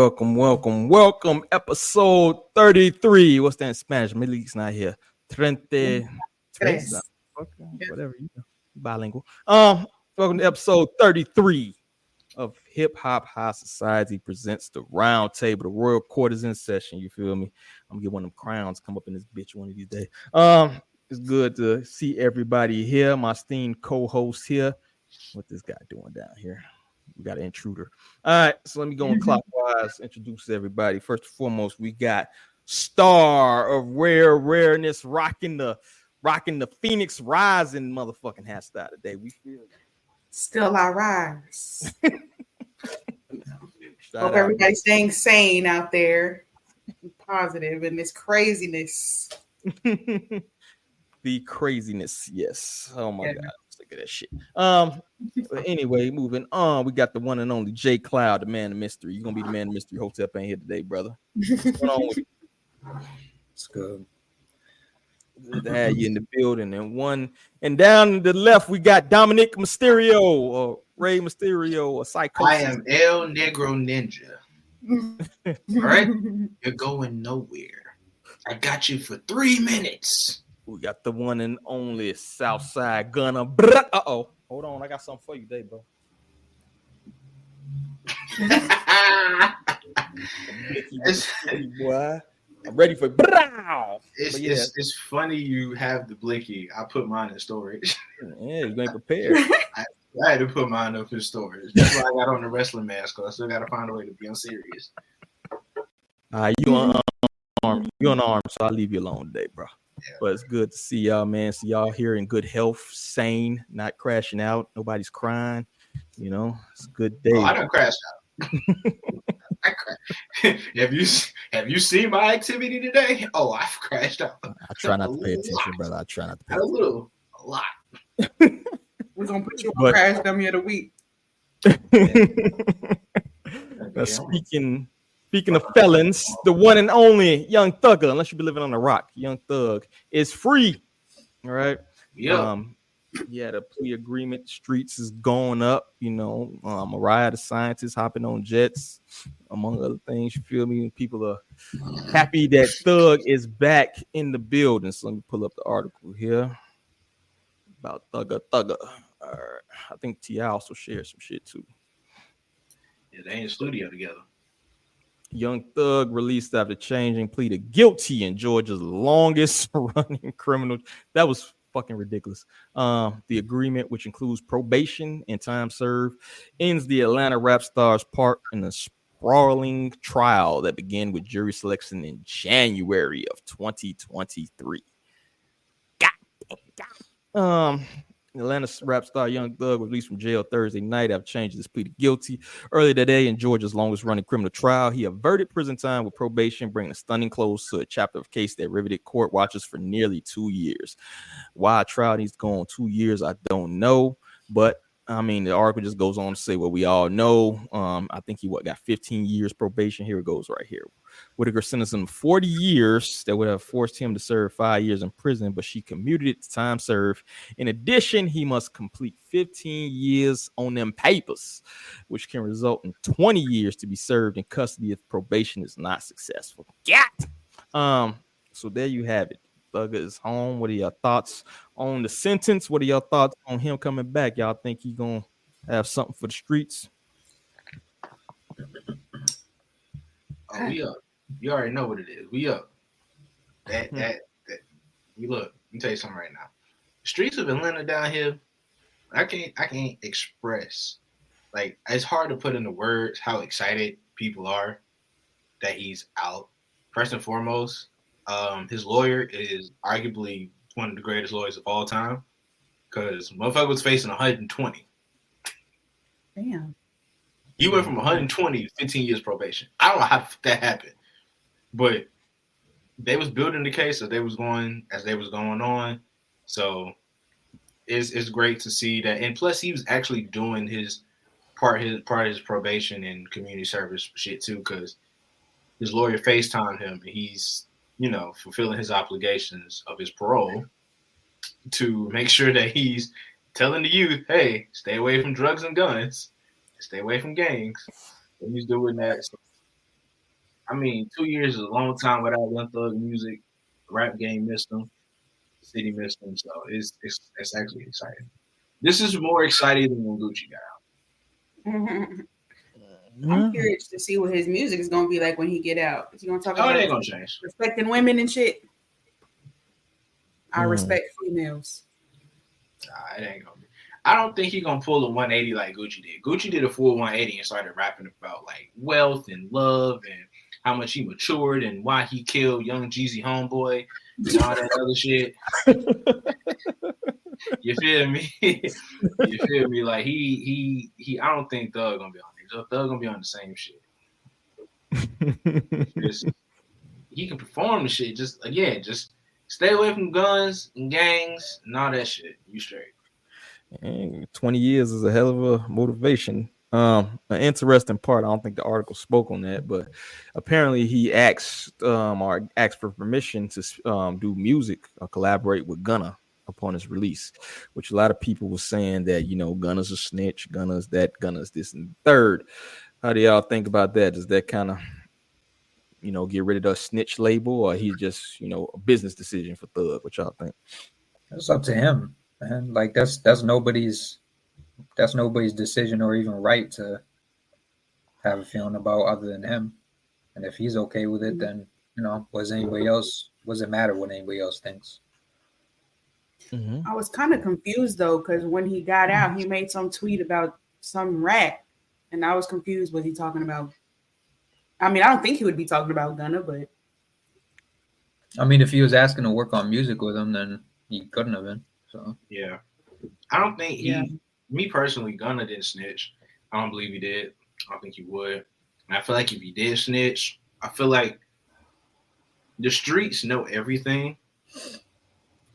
welcome. Episode 33. What's that in Spanish? Middle's not here. Trente. Tres. Okay, whatever. You know, bilingual. Welcome to episode 33 of Hip Hop High Society presents the Roundtable, the Royal Courtesan session. You feel me? I'm gonna get one of them crowns come up in this bitch one of these days. It's good to see everybody here. My esteemed co-host here. What this guy doing down here? We got an intruder. All right, so let me go on clockwise. Introduce everybody. First and foremost, we got Star of Rareness rocking the Phoenix Rising motherfucking hairstyle today. We feel still I rise. Hope everybody's staying sane out there, positive in this craziness. The craziness, yes. Oh my God. Look at that shit. But anyway, moving on, we got the one and only J Cloud, the man of mystery. You're gonna be the man of mystery. Hotel ain't here today, brother. What's going on with you? It's good. Good to have you in the building. And down to the left, we got Dominic Mysterio or Ray Mysterio or Psychosis. I am El Negro Ninja. All right, you're going nowhere. I got you for 3 minutes. We got the one and only Southside Gunna. Uh-oh. Hold on. I got something for you today, bro. Boy. I'm ready for It's funny you have the blicky. I put mine in storage. Yeah, you ain't prepared. I had to put mine up in storage. That's why I got on the wrestling mask, because I still got to find a way to be on serious. You unarmed, so I'll leave you alone today, bro. Yeah. But it's good to see y'all, man. See y'all here in good health, sane, not crashing out. Nobody's crying. You know, it's a good day. Oh, I done crashed out. Have you seen my activity today? Oh, I've crashed out. I try not to pay attention, brother. I try not to pay attention. A lot. We're gonna put you on crash dummy of the week. Speaking of felons, the one and only Young Thugger, unless you be living on the rock, Young Thug is free. All right. Yeah. He had a plea agreement. Streets is going up. You know, Mariah the scientist hopping on jets, among other things. You feel me? People are happy that Thug is back in the building. So let me pull up the article here about Thugger. All right. I think T.I. also shared some shit too. Yeah, they in the studio together. Young Thug released after changing plea to guilty in Georgia's longest running criminal. That was fucking ridiculous. The agreement, which includes probation and time served, ends the Atlanta rap star's part in a sprawling trial that began with jury selection in January of 2023. Atlanta rap star Young Thug was released from jail Thursday night after changing his plea to guilty. Earlier today, in Georgia's longest-running criminal trial, he averted prison time with probation, bringing a stunning close to a chapter of case that riveted court watchers for nearly 2 years. Why a trial needs to go on 2 years, I don't know, but I mean, the article just goes on to say what we all know. I think he got 15 years probation. Here it goes right here. Whitaker sentenced him 40 years that would have forced him to serve 5 years in prison, but she commuted it to time served. In addition, he must complete 15 years on them papers, which can result in 20 years to be served in custody if probation is not successful. So there you have it. Thugger is home. What are your thoughts on the sentence? What are your thoughts on him coming back? Y'all think he gonna have something for the streets? Oh, we up. You already know what it is. We up. That we look. Let me tell you something right now. The streets of Atlanta down here, I can't express. Like, it's hard to put into words how excited people are that he's out. First and foremost, his lawyer is arguably one of the greatest lawyers of all time, because motherfucker was facing 120. Damn. He went from 120 to 15 years probation. I don't know how that happened, but they was building the case as they was going on. So it's great to see that. And plus, he was actually doing his part of his probation and community service shit too, because his lawyer FaceTimed him, and he's, you know, fulfilling his obligations of his parole to make sure that he's telling the youth, hey, stay away from drugs and guns, stay away from gangs. And he's doing that. So I mean, 2 years is a long time without Young Thug music. Rap game missed him. City missed him. So it's actually exciting. This is more exciting than when Gucci got I'm curious to see what his music is gonna be like when he get out. Is he gonna talk out. Oh, about it ain't gonna change. respecting women and shit? I respect females. Nah, it ain't gonna be. I don't think he's gonna pull a 180 like Gucci did. Gucci did a full 180 and started rapping about like wealth and love and how much he matured and why he killed young Jeezy homeboy and all that other shit. You feel me? You feel me? Like he I don't think Thug gonna be on it. Thug gonna be on the same shit. He can perform the shit. Just stay away from guns and gangs and all that shit. You straight. 20 years is a hell of a motivation. An interesting part, I don't think the article spoke on that, but apparently he asked for permission to do music or collaborate with Gunna upon his release, which a lot of people were saying that, Gunna's a snitch, Gunna's that, Gunna's this and third. How do y'all think about that? Does that kind of, get rid of the snitch label, or he's just, a business decision for Thug? What y'all think? It's up to him, man. Like that's nobody's decision or even right to have a feeling about other than him. And if he's okay with it, then what does it matter what anybody else thinks? Mm-hmm. I was kind of confused though, because when he got out, he made some tweet about some rat, and I was confused. Was he talking about? I mean, I don't think he would be talking about Gunna, but I mean, if he was asking to work on music with him, then he couldn't have been. So yeah, I don't think me personally, Gunna didn't snitch. I don't believe he did. I don't think he would. And I feel like if he did snitch, I feel like the streets know everything.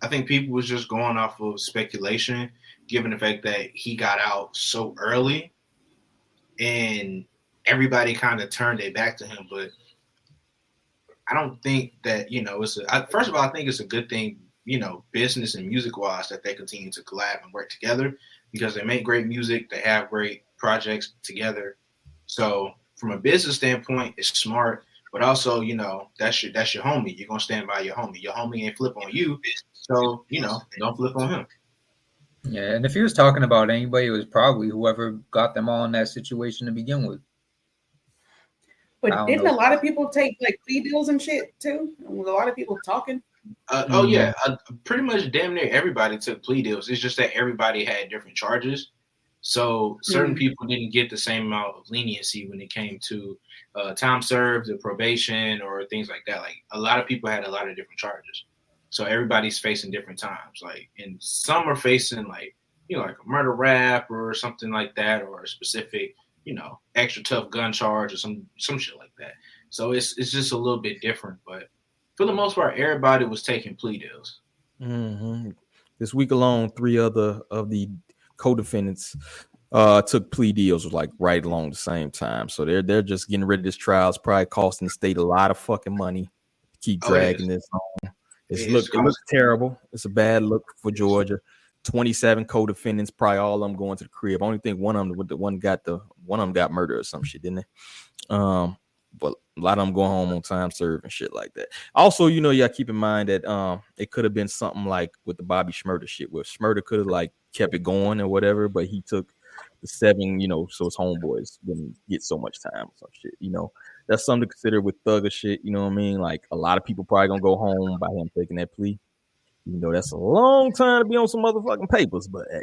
I think people was just going off of speculation, given the fact that he got out so early and everybody kind of turned their back to him. But I don't think that, first of all, I think it's a good thing, business and music-wise, that they continue to collab and work together because they make great music. They have great projects together. So from a business standpoint, it's smart. But also, that's your homie. You're going to stand by your homie. Your homie ain't flip on you. So, don't flip on him. Yeah, and if he was talking about anybody, it was probably whoever got them all in that situation to begin with. But didn't a lot of people take like plea deals and shit too? Was a lot of people talking? Oh, yeah. Pretty much damn near everybody took plea deals. It's just that everybody had different charges. So certain people didn't get the same amount of leniency when it came to time served or probation or things like that. Like a lot of people had a lot of different charges. So everybody's facing different times. Like, and some are facing like a murder rap or something like that, or a specific, extra tough gun charge or some shit like that. So it's just a little bit different. But for the most part, everybody was taking plea deals. Mm-hmm. This week alone, 3 other of the co-defendants took plea deals like right along the same time. So they're just getting rid of this trial. It's probably costing the state a lot of fucking money to keep dragging this on. It looks terrible. It's a bad look for Georgia. 27 co-defendants, probably all of them going to the crib. I only think one of them got murdered or some shit, didn't they? But a lot of them going home on time served and shit like that. Also, you gotta keep in mind that it could have been something like with the Bobby Shmurda shit, where Shmurda could have like kept it going or whatever, but he took the 7, so his homeboys didn't get so much time or some shit. That's something to consider with Thugger shit. You know what I mean? Like a lot of people probably gonna go home by him taking that plea. That's a long time to be on some motherfucking papers, but hey,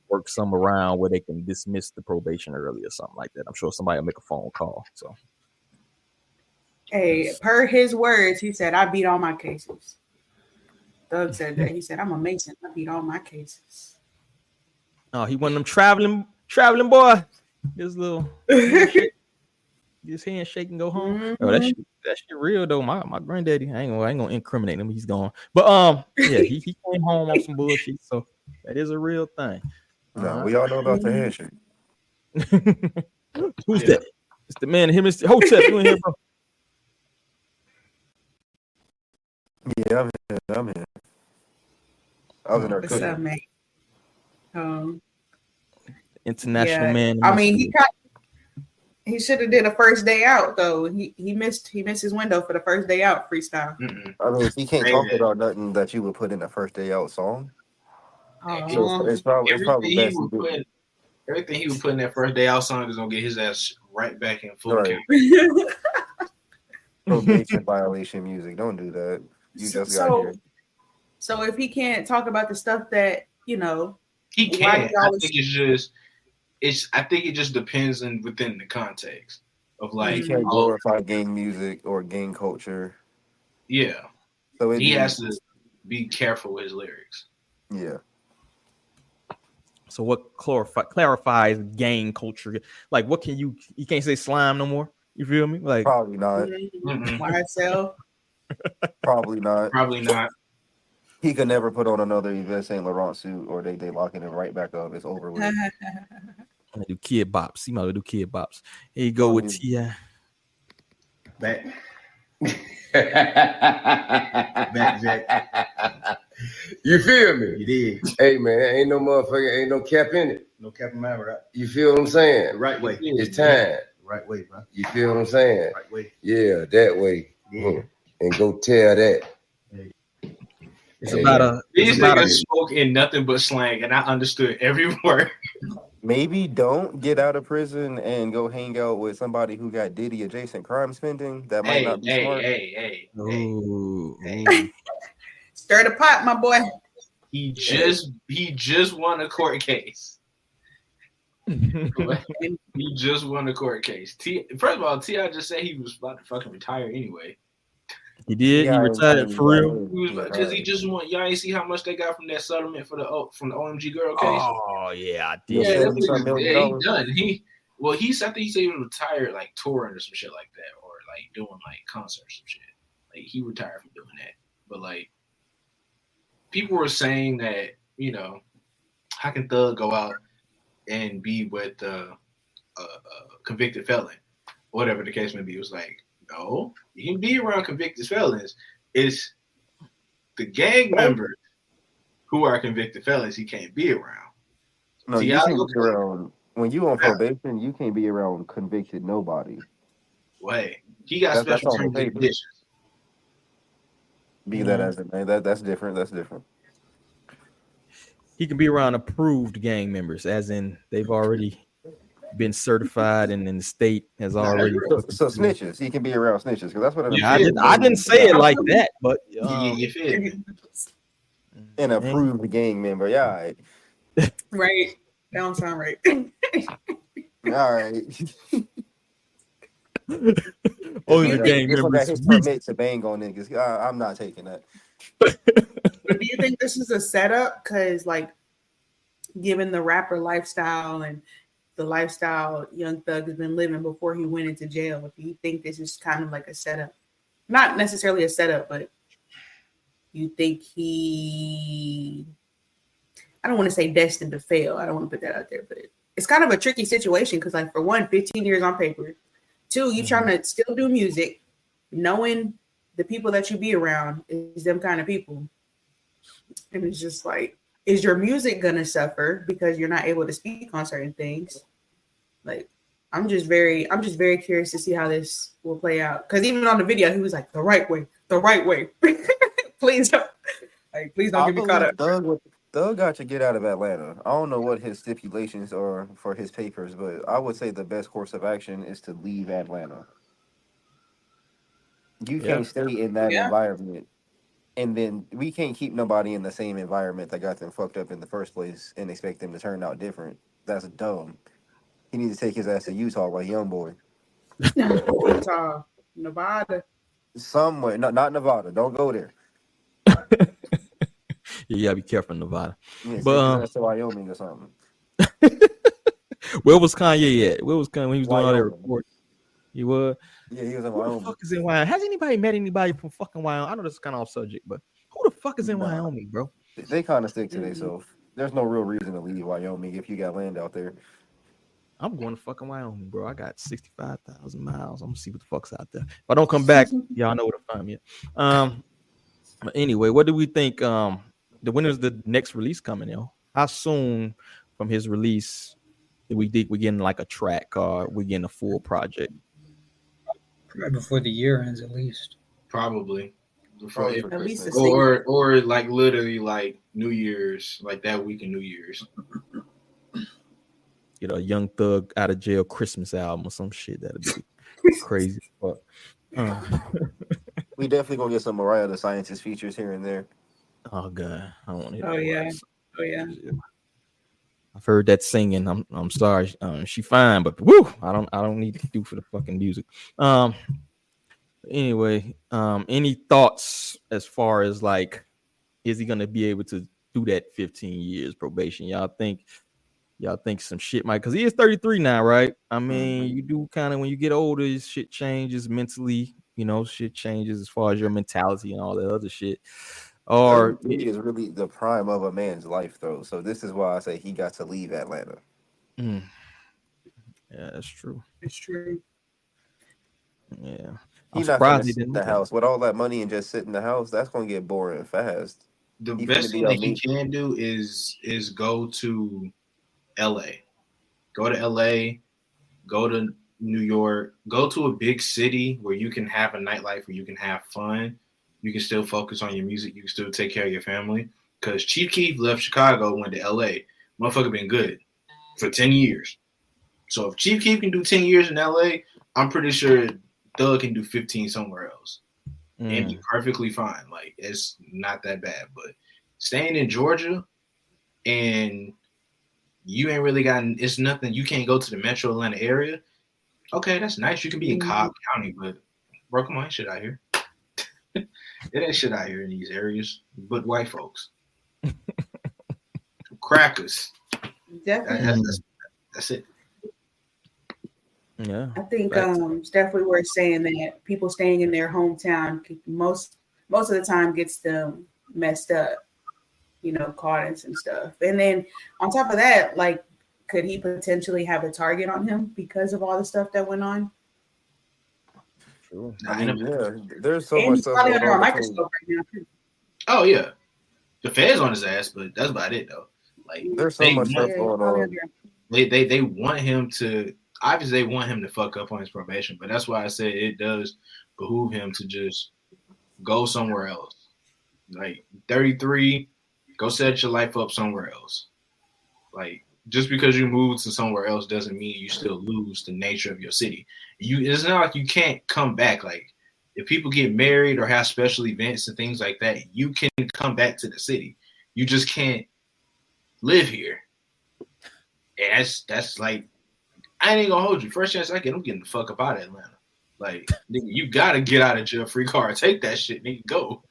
work some around where they can dismiss the probation early or something like that. I'm sure somebody will make a phone call. So, hey, per his words, he said, "I beat all my cases." Thug said that. He said, "I'm a Mason. I beat all my cases." Oh, he one of them traveling boy. This little his handshake and go home. Mm-hmm. Oh, that shit real though. My granddaddy, I ain't gonna incriminate him. He's gone. But yeah, he came home on some bullshit. So that is a real thing. No, we all know about the handshake. Who's that? It's the man. Him is Hotep. You in here, bro? Yeah, I'm here. I was in there cooking. What's up, man? International man. I mean, He should have did a first day out though. He missed his window for the first day out freestyle. I mean, if he can't talk about nothing that you would put in a first day out song, so it's probably best to do. Everything he would put in that first day out song is gonna get his ass right back in full Right. count. Probation violation music. Don't do that. You just got here. So if he can't talk about the stuff that he can. I think it just depends on within the context of like you can't glorify gang music or gang culture. Yeah. So he has to be careful with his lyrics. Yeah. So what clarifies gang culture? Like, what can you can't say slime no more? You feel me? Like, probably not. YSL. Probably not. Probably not. He could never put on another Yves Saint Laurent suit, or they locking him right back up. It's over with. I do kid bops. He might do kid bops. Here you go with T.I. Back. Back, Jack. You feel me? You did. Hey man, ain't no motherfucker, ain't no cap in it. No cap in mind, right? You feel what I'm saying? The right way. It's time. Right way, bro. You feel what I'm saying? Right way. Yeah, that way. Yeah. And go tell that. It's about these niggas spoke in nothing but slang, and I understood every word. Maybe don't get out of prison and go hang out with somebody who got Diddy adjacent crime spending. That might not be smart. Hey. Stir the pot, my boy. He just won a court case. He just won a court case. First of all, T.I. just said he was about to fucking retire anyway. He did. Yeah, he retired for real. Because he just won. Y'all ain't see how much they got from that settlement from the OMG girl case. Oh yeah, I did. Yeah, he done. I think he said he was retired, like touring or some shit like that, or like doing like concerts or some shit. Like he retired from doing that. But like people were saying that, how can Thug go out and be with a convicted felon, whatever the case may be? It was like, no, you can be around convicted felons. It's the gang members who are convicted felons he can't be around. No, you can't be around. When you on probation, you can't be around convicted nobody. Wait, he got special terms and conditions. Be that as it may, that's different. That's different. He can be around approved gang members, as in they've already been certified, and then the state has already. So snitches, he can be around snitches, because that's what I didn't say it like that, but you feel me? An approved gang member, yeah. Right, that don't sound right. All right. Only the gang members. His permit to bang on niggas. I'm not taking that. But do you think this is a setup? Because, like, given the rapper lifestyle and the lifestyle Young Thug has been living before he went into jail, do you think this is kind of like a setup? Not necessarily a setup, but you think I don't want to say destined to fail. I don't want to put that out there, but it's kind of a tricky situation because, like, for one, 15 years on paper. Two, you trying to still do music, knowing the people that you be around is them kind of people. And it's just like, is your music gonna suffer because you're not able to speak on certain things? Like, I'm just very curious to see how this will play out. Because even on the video, he was like, the right way. Please don't get me caught up. Thug got to get out of Atlanta. I don't know what his stipulations are for his papers, but I would say the best course of action is to leave Atlanta. You can't stay in that environment. And then we can't keep nobody in the same environment that got them fucked up in the first place and expect them to turn out different. That's dumb. He needs to take his ass to Utah like young boy. Utah, Nevada. Somewhere. No, not Nevada. Don't go there. You gotta be careful in Nevada. Yeah, but to Wyoming or something. Where was Kanye at? Where was Kanye when he was doing all that recording? He was. Yeah, he was in Wyoming. Who the fuck is in Wyoming? Has anybody met anybody from fucking Wyoming? I know this is kind of off subject, but who the fuck is in Wyoming, bro? They kind of stick to themselves. There's no real reason to leave Wyoming if you got land out there. I'm going to fucking Wyoming, bro. I got 65,000 miles. I'm gonna see what the fuck's out there. If I don't come back, y'all know where to find me. But anyway, what do we think? When is the next release coming, yo? How soon from his release we getting like a track or we getting a full project? Right before the year ends, at least. Probably. Probably for At least Christmas. a single. Or like literally like New Year's, like that week of New Year's. Get a Young Thug out of jail Christmas album or some shit. That'd be crazy. But, We definitely gonna get some Mariah the Scientist features here and there. oh god, I don't want to hear Oh that. yeah. Right. Oh yeah. I've heard that singing. I'm sorry. She fine, but woo, I don't need to do for the fucking music. Anyway, any thoughts as far as like, is he gonna be able to do that 15 years probation? Y'all think some shit might, because he is 33 now, right? I mean, you do kind of, when you get older, shit changes mentally, shit changes as far as your mentality and all that other shit. Or he is really the prime of a man's life, though. So this is why I say he got to leave Atlanta. yeah, that's true. It's true. Yeah, He's not gonna sit in the house with all that money and just sit in the house. That's gonna get boring fast. The best thing that he can do is go to LA. Go to LA, go to New York, go to a big city where you can have a nightlife, where you can have fun. You can still focus on your music. You can still take care of your family. Because Chief Keef left Chicago, went to LA. Motherfucker been good for 10 years. So if Chief Keef can do 10 years in LA, I'm pretty sure Thug can do 15 somewhere else. And be perfectly fine. Like, it's not that bad. But staying in Georgia and you ain't really gotten, it's nothing, you can't go to the metro Atlanta area. Okay, that's nice. You can be in Cobb County, but bro, come on, ain't shit out here. It ain't shit out here in these areas, but white folks. Crackers. Definitely. That's it. Yeah. I think it's definitely worth saying that people staying in their hometown most of the time gets them messed up, caught in some stuff. And then on top of that, like, could he potentially have a target on him because of all the stuff that went on? Sure. I mean, yeah, there's so and much he's stuff probably going under a on microscope right now too. Oh yeah, the feds on his ass, but that's about it though. Like, there's so much stuff going on. They want him to, obviously they want him to fuck up on his probation, but that's why I said it does behoove him to just go somewhere else. Like 33, go set your life up somewhere else. Like, just because you move to somewhere else doesn't mean you still lose the nature of your city. It's not like you can't come back. Like, if people get married or have special events and things like that, you can come back to the city. You just can't live here. And that's like, I ain't gonna hold you. First chance I get, I'm getting the fuck up out of Atlanta. Like, nigga, you gotta get out of jail free card. Take that shit, nigga, go.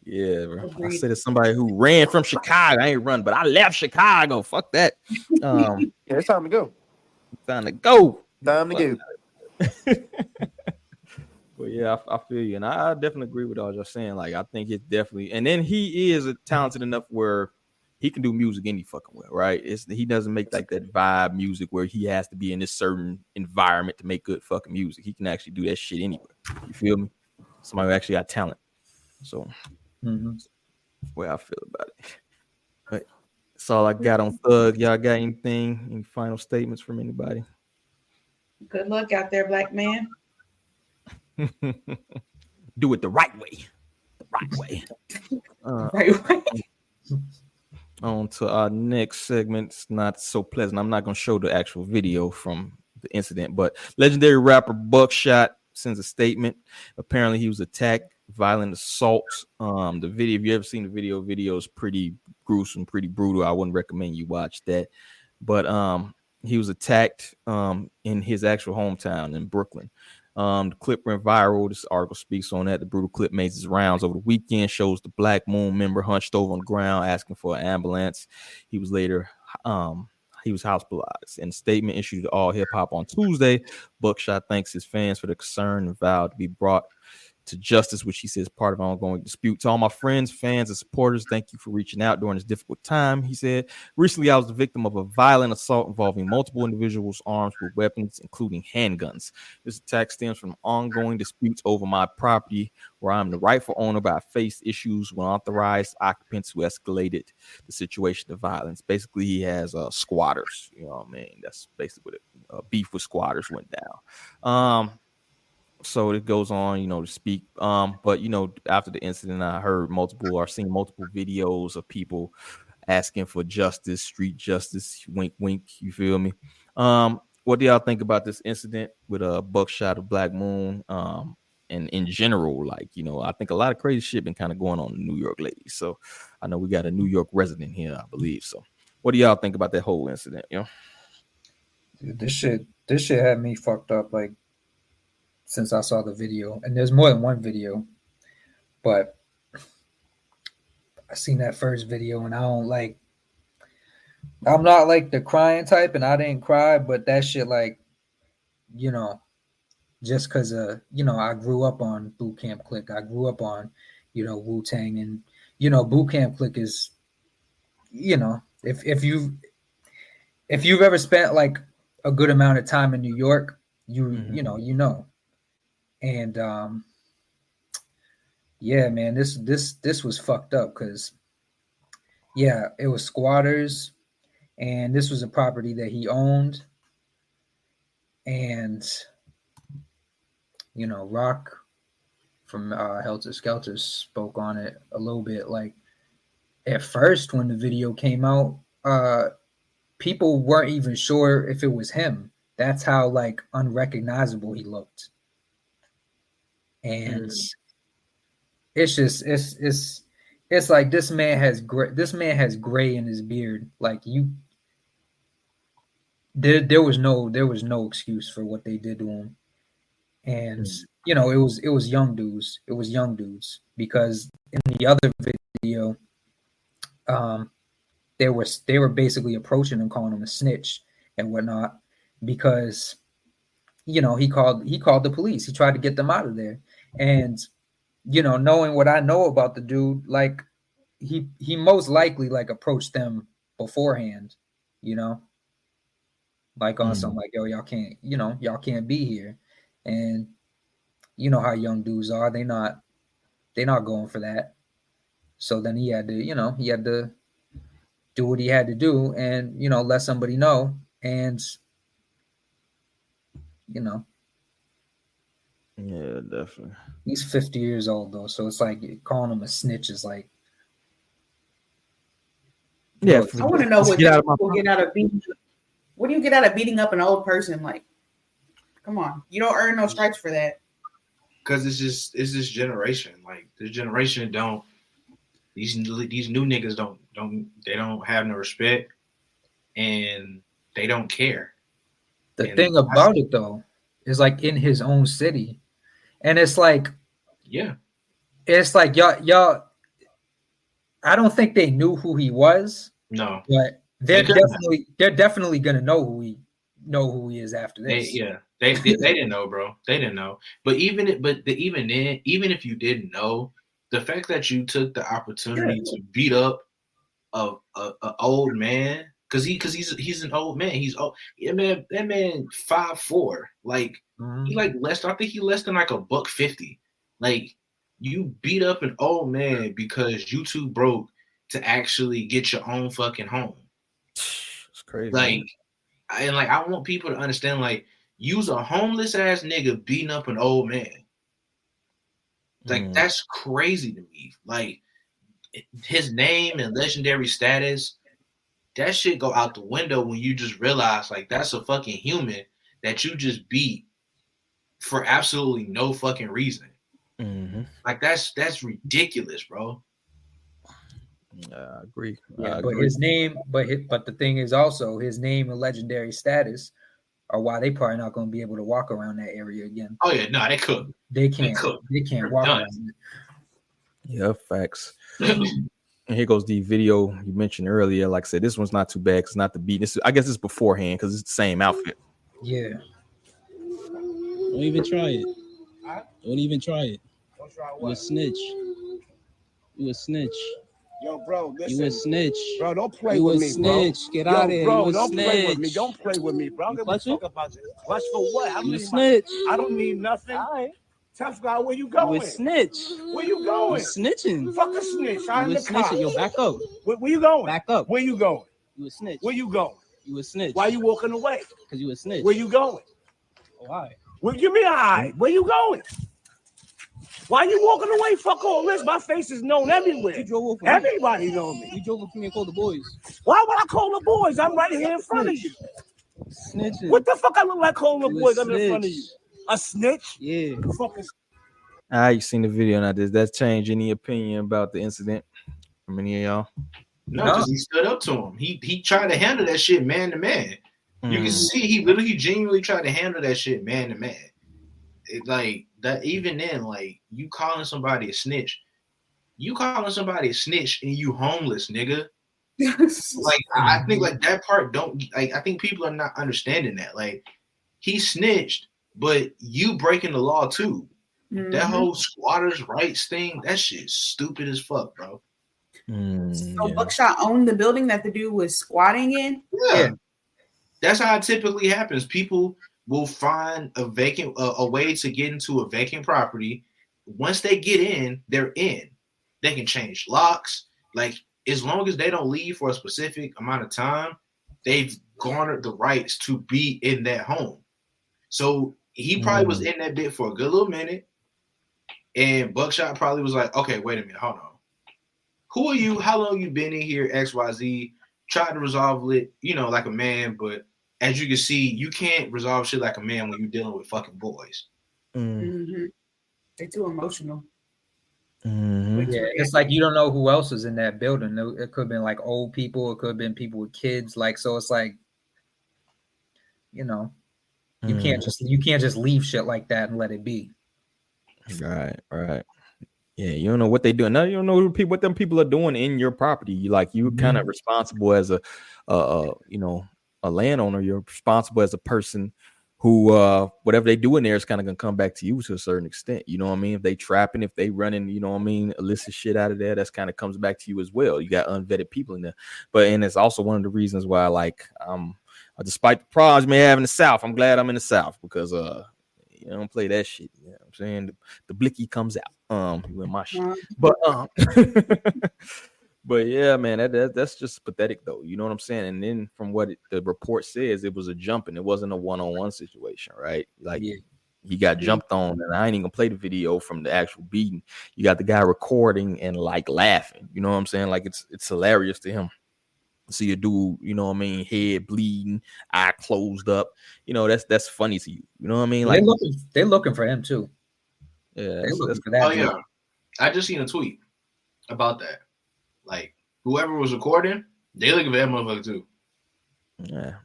Yeah, bro. I said it's somebody who ran from Chicago. I ain't run, but I left Chicago. Fuck that. Yeah, it's time to go. Time to go. Time to go. But yeah, I feel you, and I definitely agree with all you're saying. Like, I think it's definitely, and then he is talented enough where he can do music any fucking way, right? He doesn't make like that vibe music where he has to be in this certain environment to make good fucking music. He can actually do that shit anywhere. You feel me? Somebody who actually got talent. So that's the way I feel about it. But that's all I got on Thug. Y'all got anything? Any final statements from anybody? Good luck out there, black man. Do it the right way. The right way. Right way. On to our next segment. It's not so pleasant. I'm not going to show the actual video from the incident, but legendary rapper Buckshot sends a statement. Apparently he was attacked, violent assault. The video, if you ever seen the video is pretty gruesome, pretty brutal. I wouldn't recommend you watch that. But he was attacked in his actual hometown in Brooklyn. The clip went viral. This article speaks on that. The brutal clip made its rounds over the weekend, shows the Black Moon member hunched over on the ground asking for an ambulance. He was later he was hospitalized. In a statement issued to All Hip Hop on Tuesday, Buckshot thanks his fans for the concern and vowed to be brought to justice, which he says part of an ongoing dispute. To all my friends, fans, and supporters, thank you for reaching out during this difficult time. He said, recently I was the victim of a violent assault involving multiple individuals armed with weapons, including handguns. This attack stems from ongoing disputes over my property, where I'm the rightful owner, but I faced issues with unauthorized occupants who escalated the situation to violence. Basically, he has squatters. You know what I mean? That's basically what beef with squatters went down. So it goes on, to speak. But after the incident, I heard seen multiple videos of people asking for justice, street justice, wink, wink. You feel me? What do y'all think about this incident with Buckshot of Black Moon? And in general, I think a lot of crazy shit been kind of going on in New York lately. So I know we got a New York resident here, I believe. So what do y'all think about that whole incident? Dude, this shit had me fucked up. Since I saw the video, and there's more than one video, but I seen that first video and I'm not like the crying type, and I didn't cry, but that shit, just because I grew up on Boot Camp Click, I grew up on Wu-Tang, and Boot Camp Click is if you've ever spent a good amount of time in New York, and yeah, man, this was fucked up because it was squatters, and this was a property that he owned, and Rock from Helter Skelter spoke on it a little bit. At first when the video came out, people weren't even sure if it was him. That's how unrecognizable he looked. And it's just it's like this man has gray in his beard. There was no excuse for what they did to him. And it was young dudes. It was young dudes, because in the other video, they were basically approaching him, calling him a snitch and whatnot, because he called the police. He tried to get them out of there. And knowing what I know about the dude, he most likely approached them beforehand, on something yo, y'all can't be here. And how young dudes are, they're not going for that. So then he had to do what he had to do, and let somebody know. And yeah, definitely. He's 50 years old though, so it's calling him a snitch is yeah. I want to know what people get out of beating. What do you get out of beating up an old person? Come on, you don't earn no stripes for that. Because it's this generation. This generation these new niggas don't have no respect, and they don't care. The thing about it though is in his own city, and it's it's y'all. I don't think they knew who he was. No, but they're definitely gonna know who he is after this. They didn't know, bro. They didn't know. But even if you didn't know, the fact that you took the opportunity to beat up a old man, because he's an old man. He's old. Yeah, man, that man 5'4". He less. I think he less than $150. You beat up an old man because you too broke to actually get your own fucking home. It's crazy. I want people to understand, you's a homeless ass nigga beating up an old man. That's crazy to me. His name and legendary status, that shit go out the window when you just realize that's a fucking human that you just beat for absolutely no fucking reason. Mm-hmm. That's ridiculous, bro. I agree. Yeah, but his name, but the thing is also his name and legendary status are why they probably not going to be able to walk around that area again. Oh yeah, no, they could. They can't walk around it. Yeah, facts. And here goes the video you mentioned earlier. Like I said, this one's not too bad. It's not the beat. I guess it's beforehand because it's the same outfit. Yeah. Don't even try it. You a snitch. You a snitch. Yo, bro, listen. You a snitch. Bro, don't play You with a me, snitch. bro. Get out of here. Bro, You a don't snitch. play with me. Don't play with me, bro. I don't give a clutching? fuck about this. Clutch for what? You a snitch. I don't need nothing. All right. Tough guy, where you You going? a snitch. Where you going? You snitching. Fuck a snitch. I'm You the a snitching. cop. Yo, back up. Where you going? Back up. Where you going? You a snitch. Where you going? You a snitch. Why you walking away? Because you a snitch. Where you going? Why? Well, give me an eye. Where you going? Why you walking away? Fuck all this. My face is known everywhere. You drove over Everybody know me. You drove over me and called the boys. Why would I call the boys? I'm right here in front of you. Snitching. What the fuck I look like calling the You a boys? I'm in front of snitch. you. A snitch? Yeah. Fucking I seen the video. Now, does that change any opinion about the incident from any of y'all? No, because he stood up to him. He tried to handle that shit man to man. You can see he literally genuinely tried to handle that shit man to man. It, like that, even then, like you calling somebody a snitch, and you homeless, nigga. Like I think like that part don't like. I think people are not understanding that. Like he snitched, but you breaking the law too. Mm-hmm. That whole squatters' rights thing, that shit's stupid as fuck, bro. So Buckshot owned the building that the dude was squatting in. Yeah. That's how it typically happens. People will find a way to get into a vacant property. Once they get in, they're in. They can change locks. Like as long as they don't leave for a specific amount of time, they've garnered the rights to be in that home. So he probably was in that bit for a good little minute. And Buckshot probably was like, okay, wait a minute, hold on. Who are you? How long you been in here? XYZ. Tried to resolve it, like a man, but as you can see, you can't resolve shit like a man when you're dealing with fucking boys. Mm-hmm. They're too emotional. Mm-hmm. Yeah, it's like you don't know who else is in that building. It could have been like old people. It could have been people with kids. Like, so it's like, you can't just leave shit like that and let it be. Right. Yeah, you don't know what they doing. Now you don't know what them people are doing in your property. You're kind of responsible as a landowner. You're responsible as a person who whatever they do in there is kind of gonna come back to you to a certain extent. You know what I mean? If they trapping, if they running, illicit shit out of there, that's kind of comes back to you as well. You got unvetted people in there, and it's also one of the reasons why, despite the problems you may have in the South, I'm glad I'm in the South because you don't play that shit. You know what I'm saying? The blicky comes out. With my shit. But but yeah, man, that's just pathetic though. You know what I'm saying? And then from what the report says, it was a jumping. It wasn't a one-on-one situation, right? He got jumped on, and I ain't even gonna play the video from the actual beating. You got the guy recording and laughing. You know what I'm saying? Like it's hilarious to him. See a dude, head bleeding, eye closed up. That's funny to you. You know what I mean? Like they're looking for him too. Yeah, for that. Oh yeah, I just seen a tweet about that. Like whoever was recording, they looking for that motherfucker too. Yeah,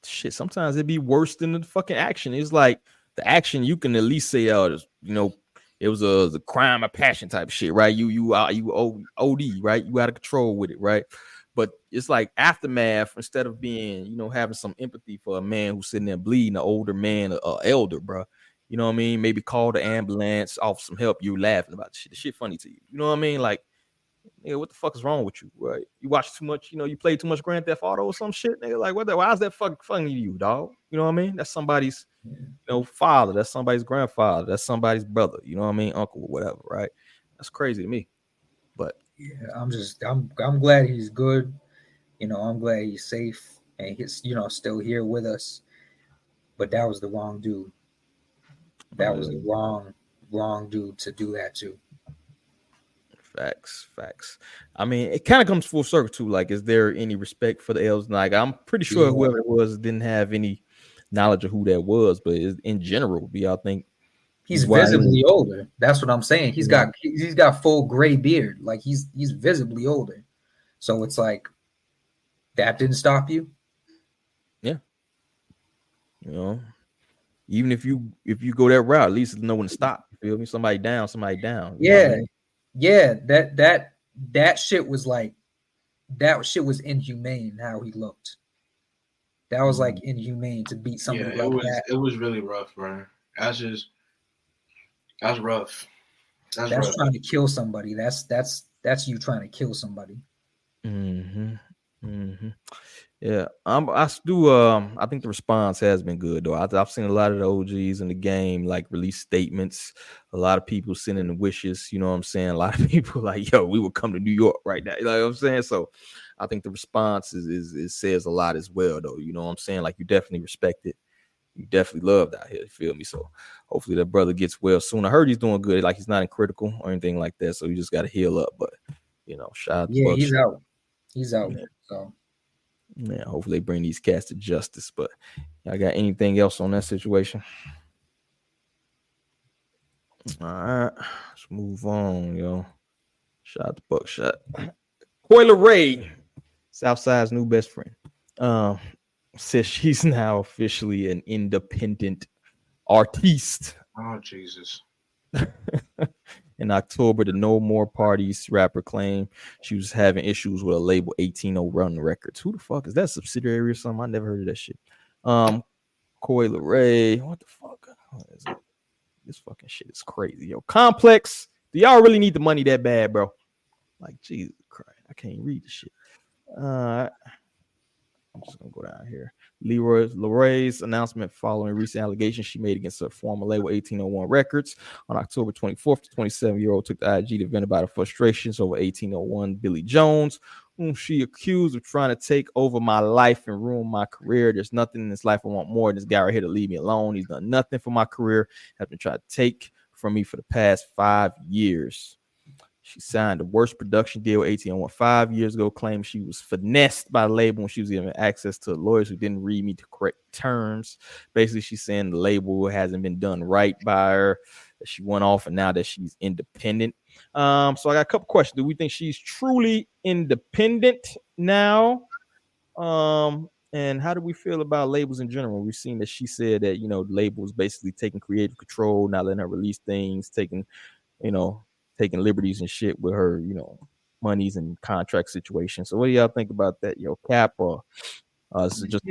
shit. Sometimes it'd be worse than the fucking action. It's like the action you can at least say, it was a crime of passion type of shit, right? You OD, right? You out of control with it, right? But it's like aftermath, instead of being, having some empathy for a man who's sitting there bleeding, an older man, elder, bro. You know what I mean? Maybe call the ambulance, offer some help. You laughing about the shit. The shit funny to you. You know what I mean? Like, nigga, what the fuck is wrong with you? Right? You watch too much, you play too much Grand Theft Auto or some shit, nigga. Like, why is that fucking funny to you, dog? You know what I mean? That's somebody's, father. That's somebody's grandfather. That's somebody's brother. You know what I mean? Uncle or whatever, right? That's crazy to me. But yeah, I'm glad he's good. I'm glad he's safe and he's, still here with us. But that was the wrong dude. That was the wrong dude to do that to. Facts. I mean, it kind of comes full circle too. Like, is there any respect for the elders? Like, I'm pretty sure whoever it was didn't have any knowledge of who that was, but in general, do y'all think he's visibly older? That's what I'm saying. He's got full gray beard. Like he's visibly older. So it's like that didn't stop you. Yeah. Even if you go that route, at least know when to stop. You feel me? Somebody down. Yeah. Yeah. That shit was like, that shit was inhumane how he looked. That was like inhumane to beat somebody like that. It was really rough, bro. That's rough. That's trying to kill somebody. That's you trying to kill somebody. Yeah, I think the response has been good though. I've seen a lot of the OGs in the game like release statements. A lot of people sending the wishes. You know what I'm saying? A lot of people like, yo, we would come to New York right now. You know what I'm saying? So I think the response is says a lot as well though. You know what I'm saying? Like you definitely respect it. You definitely loved out here. You feel me? So hopefully that brother gets well soon. I heard he's doing good. Like he's not in critical or anything like that. So you just got to heal up. But shout out to Buckshot. He's out. Yeah. So yeah, hopefully they bring these cats to justice. But y'all got anything else on that situation? All right, let's move on, yo. Shout out to Buckshot. Coi Leray, Southside's new best friend, says she's now officially an independent artiste. Oh, Jesus. In October, the No More Parties rapper claimed she was having issues with a label 18-0 Run Records. Who the fuck is that, subsidiary or something? I never heard of that shit. Coi Leray, what the fuck? What is it? This fucking shit is crazy, yo. Complex, do y'all really need the money that bad, bro? Like, Jesus Christ, I can't read the shit. I'm just gonna go down here. Leray's announcement following recent allegations she made against her former label 1801 Records. On October 24th, the 27-year-old took the IG to vent about her frustrations over 1801 Billy Jones, whom she accused of trying to take over my life and ruin my career. There's nothing in this life I want more than this guy right here to leave me alone. He's done nothing for my career, has been trying to take from me for the past 5 years. She signed the worst production deal with 1801 5 years ago, claimed she was finessed by the label when she was given access to lawyers who didn't read me the correct terms. Basically, she's saying the label hasn't been done right by her, that she went off, and now that she's independent. So I got a couple questions. Do we think she's truly independent now? And how do we feel about labels in general? We've seen that she said that, labels basically taking creative control, not letting her release things, taking liberties and shit with her, monies and contract situations. So what do y'all think about that, Cap? Or so just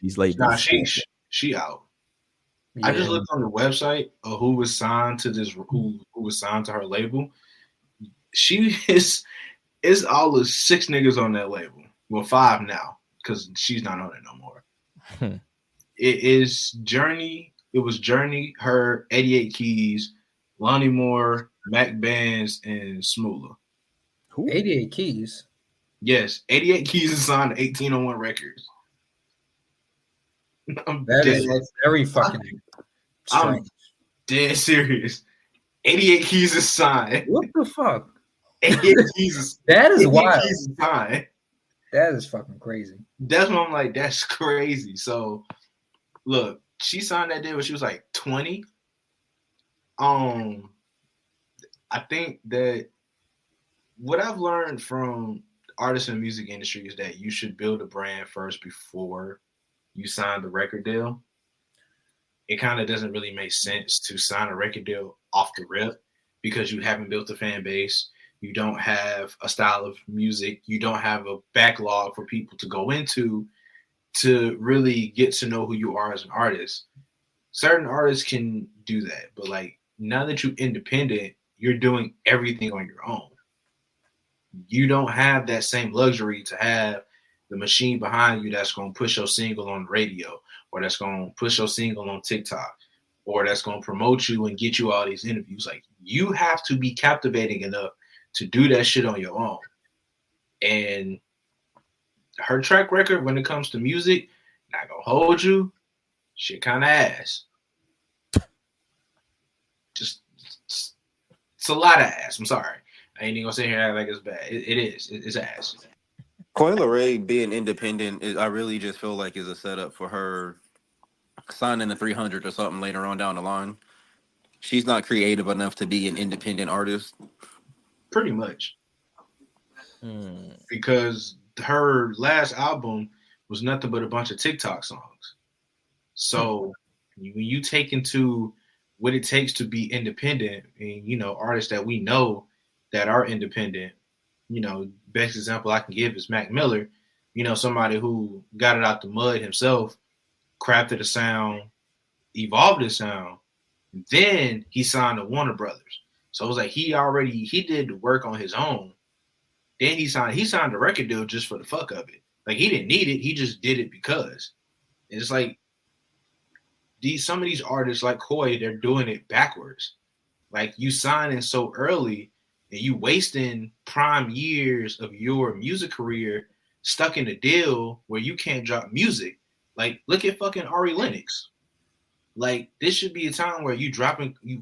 these labels? Nah, she out. Yeah. I just looked on the website of who was signed to this, who was signed to her label. She is all the 6 niggas on that label. Well, 5 now because she's not on it no more. It is Journey. It was Journey, her, 88 Keys, Lonnie Moore, Mac Bands, and Smoola. Who? 88 Keys? Yes, 88 Keys is signed to 1801 Records. That's very fucking strange. I'm dead serious. 88 Keys is signed. What the fuck? 88 Keys is that is wild. Keys is signed. That is fucking crazy. That's what I'm like, that's crazy. So, look, she signed that deal when she was like 20. I think that what I've learned from artists in the music industry is that you should build a brand first before you sign the record deal. It kind of doesn't really make sense to sign a record deal off the rip because you haven't built a fan base. You don't have a style of music. You don't have a backlog for people to go into to really get to know who you are as an artist. Certain artists can do that, but like now that you're independent, you're doing everything on your own. You don't have that same luxury to have the machine behind you that's going to push your single on the radio, or that's going to push your single on TikTok, or that's going to promote you and get you all these interviews. Like, you have to be captivating enough to do that shit on your own. And her track record when it comes to music, not going to hold you, shit kind of ass. It's a lot of ass. I'm sorry. I ain't even gonna sit here and act like it's bad. It is. It's ass. Coi Leray being independent, I really just feel like is a setup for her signing the 300 or something later on down the line. She's not creative enough to be an independent artist. Pretty much. Because her last album was nothing but a bunch of TikTok songs. So when you take into what it takes to be independent, and artists that we know that are independent, best example I can give is Mac Miller, somebody who got it out the mud himself, crafted a sound, evolved his sound, then he signed to Warner Brothers. So it was like he did the work on his own. Then he signed a record deal just for the fuck of it. Like he didn't need it, he just did it because. And it's like some of these artists like Coi, they're doing it backwards. Like you signing so early and you wasting prime years of your music career stuck in a deal where you can't drop music. Like look at fucking Ari Lennox. Like this should be a time where you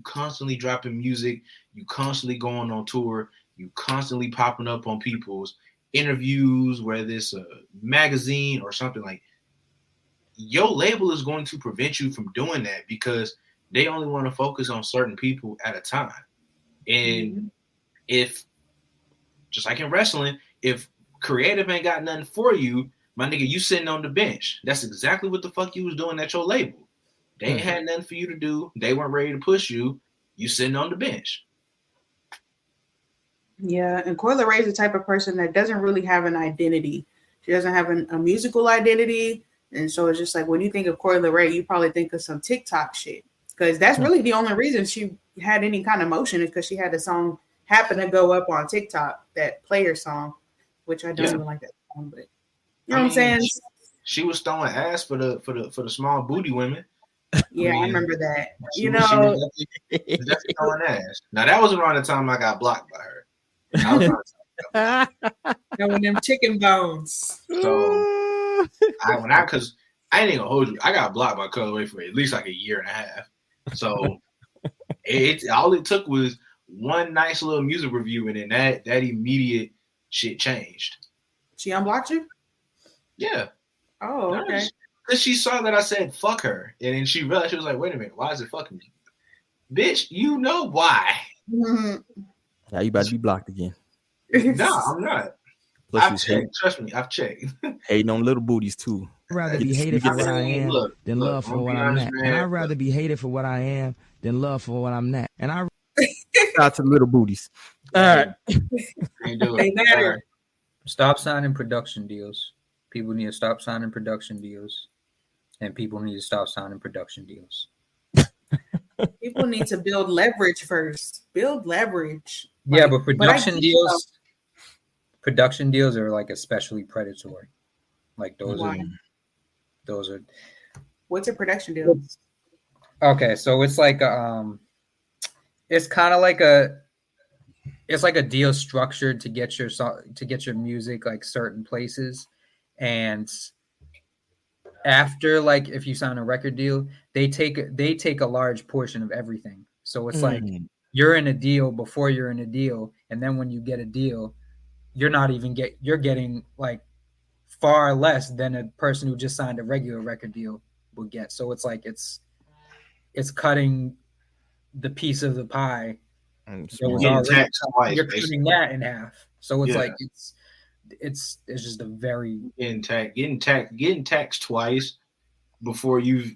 constantly dropping music, you constantly going on tour, you constantly popping up on people's interviews, whether it's a magazine or something. Like your label is going to prevent you from doing that because they only want to focus on certain people at a time. And if, just like in wrestling, if creative ain't got nothing for you, my nigga, you sitting on the bench. That's exactly what the fuck you was doing at your label. They ain't had nothing for you to do. They weren't ready to push you. You sitting on the bench. Yeah, and Coi Leray is the type of person that doesn't really have an identity. She doesn't have a musical identity. And so it's just like when you think of Coi Leray, you probably think of some TikTok shit. Because that's really the only reason she had any kind of motion is because she had a song happen to go up on TikTok, that player song, which I don't even like that song, but you know what I'm saying? She was throwing ass for the small booty women. Yeah, I remember that. She was definitely throwing ass. Now that was around the time I got blocked by her. Knowing them chicken bones. So because I ain't gonna hold you. I got blocked by Coi Leray for at least like a year and a half. So all it took was one nice little music review, and then that immediate shit changed. She unblocked you? Yeah. Oh, okay. Because she saw that I said fuck her, and then she realized, she was like, wait a minute, why is it fucking me? Bitch, you know why. Now you about to be blocked again. No, I'm not. Plus I've checked. Trust me, I've checked. Hating on little booties too. I'd rather be hated for what I am than love for what I'm not. And I'd rather be hated for what I am than love for what I'm not. And I out to little booties. All right. They matter. Stop signing production deals. People need to stop signing production deals. And people need to stop signing production deals. People need to build leverage first. Build leverage. Yeah, but production deals are like especially predatory. Like those are. What's a production deal? Okay, so it's like it's kind of like a deal structured to get your music like certain places, and after, like, if you sign a record deal, they take a large portion of everything. So it's like you're in a deal before you're in a deal, and then when you get a deal, you're getting like far less than a person who just signed a regular record deal would get. So it's like it's cutting the piece of the pie. You're cutting that in half. So it's like it's just a very getting taxed twice before you've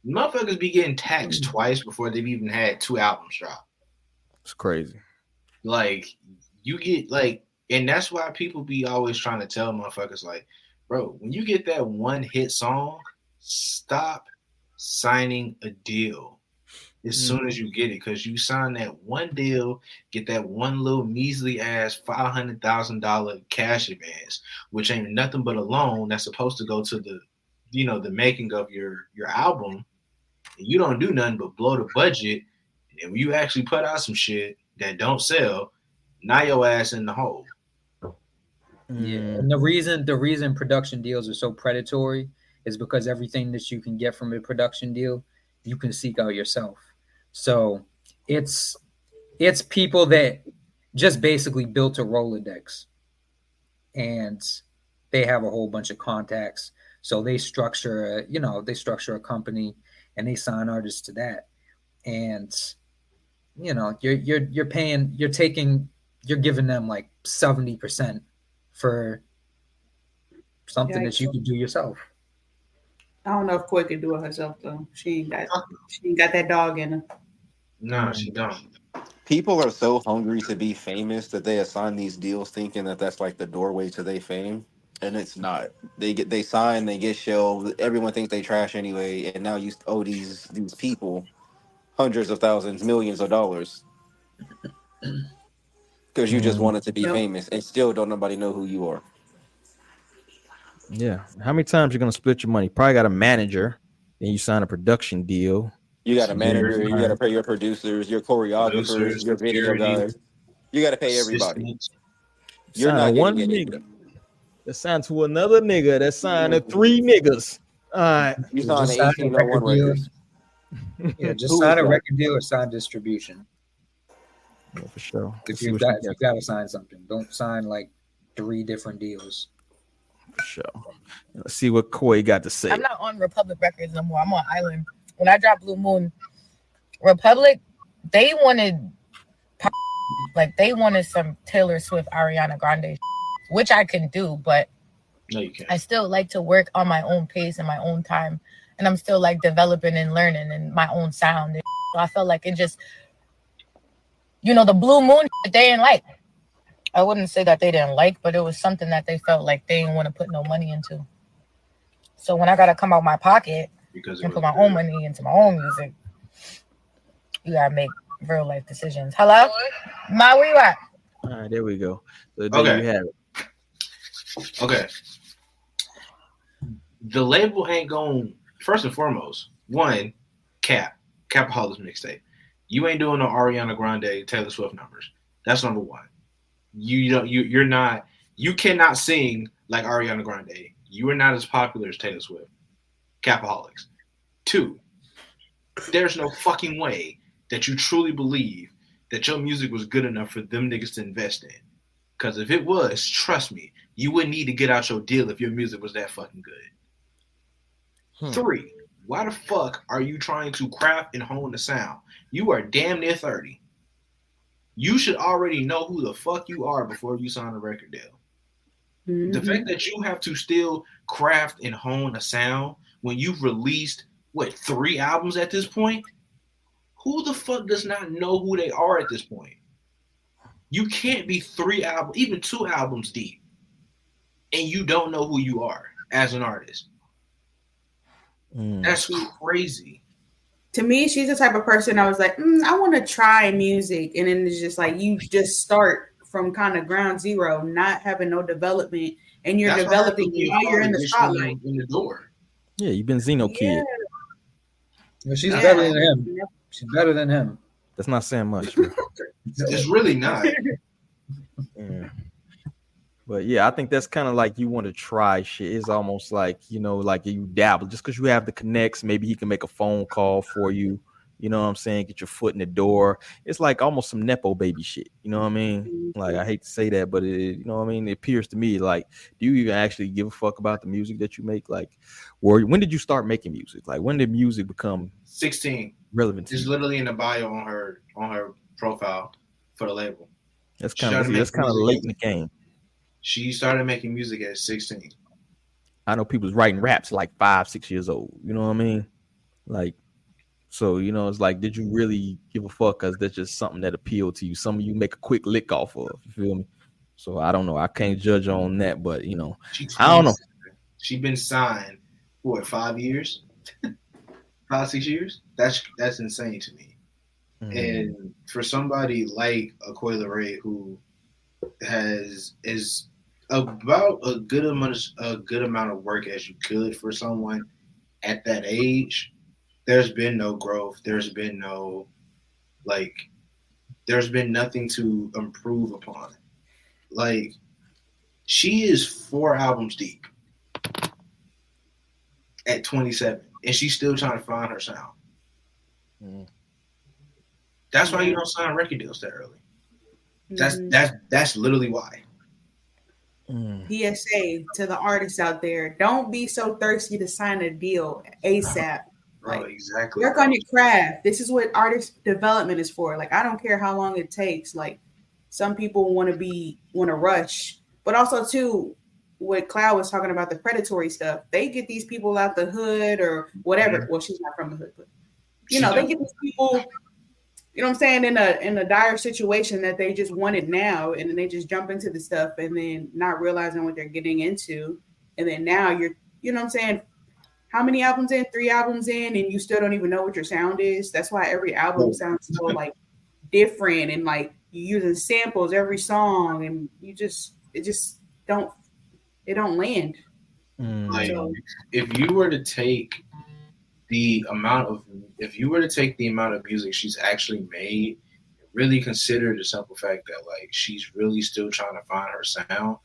motherfuckers be getting taxed twice before they've even had 2 albums drop. It's crazy. Like you get like, and that's why people be always trying to tell motherfuckers like, bro, when you get that one hit song, stop signing a deal as soon as you get it, because you sign that one deal, get that one little measly ass $500,000 cash advance, which ain't nothing but a loan that's supposed to go to the making of your album, and you don't do nothing but blow the budget. And when you actually put out some shit that don't sell, now your ass in the hole. Yeah, and the reason production deals are so predatory is because everything that you can get from a production deal, you can seek out yourself. So it's people that just basically built a Rolodex, and they have a whole bunch of contacts. So they structure a company, and they sign artists to that. And you're giving them like 70% for something that you could do yourself. I don't know if Coi can do it herself though. She ain't got that dog in her. No, she don't. People are so hungry to be famous that they assign these deals thinking that that's like the doorway to their fame, and it's not. They sign, they get shelved. Everyone thinks they trash anyway, and now you owe these people hundreds of thousands, millions of dollars Because you just wanted to be famous and still don't nobody know who you are. Yeah. How many times you're gonna split your money? Probably got a manager, then you sign a production deal. You got a manager, you got to pay your producers, your choreographers, your video guys. You got to pay everybody. You're not one getting nigga. That's signed to another nigga. That's signed to 3 niggas. All right. You signed to 1801 records. Yeah, just sign a record deal or sign distribution. Yeah, for sure. If you got to sign something, don't sign like 3 different deals. For sure. Let's see what Coi got to say. I'm not on Republic Records no more. I'm on Island. When I dropped Blue Moon, Republic, they wanted some Taylor Swift, Ariana Grande, which I can do, but no, you can't. I still like to work on my own pace and my own time, and I'm still like developing and learning and my own sound. So I felt like it just, the Blue Moon they didn't like. I wouldn't say that they didn't like, but it was something that they felt like they didn't want to put no money into. So when I got to come out my pocket and put my own money into my own music, you got to make real life decisions. Hello? Ma, where you at? All right, there we go. So there you have it. Okay. The label ain't going, first and foremost, one, Capaholics mixtape. You ain't doing no Ariana Grande, Taylor Swift numbers. That's number one. You cannot sing like Ariana Grande. You are not as popular as Taylor Swift. Capaholics. 2, there's no fucking way that you truly believe that your music was good enough for them niggas to invest in. Because if it was, trust me, you wouldn't need to get out your deal if your music was that fucking good. 3, why the fuck are you trying to craft and hone the sound? You are damn near 30. You should already know who the fuck you are before you sign a record deal. Mm-hmm. The fact that you have to still craft and hone a sound when you've released, 3 albums at this point? Who the fuck does not know who they are at this point? You can't be 3 albums, even 2 albums deep, and you don't know who you are as an artist. That's crazy. To me, she's the type of person I was like, I want to try music. And then it's just like, you just start from kind of ground zero, not having no development. And you're developing while you're in the spotlight. In the door. Yeah, you've been Xeno Kid. Well, she's better than him. She's better than him. That's not saying much. It's really not. Yeah. But yeah, I think that's kind of like you want to try shit. It's almost like, like you dabble. Just because you have the connects, maybe he can make a phone call for you. You know what I'm saying? Get your foot in the door. It's like almost some Nepo baby shit. You know what I mean? Like, I hate to say that, but it appears to me like, do you even actually give a fuck about the music that you make? Like, when did you start making music? Like, when did music become 16 relevant? It's literally in the bio on her profile for the label. That's kind of late in the game. She started making music at 16. I know people was writing raps like 5-6 years old. You know what I mean? Like, so, it's like, did you really give a fuck? Because that's just something that appealed to you. Some of you make a quick lick off of. You feel me? So I don't know. I can't judge on that, but I don't know. She been signed for 5 years, 5-6 years. That's insane to me. Mm-hmm. And for somebody like a Coi Leray who is about a good amount of work as you could for someone at that age, there's been no growth. There's been no there's been nothing to improve upon. Like, she is 4 albums deep at 27, and she's still trying to find her sound. That's why you don't sign record deals that early. That's literally why. PSA to the artists out there: don't be so thirsty to sign a deal ASAP. Like, exactly. Work on your craft. This is what artist development is for. Like, I don't care how long it takes. Like, some people want to rush, but also too, what Cloud was talking about, the predatory stuff. They get these people out the hood or whatever. Mm-hmm. Well, she's not from the hood, but they get these people. You know what I'm saying, in a dire situation that they just want it now, and then they just jump into the stuff and then not realizing what they're getting into. And then now you're, you know what I'm saying, how many albums in? 3 albums in, and you still don't even know what your sound is. That's why every album sounds so different and like you using samples every song, and it just don't land. Like, if you were to take the amount of music she's actually made, really consider the simple fact that like she's really still trying to find her sound.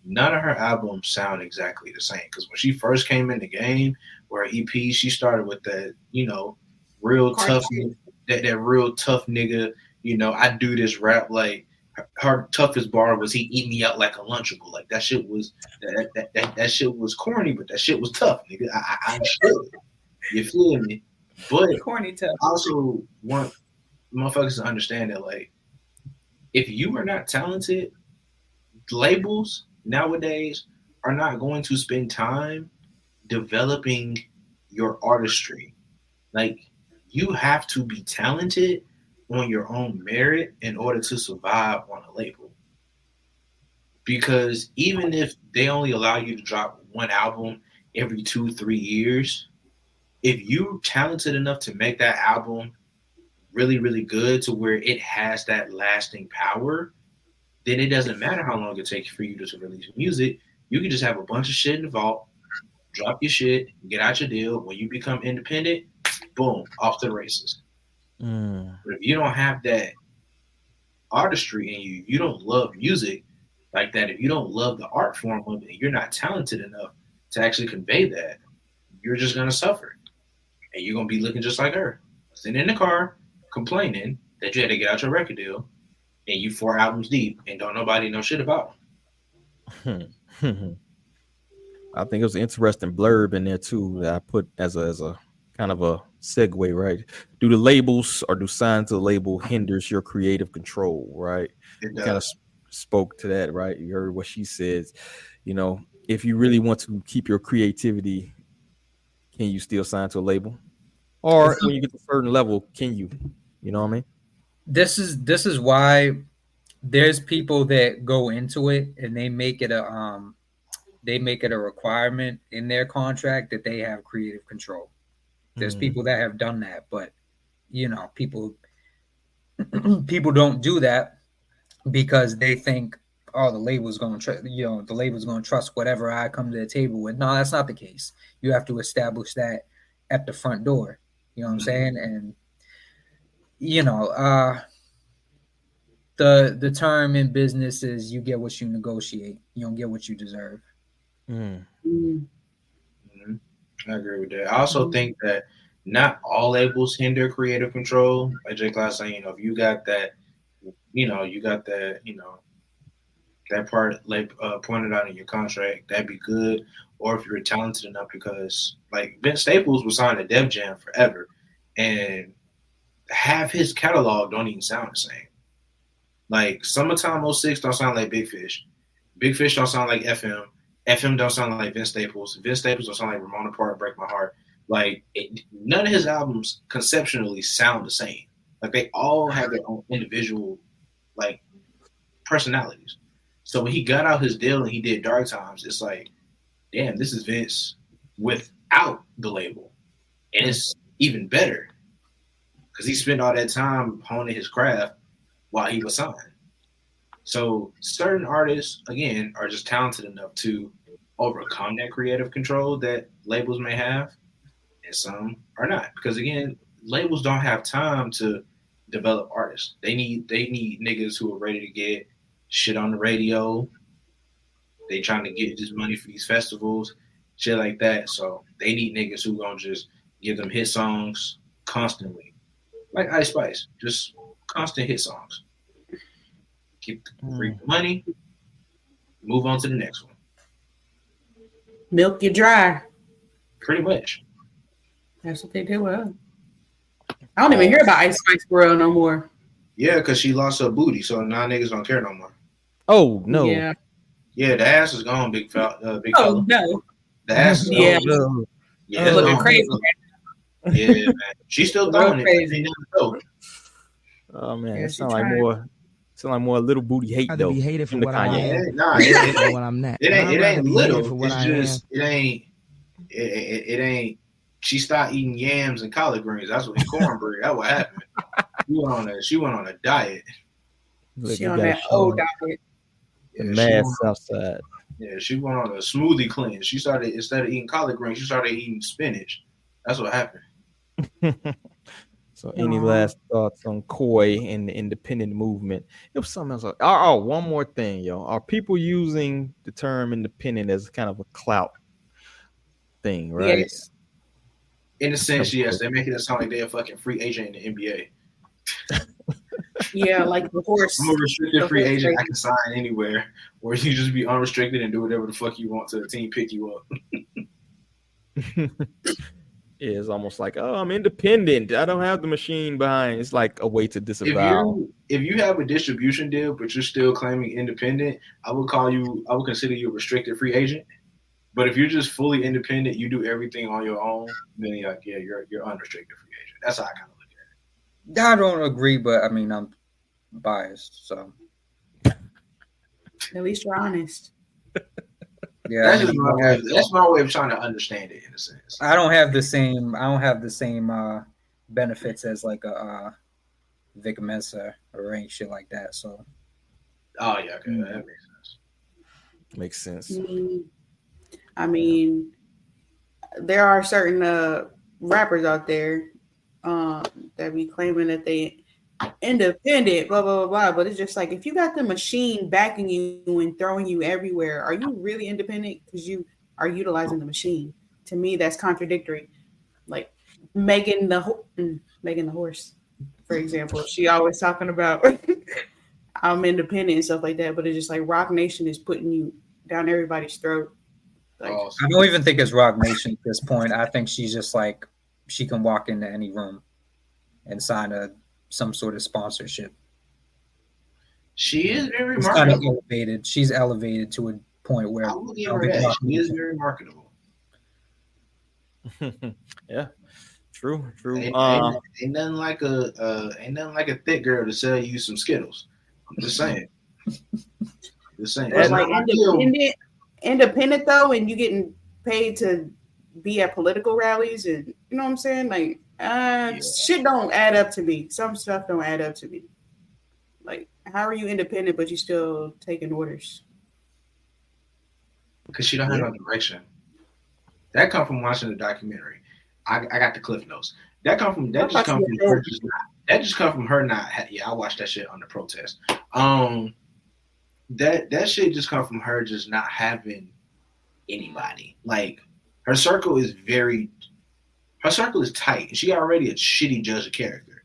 None of her albums sound exactly the same, because when she first came in the game, where EP, she started with that, real tough, that real tough nigga. I do this rap like. Her toughest bar was he eat me out like a Lunchable. Like that shit was that shit was corny, but that shit was tough, nigga. I understood it. You feel me? But corny tough. I also want motherfuckers to understand that, like, if you are not talented, labels nowadays are not going to spend time developing your artistry. Like, you have to be talented on your own merit in order to survive on a label. Because even if they only allow you to drop one album every 2-3 years, if you're talented enough to make that album really, really good to where it has that lasting power, then it doesn't matter how long it takes for you to release music. You can just have a bunch of shit in the vault, drop your shit, get out your deal. When you become independent, boom, off to the races. But if you don't have that artistry in you, you don't love music like that, if you don't love the art form of it, you're not talented enough to actually convey that, you're just going to suffer. And you're going to be looking just like her, sitting in the car, complaining that you had to get out your record deal, and you 4 albums deep, and don't nobody know shit about them. I think it was an interesting blurb in there, too, that I put as a kind of a segue, right? Do the labels or do signs to the label hinders your creative control, right? You kind of spoke to that, right? You heard what she says. If you really want to keep your creativity, can you still sign to a label? Or when you get to a certain level, can you? You know what I mean? This is why there's people that go into it and they make it a requirement in their contract that they have creative control. There's people that have done that, but people don't do that because they think, oh, the label's going to trust whatever I come to the table with. No, that's not the case. You have to establish that at the front door. You know what I'm saying? And the term in business is you get what you negotiate. You don't get what you deserve. I agree with that. I also think that not all labels hinder creative control. Like Jay Class saying, if you got that, that part pointed out in your contract, that'd be good. Or if you're talented enough, because like Vince Staples was signed to Def Jam forever, and half his catalog don't even sound the same. Like Summertime 06 don't sound like Big Fish. Big Fish don't sound like FM. FM don't sound like Vince Staples. Vince Staples don't sound like Ramona Park, Break My Heart. Like none of his albums conceptually sound the same. Like they all have their own individual like personalities. So when he got out his deal and he did Dark Times, it's like, damn, this is Vince without the label. And it's even better because he spent all that time honing his craft while he was signed. So certain artists, again, are just talented enough to overcome that creative control that labels may have, and some are not. Because again, labels don't have time to develop artists. They need niggas who are ready to get shit on the radio. They trying to get this money for these festivals, shit like that. So they need niggas who gonna just give them hit songs constantly, like Ice Spice, just constant hit songs. Keep the free money, move on to the next one. Milk you dry. Pretty much. That's what they do. I don't even hear about Ice Spice World no more. Yeah, because she lost her booty, so now niggas don't care no more. Oh no. Yeah, the ass is gone, big fella. Oh no. The ass is yeah. gone. No. Yeah, it's looking gone. crazy. Yeah, man. She's still throwing it. Crazy. Oh man, Yeah, it sound like more little booty hate I though. to be hated for in the what I Kanye. am. Nah, What I'm not. it ain't little. For what It's I just am. it ain't she stopped eating yams and collard greens. That's what cornbread. That's what happened. She went on a diet. She on that old diet. The mad Southside. Yeah, she went on a smoothie cleanse. She started, instead of eating collard greens, she started eating spinach. That's what happened. So, any last thoughts on Coi and the independent movement? It was something else. Oh, one more thing, yo. Are people using the term independent as kind of a clout thing, right? Yes. In a sense, yes. They're making it sound like they're a fucking free agent in the NBA. Yeah, like the horse. I'm a restricted free agent. I can sign anywhere, or you just be unrestricted and do whatever the fuck you want till the team pick you up. It's almost like, oh, I'm independent. I don't have the machine behind. It's like a way to disavow. If you have a distribution deal, but you're still claiming independent, I would consider you a restricted free agent. But if you're just fully independent, you do everything on your own, then you're unrestricted free agent. That's how I kind of look at it. I don't agree, but I mean, I'm biased, so. At least you're honest. Yeah, that's my way of trying to understand it in a sense. I don't have the same benefits as like a Vic Mensa or any shit like that. So. Oh yeah, okay, that makes sense. Makes sense. I mean, there are certain rappers out there that be claiming that they independent, blah, blah, blah, blah. But it's just like, if you got the machine backing you and throwing you everywhere, are you really independent? Because you are utilizing the machine. To me, that's contradictory. Like Megan the horse, for example, she always talking about I'm independent and stuff like that. But it's just like Rock Nation is putting you down everybody's throat. Like, I don't even think it's Rock Nation at this point. I think she's just like, she can walk into any room and sign some sort of sponsorship. She is very marketable. Kind of elevated. She's elevated to a point where she is very marketable. Yeah, true. Ain't nothing like a thick girl to sell you some Skittles. I'm just saying. But like independent though, and you getting paid to be at political rallies, and you know what I'm saying? Like, shit don't add up to me. Some stuff don't add up to me. Like, how are you independent but you still taking orders? Because she don't have no direction. That come from watching the documentary. I got the cliff notes. That just come from her not. Yeah, I watched that shit on the protest. That shit just come from her just not having anybody. Like, her circle is tight, and she already a shitty judge of character.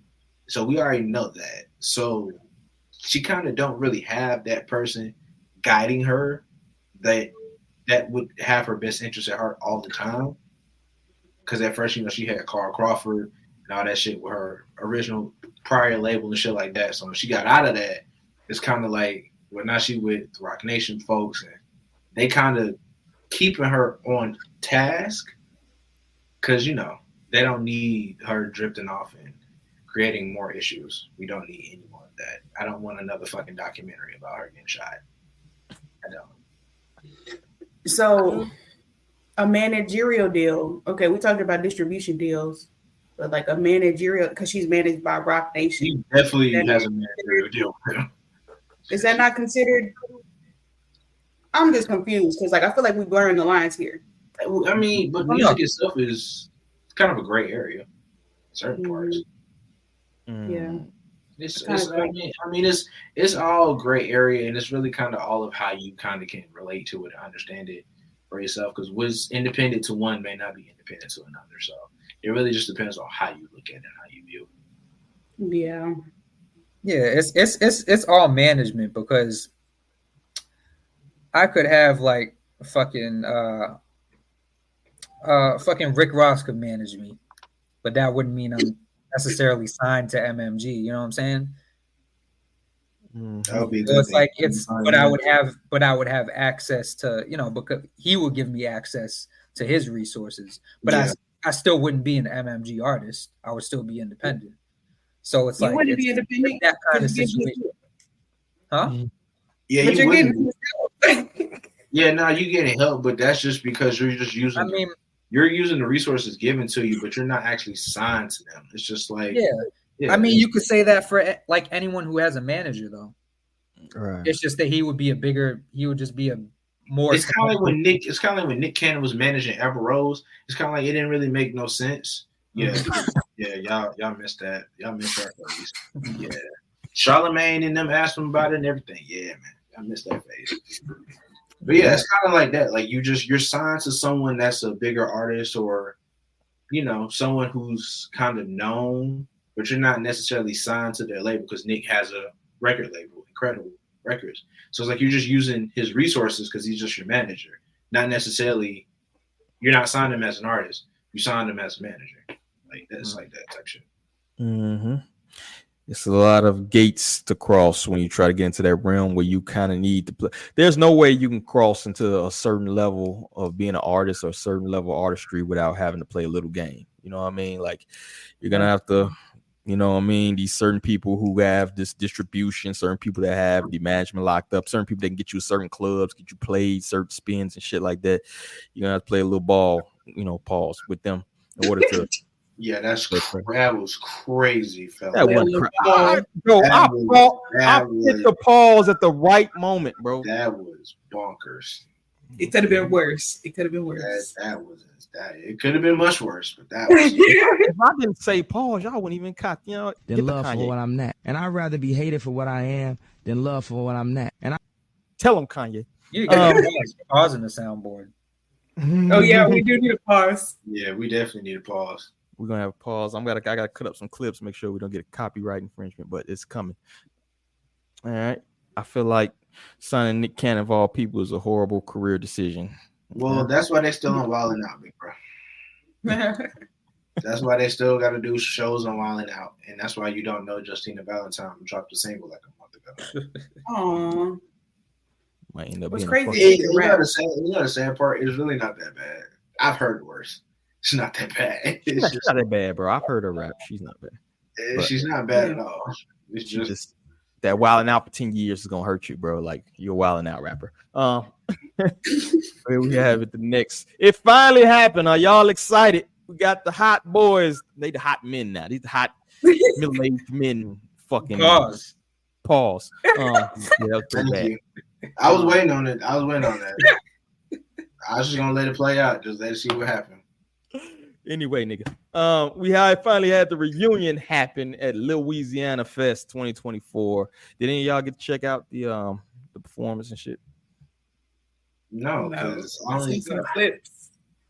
So we already know that. So she kind of don't really have that person guiding her that would have her best interest at heart all the time. Because at first, she had Carl Crawford and all that shit with her original prior label and shit like that. So when she got out of that, it's kind of like, well, now she with the Rock Nation folks, and they kind of keeping her on task because, they don't need her drifting off and creating more issues. We don't need any more of that. I don't want another fucking documentary about her getting shot. I don't. So, a managerial deal. Okay, we talked about distribution deals, but like a managerial, because she's managed by Rock Nation. She definitely has a managerial deal. Is that not considered? I'm just confused because, like, I feel like we blurring the lines here. I mean, but music itself is kind of a gray area, certain parts. Yeah, it's all gray area, and it's really kind of all of how you kind of can relate to it and understand it for yourself. Because what's independent to one may not be independent to another, so it really just depends on how you look at it and how you view it. Yeah. Yeah, it's all management, because I could have like fucking Rick Ross could manage me, but that wouldn't mean I'm necessarily signed to MMG. You know what I'm saying? That would be so it's like but I would have access to, because he would give me access to his resources, but I still wouldn't be an MMG artist. I would still be independent. So it's you wouldn't be independent, that kind of situation. Huh? Yeah, but you're getting yeah, no, you're getting help, but that's just because you're just using you're using the resources given to you, but you're not actually signed to them. It's just like, I mean, you could say that for like anyone who has a manager, though. Right. It's just that he would just be a more. It's kind of like when Nick Cannon was managing Amber Rose. It's kind of like it didn't really make no sense. Yeah, y'all missed that. Y'all missed that phase. Yeah, Charlamagne and them asked him about it and everything. Yeah, man, I missed that phase. But yeah, it's kind of like that. Like you're signed to someone that's a bigger artist, or someone who's kind of known, but you're not necessarily signed to their label because Nick has a record label, Incredible Records. So it's like you're just using his resources because he's just your manager. Not necessarily, you're not signed him as an artist. You signed him as a manager. Like that's like that type shit. Mm-hmm. It's a lot of gates to cross when you try to get into that realm where you kind of need to play. There's no way you can cross into a certain level of being an artist or a certain level of artistry without having to play a little game. You know what I mean? Like you're gonna have to, these certain people who have this distribution, certain people that have the management locked up, certain people that can get you certain clubs, get you played, certain spins and shit like that. You're gonna have to play a little ball, pause with them in order to. Yeah, that was crazy, fella. That wasn't I hit the pause at the right moment, bro. That was bonkers. It could have been worse. It could have been worse. It could have been much worse, but that was. If I didn't say pause, y'all wouldn't even cut. Than love for what I'm not, and I'd rather be hated for what I am than love for what I'm not. And I tell him, Kanye. You got pause in the soundboard. Oh yeah, we do need a pause. Yeah, we definitely need a pause. We're gonna have a pause. I gotta cut up some clips, make sure we don't get a copyright infringement, but it's coming. All right. I feel like signing Nick Cannon of all people is a horrible career decision. Well, that's why they still on Wildin' Out, big bro. That's why they still got to do shows on Wildin' Out, and that's why you don't know Justina Valentine dropped a single like a month ago. Aww. Might end up What's being crazy? The sad part is really not that bad. I've heard worse. It's not that bad. She's not that bad, bro. I've heard her rap. She's not bad. She's not bad at all. It's just that wilding out for 10 years is gonna hurt you, bro. Like you're a wilding out rapper. Here we have it. The next. It finally happened. Are y'all excited? We got the hot boys. They the hot men now. These hot middle-aged men. Fucking pause. Yeah, that was pretty bad. I was waiting on it. I was just gonna let it play out. Just let it see what happened. Anyway, nigga, we finally had the reunion happen at Lil Weezyana Fest 2024. Did any of y'all get to check out the performance and shit? No, because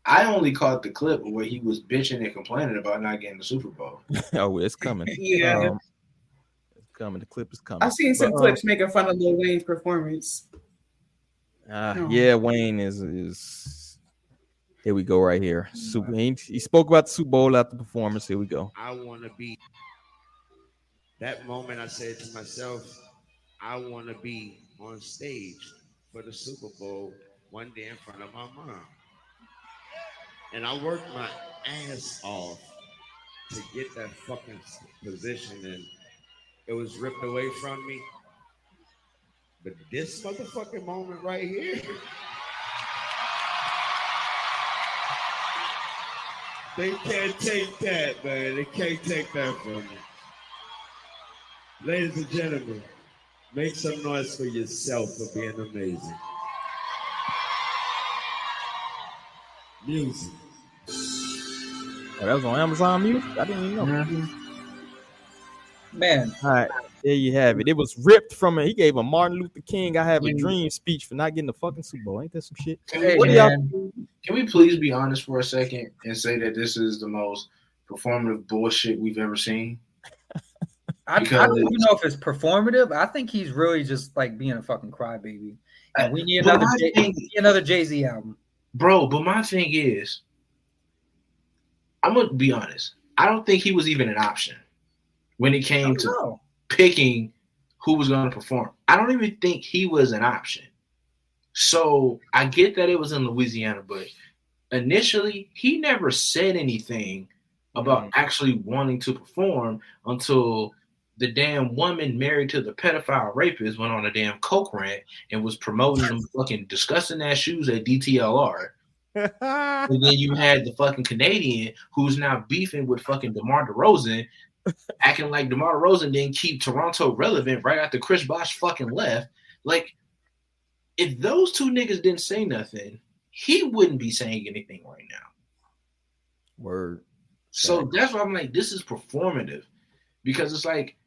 I only caught the clip where he was bitching and complaining about not getting the Super Bowl. Oh, it's coming. Yeah, it's coming. The clip is coming. I've seen some clips making fun of Lil Wayne's performance. Yeah, Wayne is. Here we go right here. He spoke about the Super Bowl after the performance. Here we go. I want to be that moment. I said to myself, I want to be on stage for the Super Bowl one day in front of my mom. And I worked my ass off to get that fucking position, and it was ripped away from me. But this motherfucking moment right here. They can't take that, man. They can't take that from me. Ladies and gentlemen, make some noise for yourself for being amazing. Music. Oh, that was on Amazon Music? I didn't even know. Mm-hmm. Man. All right. There you have it. It was ripped from it. He gave a Martin Luther King I Have a Dream speech for not getting the fucking Super Bowl. Ain't that some shit? Can we please be honest for a second and say that this is the most performative bullshit we've ever seen? I don't even know if it's performative. I think he's really just like being a fucking crybaby. And we need another Jay-Z album. Bro, but my thing is, I'm going to be honest. I don't think he was even an option when it came to picking who was going to perform. I don't even think he was an option. So I get that it was in Louisiana, but initially he never said anything about actually wanting to perform until the damn woman married to the pedophile rapist went on a damn coke rant and was promoting them fucking disgusting ass shoes at DTLR. And then you had the fucking Canadian who's now beefing with fucking DeMar DeRozan, acting like DeMar DeRozan didn't keep Toronto relevant right after Chris Bosh fucking left. Like, if those two niggas didn't say nothing, he wouldn't be saying anything right now. Word. So that's why I'm like, this is performative. Because it's like,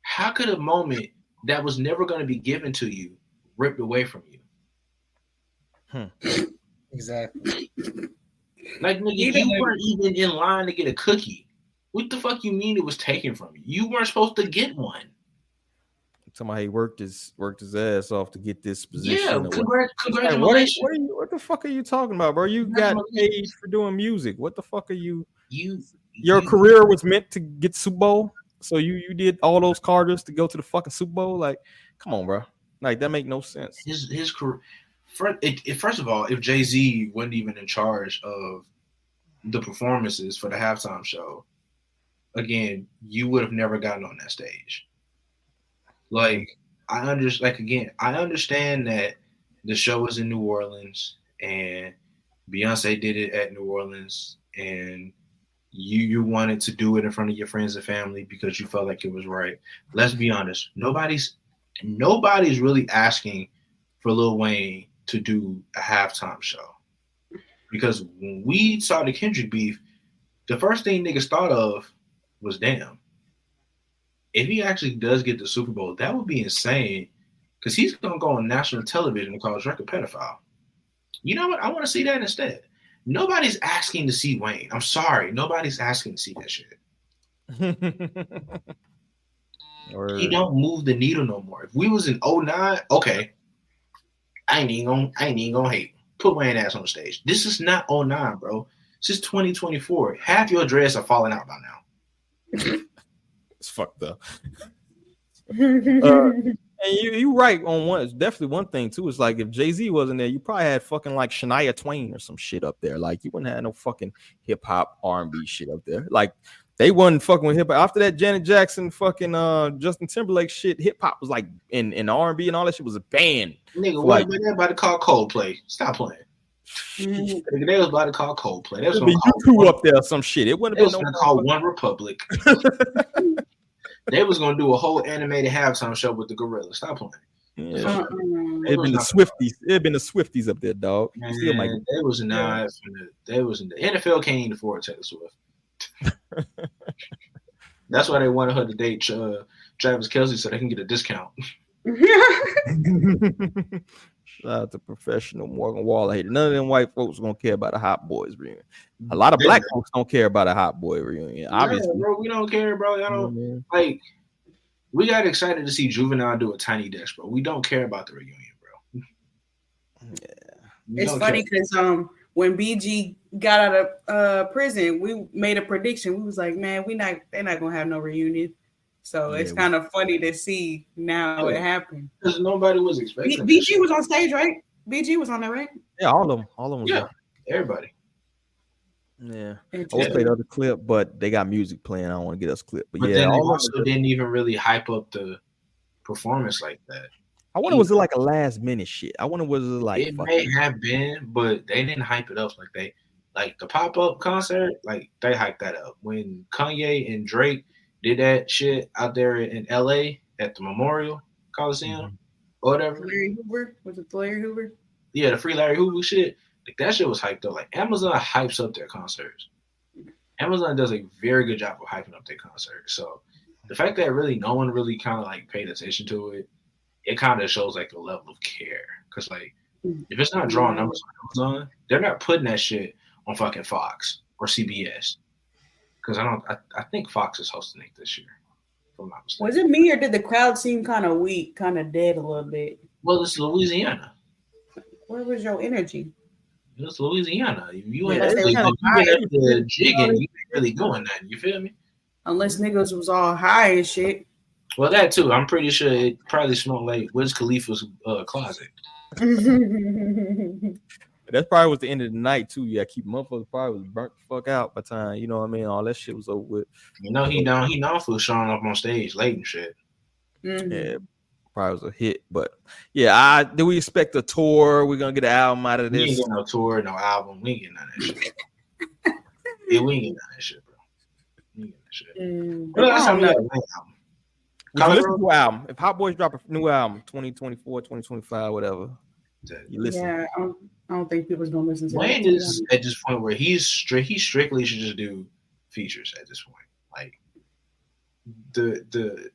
how could a moment that was never going to be given to you ripped away from you? Exactly. Like, nigga, you weren't even in line to get a cookie. What the fuck you mean it was taken from you? You weren't supposed to get one. Somebody worked his ass off to get this position. Yeah, congratulations. What the fuck are you talking about, bro? You got paid for doing music. What the fuck are you? Your career was meant to get Super Bowl, so you did all those Carters to go to the fucking Super Bowl. Like, come on, bro. Like, that make no sense. His career. First of all, if Jay-Z wasn't even in charge of the performances for the halftime show, again, you would have never gotten on that stage. Like, I understand that the show was in New Orleans and Beyonce did it at New Orleans, and you wanted to do it in front of your friends and family because you felt like it was right. Let's be honest. Nobody's really asking for Lil Wayne to do a halftime show. Because when we saw the Kendrick beef, the first thing niggas thought of was, damn, if he actually does get the Super Bowl, that would be insane. Because he's going to go on national television and call his record pedophile. You know what? I want to see that instead. Nobody's asking to see Wayne. I'm sorry. Nobody's asking to see that shit. He don't move the needle no more. If we was in 09, okay, I ain't even gonna hate. Put Wayne ass on the stage. This is not 09, bro. This is 2024. Half your dreads are falling out by now. It's fucked up. And you right on one. It's definitely one thing too. It's like if Jay-Z wasn't there, you probably had fucking like Shania Twain or some shit up there. Like, you wouldn't have no fucking hip hop R&B shit up there. Like, they wasn't fucking with hip hop. After that Janet Jackson fucking Justin Timberlake shit, hip hop was like in R&B and all that shit was a band. Nigga, what about everybody call Coldplay? Stop playing. Nigga, they was about to call Coldplay. They was gonna call up there or some shit. It wouldn't have been no call One Republic. They was gonna do a whole animated halftime show with the Gorillas. Stop playing. Yeah. It'd been the Swifties. It'd been the Swifties up there, dog. Man, they was not. They was in the NFL can't even afford Taylor Swift. That's why they wanted her to date Travis Kelce so they can get a discount. Shout out to professional Morgan Waller hater. None of them white folks gonna care about a Hot Boys reunion. A lot of black folks don't care about a Hot Boy reunion. Obviously, bro, we don't care, bro. Y'all don't like. We got excited to see Juvenile do a Tiny Desk, bro. We don't care about the reunion, bro. Yeah, it's funny because when BG got out of prison, we made a prediction. We was like, man, they're not gonna have no reunion. So it's kind of funny to see now it happened. Because nobody was expecting. BG was on stage, right? BG was on there, right? Yeah, all of them was there. Everybody. Yeah, I will play the other clip, but they got music playing. I don't want to get us clip, but yeah, then they also didn't even really hype up the performance like that. I wonder, was it like a last minute shit? I wonder, was it like it may have been, but they didn't hype it up like the pop up concert. Like, they hyped that up when Kanye and Drake did that shit out there in LA at the Memorial Coliseum or whatever. Larry Hoover? Was it Larry Hoover? Yeah, the Free Larry Hoover shit. Like, that shit was hyped up. Like, Amazon hypes up their concerts. Amazon does a very good job of hyping up their concerts. So the fact that really no one really kind of like paid attention to it, it kind of shows like the level of care. Because like, if it's not drawing numbers on Amazon, they're not putting that shit on fucking Fox or CBS. Because I think Fox is hosting it this year. If I'm not mistaken. Was it me or did the crowd seem kind of weak, kind of dead a little bit? Well, it's Louisiana. Where was your energy? It's Louisiana. You ain't really jigging. You ain't really doing nothing. You feel me? Unless niggas was all high and shit. Well, that too. I'm pretty sure it probably smelled like Wiz Khalifa's closet. That probably was the end of the night too. Yeah, keep motherfuckers probably was burnt the fuck out by the time, you know what I mean? All that shit was over with. You know, he known for showing up on stage late and shit. Yeah. probably was a hit. But yeah, do we expect a tour? We're gonna get an album out of We this? ain't getting no tour, no album. We ain't getting none of that shit. Yeah, we ain't getting none of that shit, bro. We ain't getting that shit. But last time we got a Wayne album. Would you listen to an album? If Hot Boys drop a new album, 2024, 2025, whatever, you listen. Yeah, I don't think people's gonna listen to Wayne that. is at this point where he strictly should just do features at this point. Like the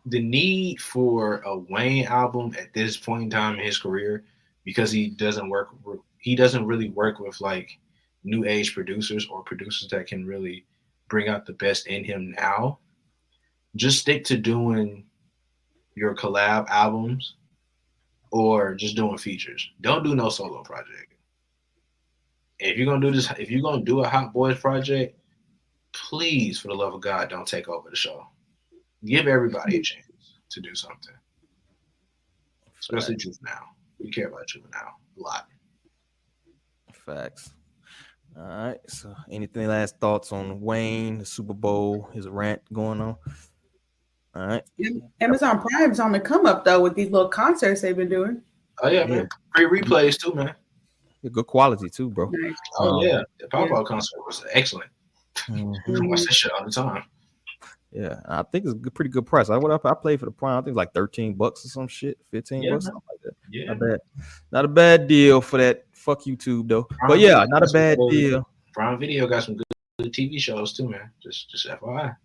need for a Wayne album at this point in time in his career, because he doesn't really work with like new age producers or producers that can really bring out the best in him now. Just stick to doing your collab albums or just doing features. Don't do no solo project. If you're gonna do this, if you're gonna do a Hot Boys project, please, for the love of God, don't take over the show. Give everybody a chance to do something. Especially Juvenile. We care about Juvenile a lot. Facts. All right. So anything last thoughts on Wayne, the Super Bowl, his rant going on? All right. Amazon Prime's on the come up though with these little concerts they've been doing. Oh yeah, man. Great replays too, man. Good quality too, bro. Nice. Oh yeah, the Powerball concert was excellent. I watch that shit all the time. Yeah, I think it's a pretty good price. I played for the Prime. I think it's like $13 or some shit, $15, something like that. Yeah, not a bad deal for that. Fuck YouTube though. But yeah, not a bad deal. Prime Video got some good TV shows too, man. Just FYI.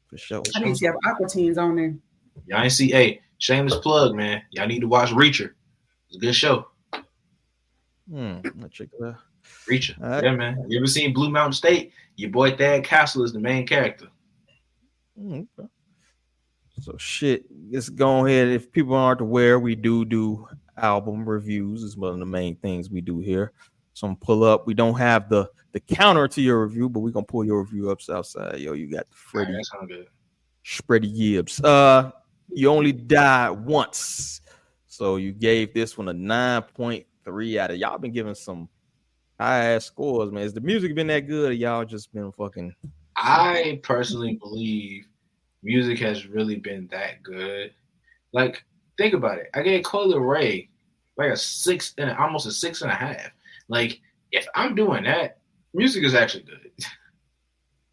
For sure. I need to see if Aqua Teen's on there. Y'all ain't see, hey, shameless plug, man. Y'all need to watch Reacher. It's a good show. I'll check it out. Reacher. Right. Yeah, man. You ever seen Blue Mountain State? Your boy Thad Castle is the main character. Okay. So shit, let's go ahead. If people aren't aware, we do album reviews. Is one of the main things we do here. So I'm pull up. We don't have the counter to your review, but we're gonna pull your review up outside. Yo, you got the Freddie. That sounds good. Freddie Gibbs. You only died once. So you gave this one a 9.3 out of y'all been giving some high ass scores, man. Has the music been that good or y'all just been fucking? I personally believe music has really been that good. Like, think about it. I gave Coi Leray like a 6 and almost a 6.5. Like, if I'm doing that, music is actually good.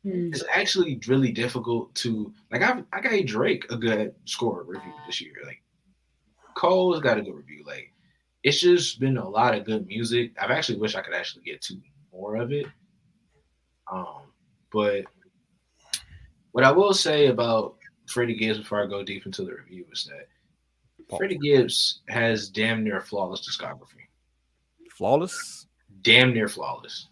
It's actually really difficult to like. I gave Drake a good score review this year. Like, Cole's got a good review. Like, it's just been a lot of good music. I've actually wish I could actually get to more of it. But what I will say about Freddie Gibbs before I go deep into the review is that Freddie Gibbs has damn near flawless discography. Flawless? Damn near flawless.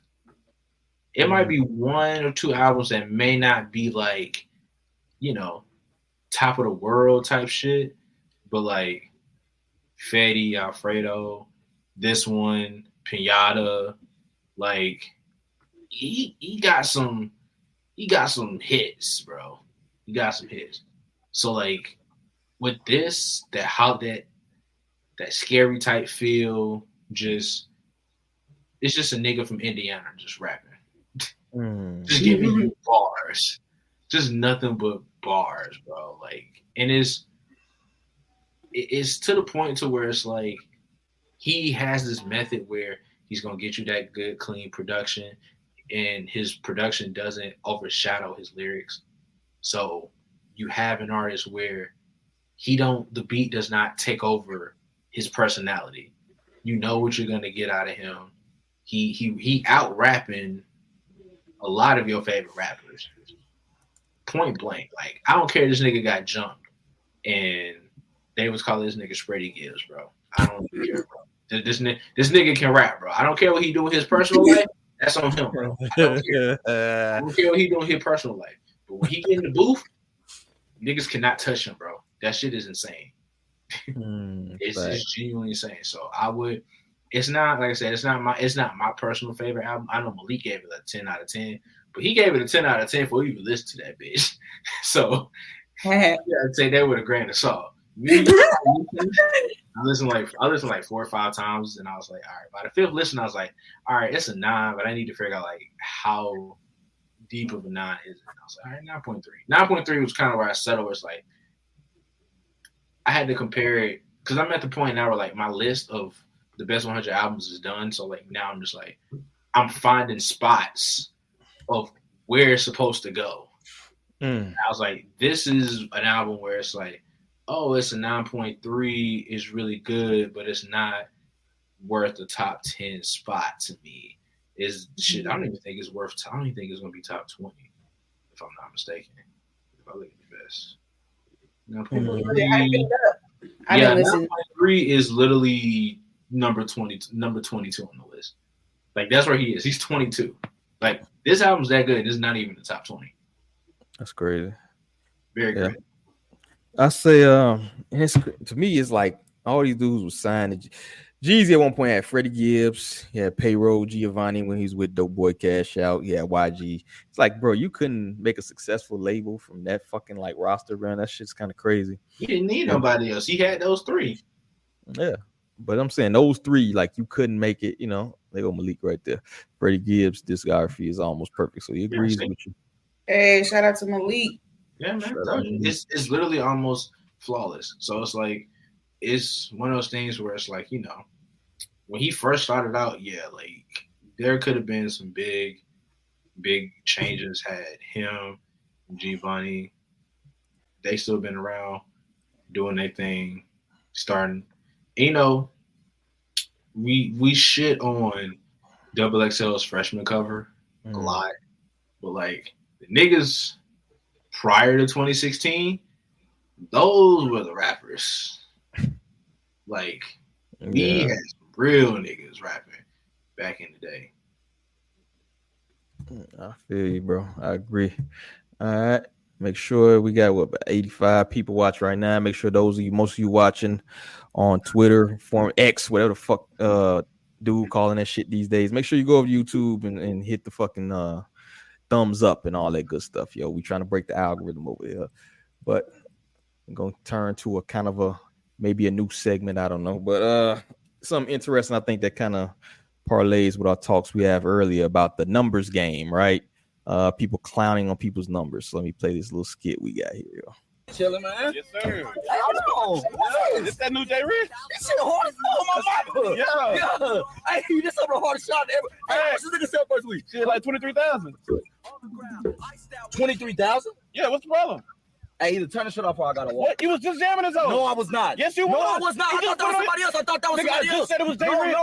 It might be one or two albums that may not be like, you know, top of the world type shit, but like Fetty, Alfredo, this one, Pinata, like he got some hits, bro. He got some hits. So like with this, that scary type feel, it's just a nigga from Indiana just rapping. Just giving you bars. Just nothing but bars, bro. Like, and it's to the point to where it's like he has this method where he's gonna get you that good, clean production, and his production doesn't overshadow his lyrics. So you have an artist where the beat does not take over his personality. You know what you're gonna get out of him. He out rapping a lot of your favorite rappers. Point blank. Like, I don't care if this nigga got jumped and they was calling this nigga Freddie Gibbs, bro. I don't care, bro. This nigga can rap, bro. I don't care what he do in his personal life. That's on him, bro. I don't care. I don't care what he do in his personal life. But when he get in the booth, niggas cannot touch him, bro. That shit is insane. It's genuinely insane. So it's not, like I said, it's not my personal favorite album. I know Malik gave it a 10 out of 10, but he gave it a 10 out of 10 before he even listened to that bitch. So yeah, I'd say that with a grain of salt. I listened like 4 or 5 times, and I was like, all right. By the 5th listen, I was like, all right, it's a 9, but I need to figure out like how deep of a 9 is it. And I was like, all right, 9.3. 9.3 was kind of where I settled. Where it's like, I had to compare it because I'm at the point now where like my list of the best 100 albums is done. So like now I'm just like I'm finding spots of where it's supposed to go. I was like, this is an album where it's like, oh, it's a 9.3, it's really good, but it's not worth the top 10 spot to me. Is shit, I don't even think it's worth. I don't even think it's gonna be top 20, if I'm not mistaken. If I look at the best, 9.3. Yeah, 9.3 is literally number 22 on the list. Like that's where he is. He's 22. Like this album's that good. It's not even the top 20. That's crazy. Very great. I say, to me, it's like all these dudes was signed. Jeezy at one point had Freddie Gibbs, he had Payroll Giovanni when he's with Dope Boy Cash Out, he had YG. It's like, bro, you couldn't make a successful label from that fucking like roster, bro. That shit's kind of crazy. He didn't need nobody else. He had those three. Yeah, but I'm saying those three, like you couldn't make it. You know, they go Malik right there. Freddie Gibbs' discography is almost perfect, so he agrees with you. Hey, shout out to Malik. Yeah, man. It's literally almost flawless. So it's like it's one of those things where it's like, you know, when he first started out, yeah, like there could have been some big changes had him, Giovanni. They still been around doing their thing, starting. You know, we shit on Double XL's freshman cover a lot, but like the niggas prior to 2016, those were the rappers. Like we had some real niggas rapping back in the day. I feel you, bro. I agree. All right. Make sure we got about 85 people watch right now. Make sure most of you watching on Twitter, Form X, whatever the fuck dude calling that shit these days. Make sure you go over to YouTube and hit the fucking thumbs up and all that good stuff, yo. We trying to break the algorithm over here. But I'm gonna turn to a kind of maybe a new segment. I don't know. But something interesting, I think that kind of parlays with our talks we have earlier about the numbers game, right? People clowning on people's numbers. So let me play this little skit we got here, yo. Chilling, man. Yes, sir. Hey, hold on. This that new J Rich? This shit hard as fuck on my mama. Yeah. Hey, this is the hardest shot ever. Hey, what's this nigga sell first week? Shit, like 23,000. 23,000? Yeah, what's the problem? Hey, either turn the shit off or I gotta walk. What? You was just jamming his own. No, I was not. Yes, you was. No, I was not. I thought that was somebody else. I thought that was somebody else. I just said it was J Rich.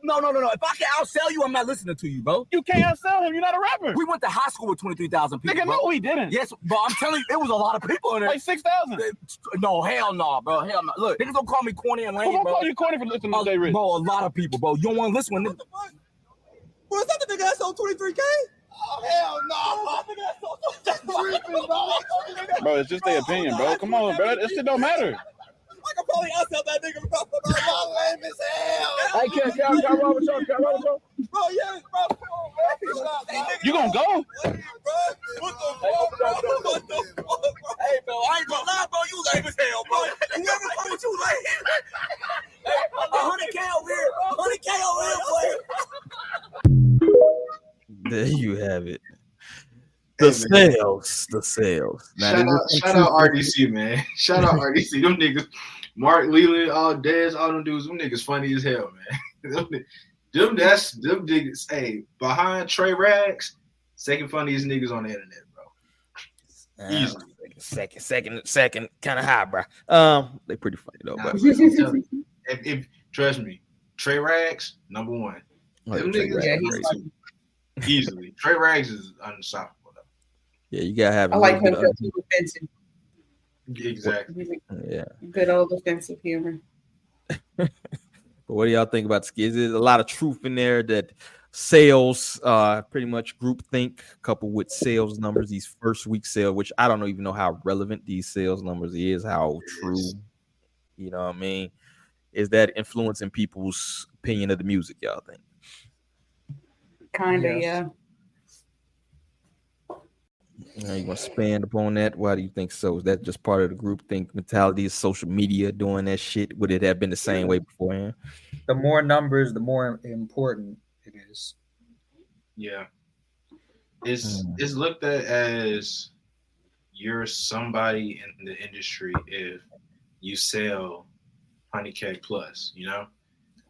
No, bro. No. If I can outsell you, I'm not listening to you, bro. You can't outsell him. You're not a rapper. We went to high school with 23,000 people. Nigga, bro. no, we didn't. Yes, but I'm telling you, it was a lot of people in there. Like 6,000. No, hell no, bro. Hell no. Look, niggas don't call me corny and lame, Who bro. gonna call you corny for listening to J Rich? Bro, a lot of people, bro. You don't want to listen when niggas. Well, is that the nigga that sold 23K? Oh, hell no. Bro, it's just their opinion, bro. Come on, bro. This shit don't matter. I can probably outsell that nigga, bro. My lame as hell. Hey, can roll with y'all? Bro, yes, bro. You gonna go? What the fuck, bro? What the fuck, bro? Hey, bro, I ain't gonna lie, bro. You lame as hell, bro. Whoever told you lame. 100K over here. 100K over here, boy. There you have it. The sales. Shout out RDC, man. Shout out RDC. Them niggas, Mark Leland, all Dez, all them dudes, them niggas funny as hell, man. them niggas, hey, behind Trey Rags, second funniest niggas on the internet, bro. Easily. Second, kind of high, bro. They pretty funny though, but if trust me, Trey Rags, number one. Them niggas, easily. Trey Rags is unstoppable though. Yeah, you gotta have. I like him because he's offensive. Exactly. Yeah. Good old offensive humor. But what do y'all think about skits? There's a lot of truth in there that sales, pretty much groupthink coupled with sales numbers. These first week sales, which I don't even know how relevant these sales numbers is, how true. You know what I mean? Is that influencing people's opinion of the music? Y'all think? Kinda, yeah. Now you want to expand upon that? Why do you think so? Is that just part of the groupthink mentality? Is social media doing that shit? Would it have been the same way beforehand? The more numbers, the more important it is. Yeah. It's looked at as you're somebody in the industry if you sell 100K plus, you know?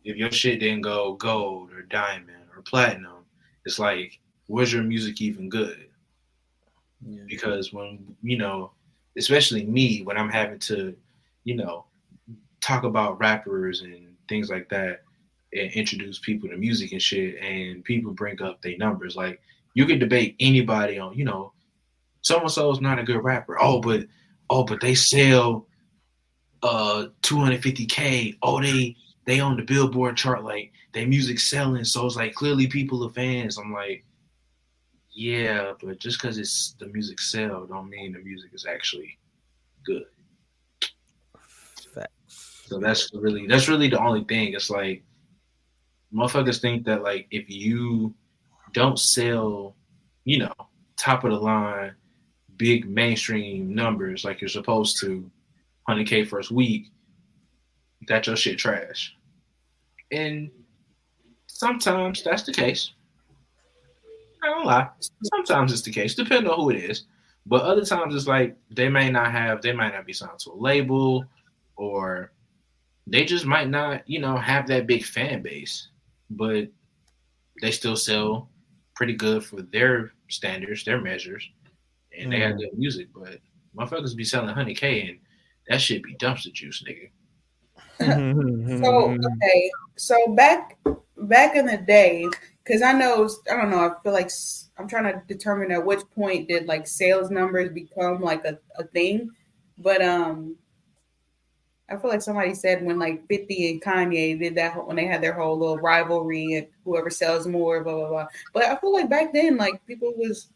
If your shit didn't go gold or diamond or platinum, it's like, was your music even good? Yeah. Because when, you know, especially me, when I'm having to, you know, talk about rappers and things like that and introduce people to music and shit, and people bring up their numbers, like, you can debate anybody on, you know, so-and-so is not a good rapper. Oh, but they sell 250K. Oh, they on the Billboard chart, like their music selling, so it's like clearly people are fans. I'm like, yeah, but just because it's the music sell don't mean the music is actually good. Facts. So that's really the only thing. It's like motherfuckers think that like if you don't sell, you know, top of the line, big mainstream numbers like you're supposed to, 100K first week, that your shit trash. And sometimes that's the case. I don't lie. Sometimes it's the case, depending on who it is. But other times it's like they might not be signed to a label, or they just might not, you know, have that big fan base, but they still sell pretty good for their standards, their measures, and they have good music. But motherfuckers be selling 100K and that shit be dumpster juice, nigga. So back in the day, because I don't know, I feel like I'm trying to determine at which point did like sales numbers become like a thing, but I feel like somebody said when like 50 and Kanye did that, when they had their whole little rivalry and whoever sells more, blah blah blah. But I feel like back then, like people was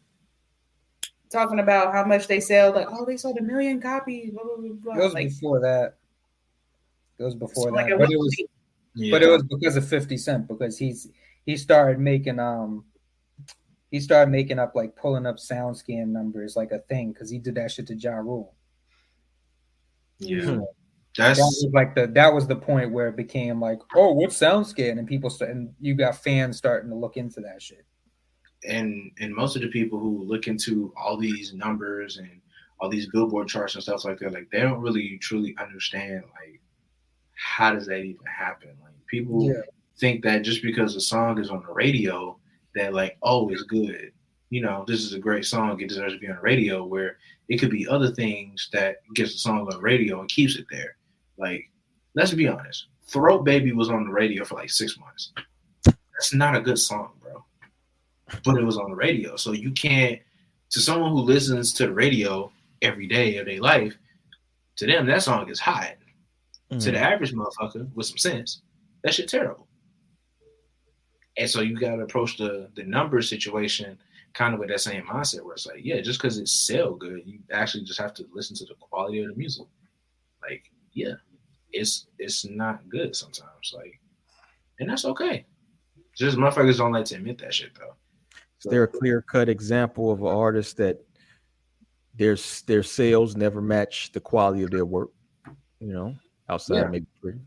talking about how much they sell, like, oh, they sold 1 million copies, blah blah blah. It was like, before that. It was before that, like but it was because of 50 Cent, because he started making up like pulling up sound scan numbers like a thing, because he did that shit to Ja Rule. Yeah, that was the point where it became like, oh, what's sound scan, and you got fans starting to look into that shit. And most of the people who look into all these numbers and all these Billboard charts and stuff like that, like they don't really truly understand like how does that even happen. Like people think that just because a song is on the radio that like, oh, it's good, you know, this is a great song, it deserves to be on the radio, where it could be other things that gets the song on the radio and keeps it there. Like, let's be honest, Throat Baby was on the radio for like 6 months. That's not a good song, bro, but it was on the radio. So you can't, to someone who listens to the radio every day of their life, to them that song is hot. To the average motherfucker with some sense, that shit terrible. And so you gotta approach the number situation kind of with that same mindset, where it's like, yeah, just because it sell good, you actually just have to listen to the quality of the music. Like, yeah, it's not good sometimes. Like, and that's okay. Just motherfuckers don't like to admit that shit though. Is there a clear-cut example of an artist that their sales never match the quality of their work? You know, outside maybe Freddie.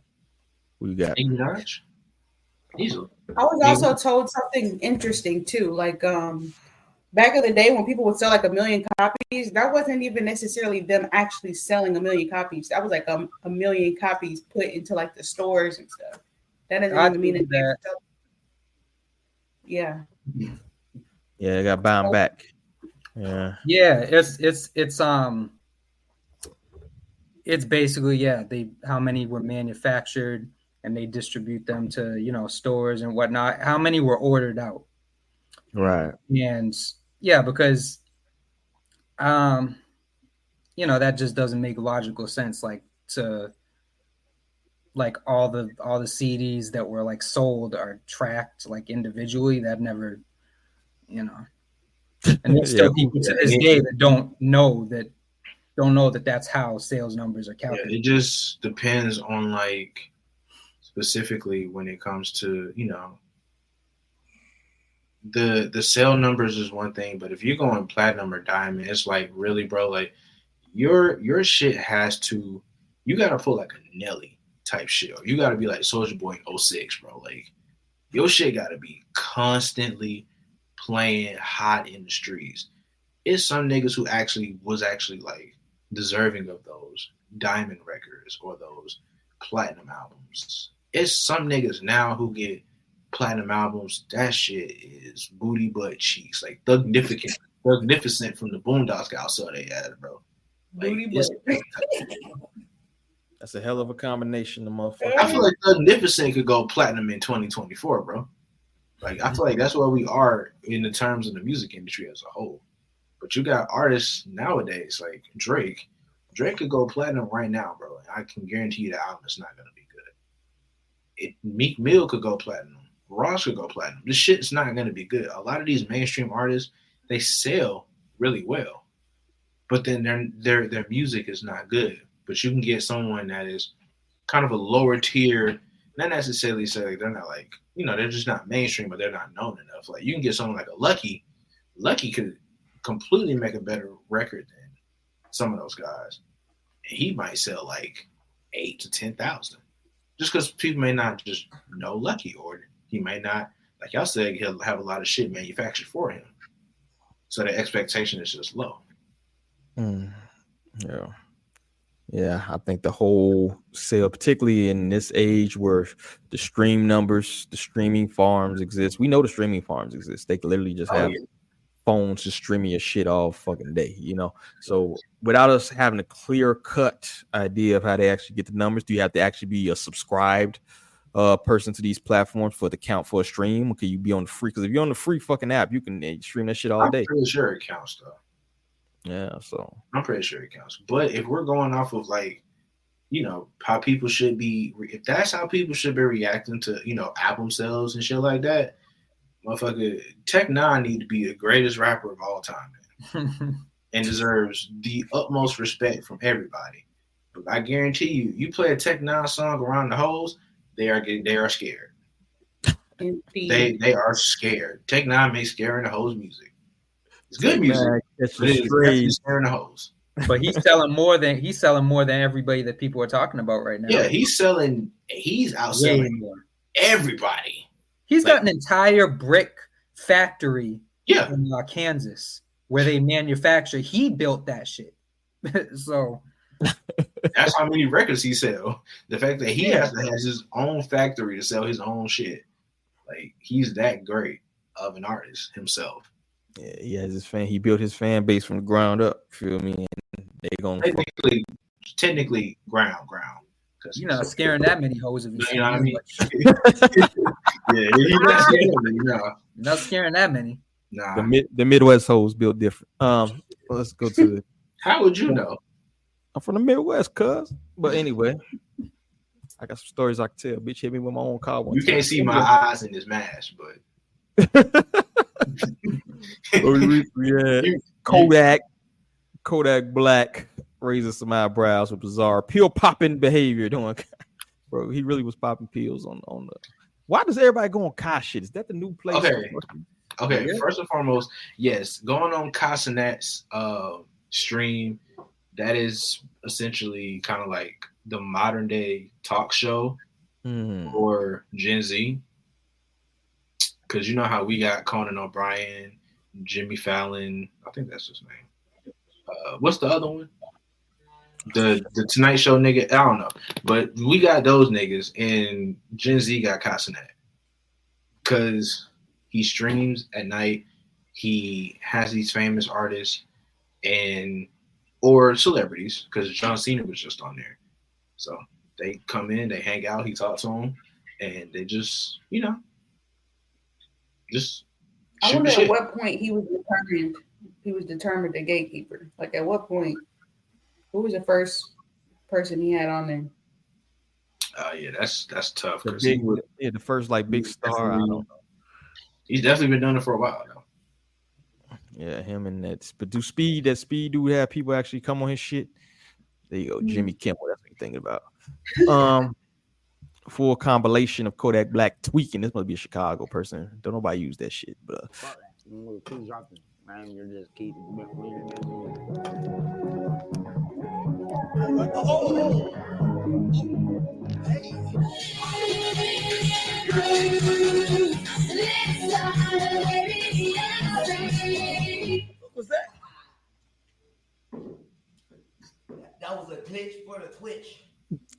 Who you got? Easily. I was also told something interesting too. Like back in the day when people would sell like 1 million copies, that wasn't even necessarily them actually selling 1 million copies. That was like a 1 million copies put into like the stores and stuff. That doesn't even mean that. Yeah. Yeah, I got to buy them back. Yeah. Yeah, it's basically how many were manufactured and they distribute them to, you know, stores and whatnot. How many were ordered out? Right. And yeah, because you know, that just doesn't make logical sense. Like all the CDs that were like sold are tracked like individually. That never, you know. And there's still people to this day that don't know that that's how sales numbers are calculated. Yeah, it just depends on like specifically when it comes to, you know, the sale numbers is one thing, but if you're going platinum or diamond, it's like, really, bro, like your shit has to, you gotta pull like a Nelly type shit, or you gotta be like Soulja Boy in 06, bro. Like your shit gotta be constantly playing hot in the streets. It's some niggas who was actually like deserving of those diamond records or those platinum albums. It's some niggas now who get platinum albums. That shit is booty butt cheeks. Like Thugnificent from the Boondocks got so they had it, bro. Like, that's a hell of a combination, the motherfucker. I feel like Thugnificent could go platinum in 2024, bro. Like, I feel like that's where we are in the terms of the music industry as a whole. But you got artists nowadays like Drake. Drake could go platinum right now, bro. I can guarantee you the album is not gonna be good. Meek Mill could go platinum. Ross could go platinum. This shit's not gonna be good. A lot of these mainstream artists, they sell really well, but then their music is not good. But you can get someone that is kind of a lower tier, not necessarily say like they're not like, you know, they're just not mainstream, but they're not known enough. Like you can get someone like a Lucky. Lucky could completely make a better record than some of those guys. And he might sell like 8,000 to 10,000. Just because people may not just know Lucky, or he may not, like y'all said, he'll have a lot of shit manufactured for him. So the expectation is just low. Yeah. Yeah, I think the whole sale, particularly in this age where the stream numbers, the streaming farms exist. We know the streaming farms exist. They can literally just have phones just streaming your shit all fucking day, you know? So without us having a clear-cut idea of how they actually get the numbers, do you have to actually be a subscribed person to these platforms for the count for a stream? Or can you be on the free? Because if you're on the free fucking app, you can stream that shit all day. I'm pretty sure it counts, though. Yeah, so I'm pretty sure it counts. But if we're going off of like, you know, how people should be, if that's how people should be reacting to, you know, album sales and shit like that, motherfucker, Tech Nine need to be the greatest rapper of all time, man. And deserves the utmost respect from everybody. But I guarantee you, you play a Tech Nine song around the hoes, they are scared. They are scared. Tech Nine makes scaring the hoes music. It's good music. It's scaring the hoes. But he's selling more than everybody that people are talking about right now. Yeah, he's outselling everybody. He's got an entire brick factory in Kansas where they manufacture. He built that shit. So that's how many records he sells. The fact that he has his own factory to sell his own shit. Like, he's that great of an artist himself. Yeah, he has his fan. He built his fan base from the ground up. Feel me? And they gonna technically ground. You're not scaring that many hoes. You know what I mean? Yeah, he's not scaring them. You're not scaring that many. Nah, the Midwest hoes built different. Let's go to the. How would you know? I'm from the Midwest, cuz. But anyway, I got some stories I can tell. Bitch hit me with my own car one time. You can't see my eyes in this mask, but. We had Kodak Black raising some eyebrows with bizarre pill popping behavior. Bro, he really was popping pills on the. Why does everybody go on Kai shit? Is that the new place? Okay. First and foremost, yes, going on Kai Cenat's stream, that is essentially kind of like the modern day talk show for Gen Z. Because you know how we got Conan O'Brien, Jimmy Fallon. I think that's his name. What's the other one? The Tonight Show nigga. I don't know. But we got those niggas, and Gen Z got Kai Cenat. Because he streams at night. He has these famous artists or celebrities, because John Cena was just on there. So they come in, they hang out, he talks to them, and they just, you know, I wonder at what point he was determined the gatekeeper. Like, at what point, who was the first person he had on there? Yeah, that's tough. The first like big star. I don't know. He's definitely been doing it for a while though. Yeah, him and that. But that speed dude have people actually come on his shit? There you go, Jimmy Kimmel. That's what you're thinking about. Full compilation of Kodak Black tweaking. This must be a Chicago person. Don't nobody use that shit, but man, you're just keeping. What was that? glitch for the twitch.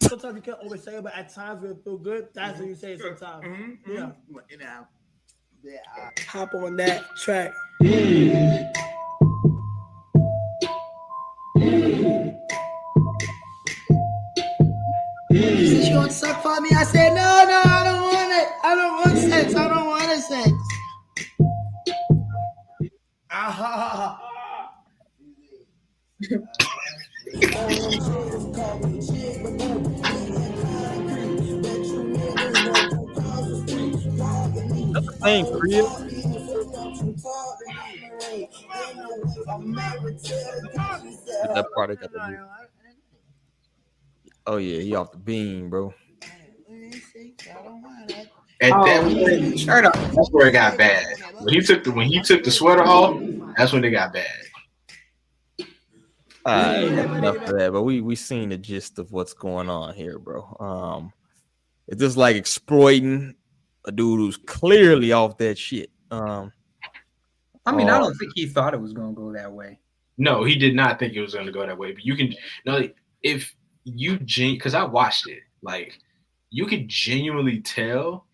Sometimes you can't always say it, but at times when it feel good, that's what you say sometimes. Yeah. Hop on that track. She said she want to suck for me. I said, no, I don't want it. I don't want sex. I don't want sex. That's the same crib. That product got the. Oh yeah, he off the beam, bro. At that point, that's where it got bad. When he took the sweater off, that's when it got bad. Enough of that, but we seen the gist of what's going on here, bro. It's just like exploiting a dude who's clearly off that shit. I mean, I don't think he thought it was gonna go that way. No, he did not think it was gonna go that way. But you can if you because I watched it, like you could genuinely tell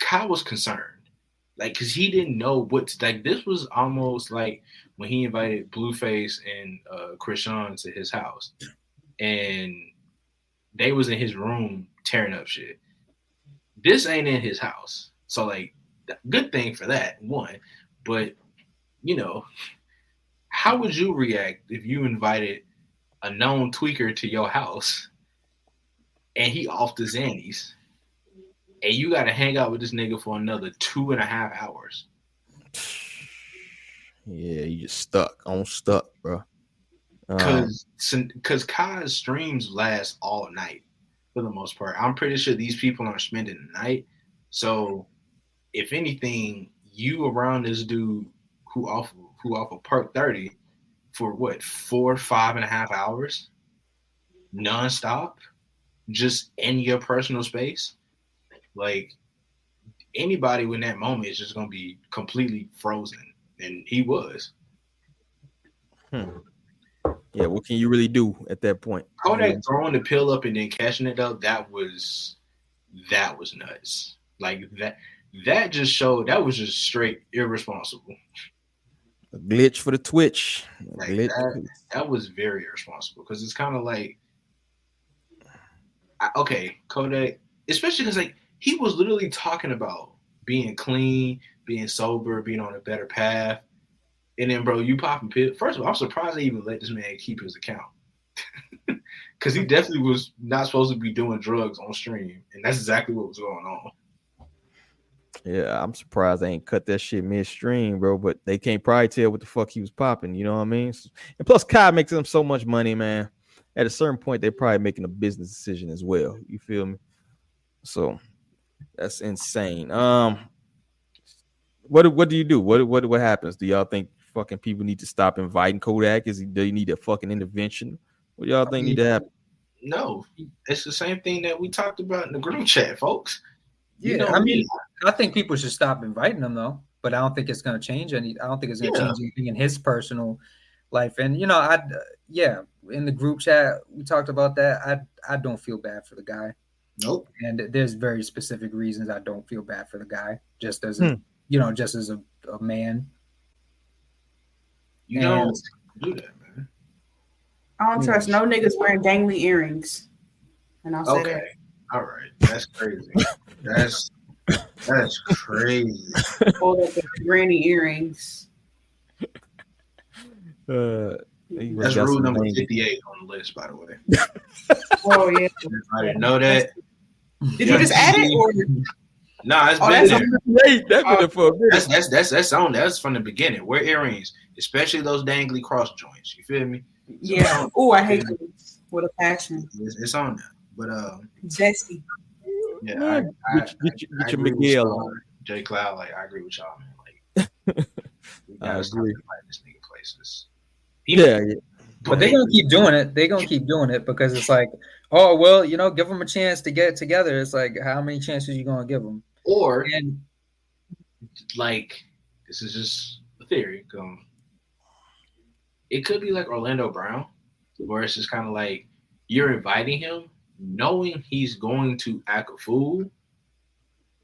Kai was concerned, like because he didn't know what to, like. This was almost like when he invited Blueface and Krishan to his house, and they was in his room tearing up shit. This ain't in his house, so like, good thing for that one. But you know, how would you react if you invited a known tweaker to your house and he off the Xannies, and you got to hang out with this nigga for another 2.5 hours? Yeah, you just stuck, bro. Because Kai's streams last all night for the most part. I'm pretty sure these people aren't spending the night. So, if anything, you around this dude who off of Perk 30 for what, 5.5 hours, nonstop, just in your personal space. Like anybody in that moment is just gonna be completely frozen, and he was. Yeah, what can you really do at that point? Kodak throwing the pill up and then catching it though, that was nuts. Like that just showed that was just straight irresponsible. A glitch for the Twitch. Like that was very irresponsible because it's kind of like, okay, Kodak, especially because like he was literally talking about being clean, being sober, being on a better path. And then, bro, you popping pill. First of all, I'm surprised they even let this man keep his account. Because he definitely was not supposed to be doing drugs on stream. And that's exactly what was going on. Yeah, I'm surprised they ain't cut that shit midstream, bro. But they can't probably tell what the fuck he was popping. You know what I mean? And plus, Kai makes them so much money, man. At a certain point, they're probably making a business decision as well. You feel me? So that's insane. What do you do? What happens? Do y'all think fucking people need to stop inviting Kodak? Do you need a fucking intervention? What y'all think need to happen? No, it's the same thing that we talked about in the group chat, folks. Yeah, I mean, I think people should stop inviting him though, but I don't think it's going to change any. I don't think it's going to change anything in his personal life. And you know, in the group chat we talked about that. I don't feel bad for the guy. Nope. And there's very specific reasons I don't feel bad for the guy. Just as a man. You don't do that, man. I don't trust no niggas wearing dangly earrings. And I'll say that. All right. That's crazy. That's crazy. Hold up the granny earrings. That's rule number 58 on the list, by the way. Oh yeah. I didn't know that. Did you just add it or? No, it's that's on. That's from the beginning. Wear earrings, especially those dangly cross joints. You feel me? Yeah. Oh, I hate those with a passion. It's on there, but zesty. Yeah, get your Miguel on. J Cloud, like I agree with y'all, man. Like, we gotta stop inviting this nigga places. Yeah. But they're gonna keep doing it. They're gonna keep doing it because it's like, oh well, you know, give them a chance to get together. It's like, how many chances you gonna give them? Or like, this is just a theory. It could be like Orlando Brown, where it's just kind of like you're inviting him knowing he's going to act a fool,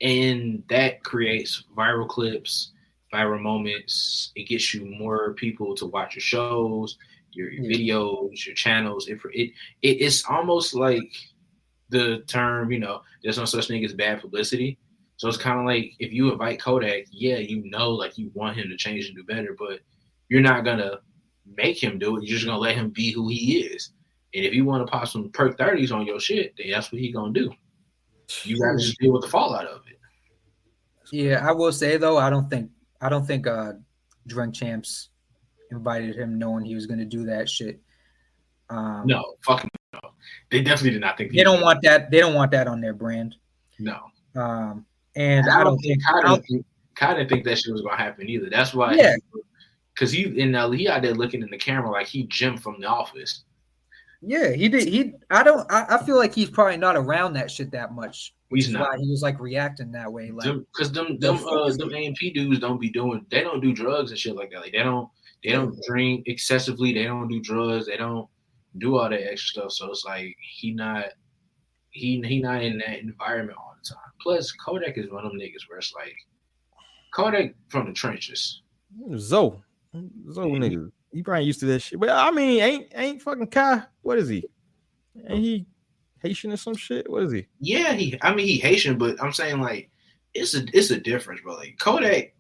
and that creates viral clips, viral moments. It gets you more people to watch your shows, your videos, your channels. It's almost like the term, there's no such thing as bad publicity. So it's kind of like if you invite Kodak, like you want him to change and do better, but you're not gonna make him do it. You're just gonna let him be who he is. And if you want to pop some perk 30s on your shit, then that's what he gonna do. You gotta just deal with the fallout of it. Yeah, I will say though, I don't think Drunk Champs invited him knowing he was gonna do that shit. No, fucking no. They definitely did not think they don't want that. They don't want that on their brand. No. And I don't think Kai didn't think that shit was gonna happen either. That's why. Yeah. Because he out there looking in the camera like he Jim from The Office. Yeah, he did. I feel like he's probably not around that shit that much. Which is why he was like reacting that way. Like, because them A&P dudes don't do drugs and shit like that. Like they don't drink excessively. They don't do drugs. They don't do all that extra stuff. So it's like he not in that environment all the time. Plus, Kodak is one of them niggas where it's like Kodak from the trenches. Zoe nigga. He probably used to that shit. But I mean, ain't fucking Kai. What is he? Ain't he Haitian or some shit? What is he? Yeah, he Haitian, but I'm saying like it's a difference, bro. Like Kodak,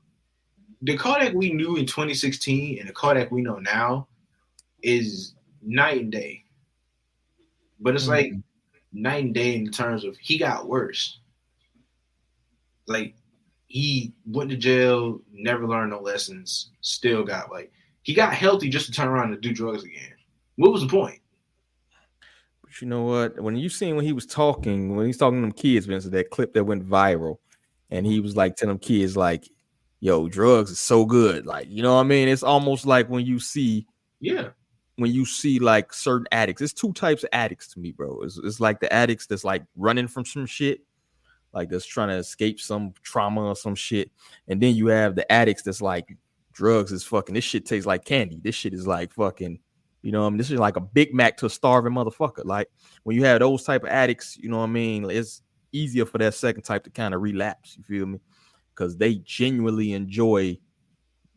the Kodak we knew in 2016 and the Kodak we know now is night and day. But it's like night and day in terms of he got worse. Like he went to jail, never learned no lessons, still got like he got healthy just to turn around and do drugs again. What was the point? But you know what? When he's talking to them kids, Vincent, that clip that went viral, and he was like telling them kids, like, yo, drugs is so good. Like, you know what I mean? It's almost like when you see like certain addicts. There's two types of addicts to me, bro. It's like the addicts that's like running from some shit, like that's trying to escape some trauma or some shit. And then you have the addicts that's like, drugs is fucking, this shit tastes like candy. This shit is like fucking, you know what I mean? This is like a Big Mac to a starving motherfucker. Like when you have those type of addicts, you know what I mean? It's easier for that second type to kind of relapse. You feel me? Because they genuinely enjoy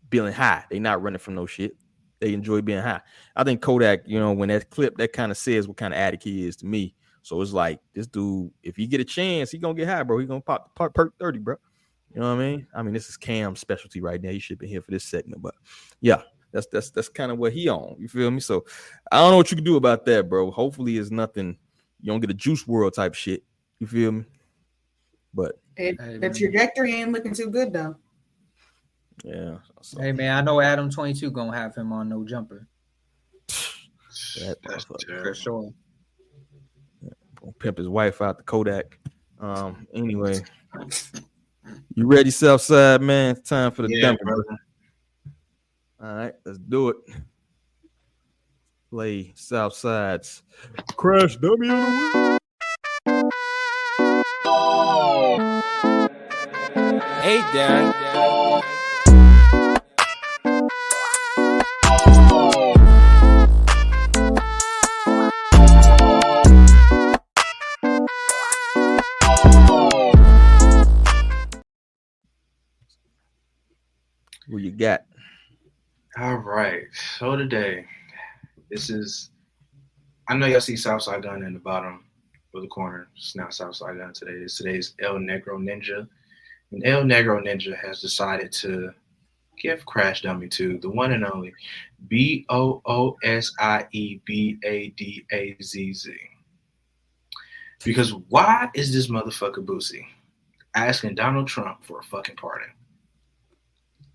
being high. They not running from no shit. They enjoy being high. I think Kodak, when that clip, that kind of says what kind of addict he is to me. So it's like this dude, if he get a chance, he gonna get high, bro. He gonna pop the perk 30, bro. You know what I mean? I mean, this is Cam's specialty right now. He should be here for this segment, but yeah, that's kind of what he on. You feel me? So I don't know what you can do about that, bro. Hopefully, it's nothing. You don't get a Juice World type shit. You feel me? But the trajectory ain't looking too good though. Yeah. So. Hey man, I know Adam 22 gonna have him on No Jumper. That's for sure. Gonna pimp his wife out to Kodak. Anyway. You ready, Southside, man? It's time for the dumper. Brother. All right, let's do it. Play Southside's Crash Dummy on the Hey, Dad. Who you got? All right. So today, I know y'all see Southside Gunna in the bottom of the corner. It's not Southside Gunna today. Today's El Negro Ninja. And El Negro Ninja has decided to give Crash Dummy to the one and only BOOSIEBADAZZ. Because why is this motherfucker Boosie asking Donald Trump for a fucking pardon?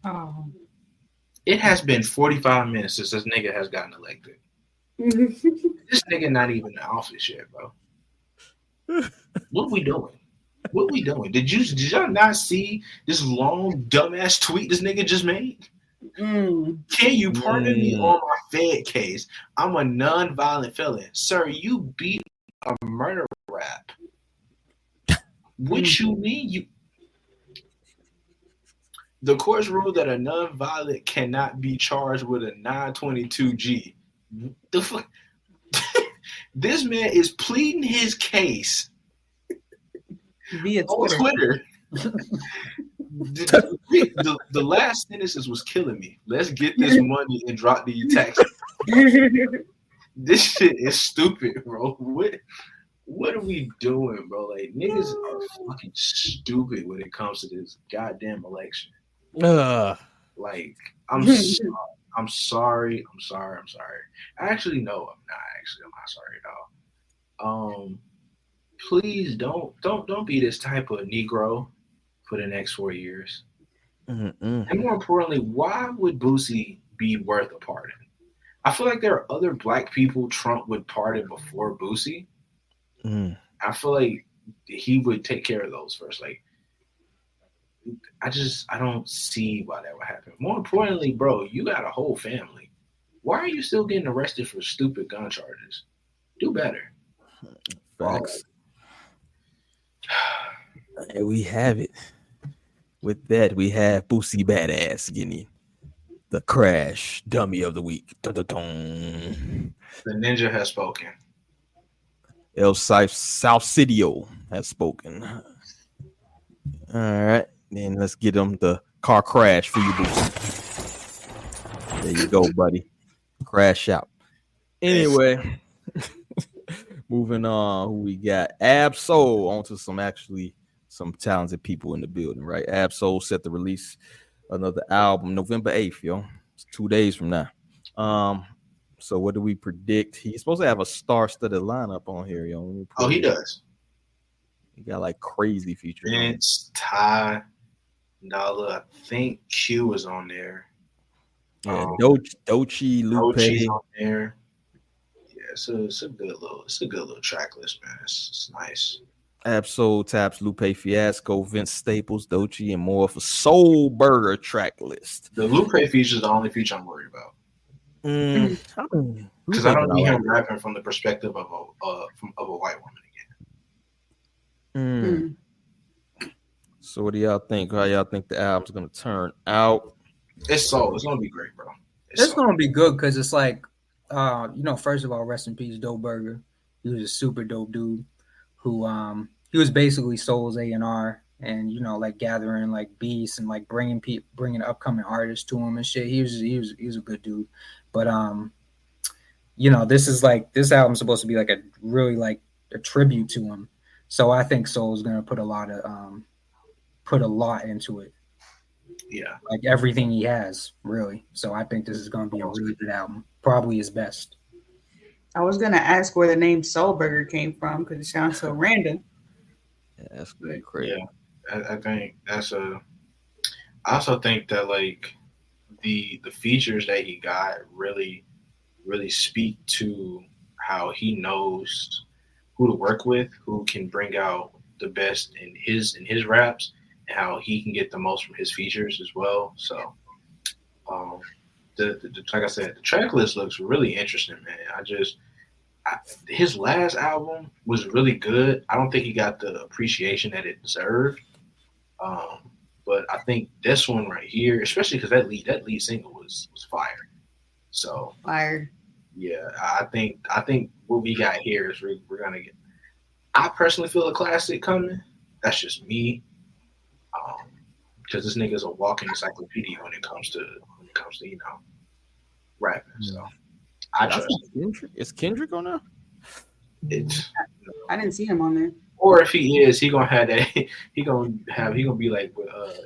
Oh. It has been 45 minutes since this nigga has gotten elected. This nigga not even in office yet, bro. What we doing? Did y'all not see this long dumbass tweet this nigga just made? Can you pardon me on my Fed case? I'm a non-violent felon. Sir, you beat a murder rap. What you mean? The courts ruled that a non-violent cannot be charged with a 922G. The fuck? This man is pleading his case via Twitter. The last sentences was killing me. Let's get this money and drop the taxes. This shit is stupid, bro. What are we doing, bro? Like, niggas are fucking stupid when it comes to this goddamn election. Like, I'm sorry. Actually, no, I'm not sorry at all. Please don't be this type of Negro for the next 4 years. And more importantly, why would Boosie be worth a pardon? I feel like there are other black people Trump would pardon before Boosie. I feel like he would take care of those first. Like, I don't see why that would happen. More importantly, bro, you got a whole family. Why are you still getting arrested for stupid gun charges? Do better. Facts. And we have it. With that, we have Boosie Badass getting the Crash Dummy of the Week. Dun-dun-dun. The ninja has spoken. El Salcidio has spoken. All right. Then let's get him the car crash for you, Boosie. There you go, buddy. Crash out. Anyway, moving on. Who we got? Ab-Soul onto some talented people in the building, right? Ab-Soul set to release another album November 8th, yo. It's 2 days from now. So what do we predict? He's supposed to have a star-studded lineup on here, yo. Oh, he does. He got like crazy features. Vince, Ty, Nala, I think Q is on there. Yeah, Doechii, Lupe. Doechii's on there. Yeah, it's a good little track list, man. It's nice. Ab-Soul taps Lupe Fiasco, Vince Staples, Doechii, and more for Soul Burger track list. The Lupe feature is the only feature I'm worried about. Because I don't need him rapping from the perspective of a white woman again. So what do y'all think? How y'all think the album's gonna turn out? It's gonna be great, bro. It's gonna be good because it's like, first of all, rest in peace, Dope Burger. He was a super dope dude who he was basically Soul's A&R and like gathering like beats and like bringing upcoming artists to him and shit. He was a good dude, but this album's supposed to be like a really like a tribute to him. So I think Soul's gonna put a lot into it. Yeah, like everything he has, really. So I think this is gonna be a really good album, probably his best. I was gonna ask where the name Soul Burger came from because it sounds so random. Yeah, that's pretty crazy. Yeah, I think that's I also think that like the features that he got really speak to how he knows who to work with, who can bring out the best in his raps, and how he can get the most from his features as well. So, like I said, the track list looks really interesting, man. His last album was really good. I don't think he got the appreciation that it deserved. But I think this one right here, especially because that lead single was fire. So fire. Yeah, I think what we got here is we're gonna get. I personally feel a classic coming. That's just me. Because this nigga's a walking encyclopedia when it comes to rapping. So I trust Kendrick. Is Kendrick on there? I didn't see him on there. Or if he is, he gonna have that. He gonna be like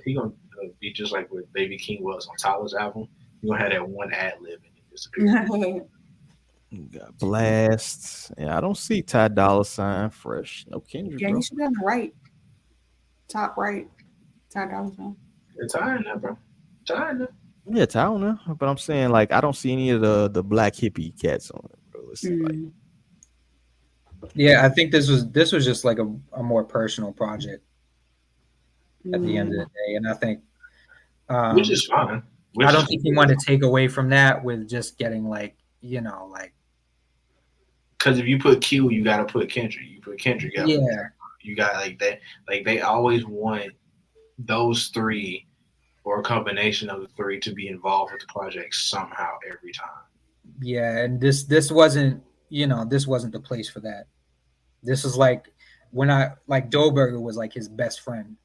he gonna be just like what Baby King was on Tyler's album. He gonna have that one ad lib and it disappears. Got Blast. Yeah, I don't see Ty Dolla $ign fresh. No Kendrick. Yeah, bro. he should be on the right, top right. Ty Dolla $ign. It's Ty in there, bro. Ty in there. Yeah, Ty on there. But I'm saying like I don't see any of the black hippie cats on it, bro. It's like, yeah, I think this was just like a more personal project at the end of the day, and I think which is fine. I don't think he wanted to take away from that with just getting like because if you put Q, you gotta put Kendrick. You put Kendrick, you got like that. Like they always want those three or a combination of the three to be involved with the project somehow every time. Yeah, and this wasn't this wasn't the place for that. This is like when Dolberger was like his best friend.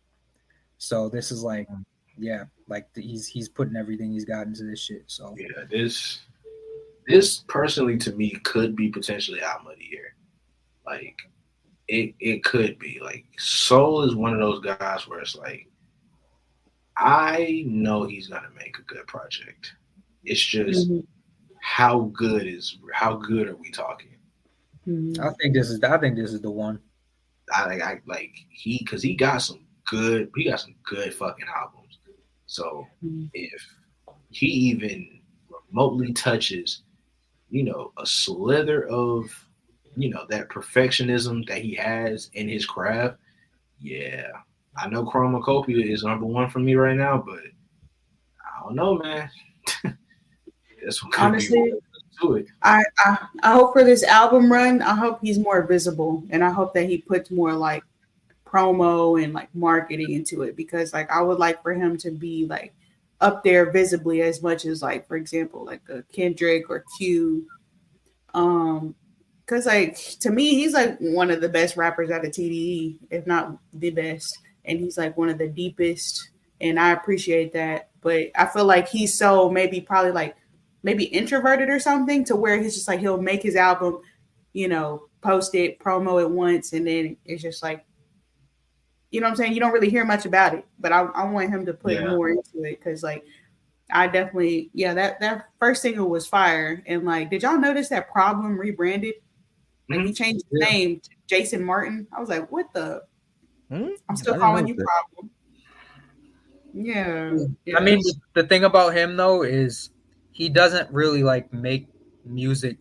So this is like, yeah, like he's putting everything he's got into this shit. So yeah, this personally to me could be potentially album of the year. Like it could be. Like Soul is one of those guys where it's like, I know he's gonna make a good project. It's just how good are we talking? I think this is the one. Because he got some good fucking albums. So if he even remotely touches, a slither of, that perfectionism that he has in his craft, yeah. I know Chromacopia is number one for me right now, but I don't know, man. That's what honestly. I hope for this album run, I hope he's more visible, and I hope that he puts more like promo and like marketing into it, because like I would like for him to be like up there visibly as much as like, for example, like a Kendrick or Q. Because like to me, he's like one of the best rappers out of TDE, if not the best, and he's like one of the deepest, and I appreciate that. But I feel like he's so maybe introverted or something, to where he's just like, he'll make his album, post it, promo it once, and then it's just like, you know what I'm saying? You don't really hear much about it, but I want him to put more into it, because like I definitely, that first single was fire. And like, did y'all notice that Problem rebranded? Like he changed his name to Jason Martin. I was like, what the? I'm still calling you Problem. Yeah. I mean, the thing about him though is he doesn't really like make music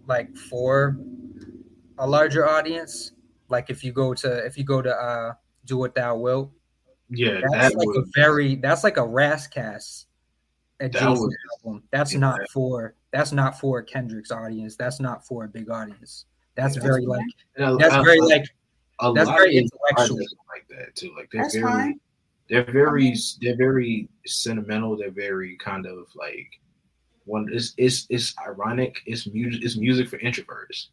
like for a larger audience. Like if you go to Do What Thou Wilt, that's like a Rascast adjacent album. That's not for Kendrick's audience. That's not for a big audience. That's very intellectual. Like that too. Like they're very sentimental. They're very kind of like it's ironic. It's music for introverts.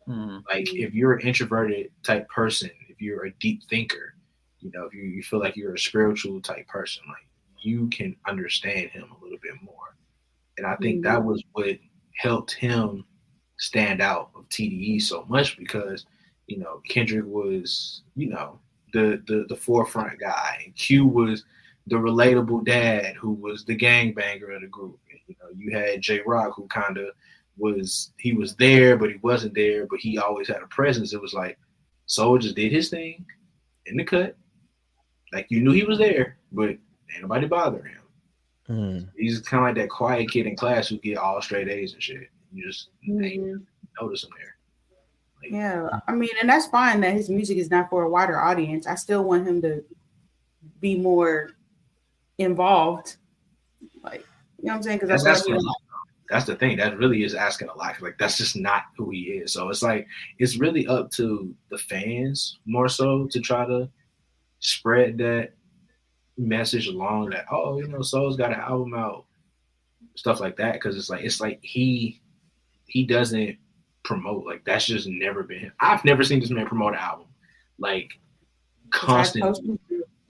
Like if you're an introverted type person, if you're a deep thinker, if you feel like you're a spiritual type person, like you can understand him a little bit more. And I think that was what helped him stand out of TDE so much, because Kendrick was the forefront guy, and Q was the relatable dad who was the gangbanger of the group. And, you had J-Rock, who kind of was there, but he wasn't there, but he always had a presence. It was like Soul just did his thing in the cut. Like you knew he was there, but ain't nobody bothering him. He's kind of like that quiet kid in class who get all straight A's and shit. You just ain't notice him there. Like, I mean, and that's fine that his music is not for a wider audience. I still want him to be more involved. Like, you know what I'm saying? Because that's the thing. That really is asking a lot. Like that's just not who he is. So it's like it's really up to the fans more so to try to spread that message along, that Soul's got an album out, stuff like that. Because it's like he doesn't promote. Like that's just never been him. I've never seen this man promote an album like constant.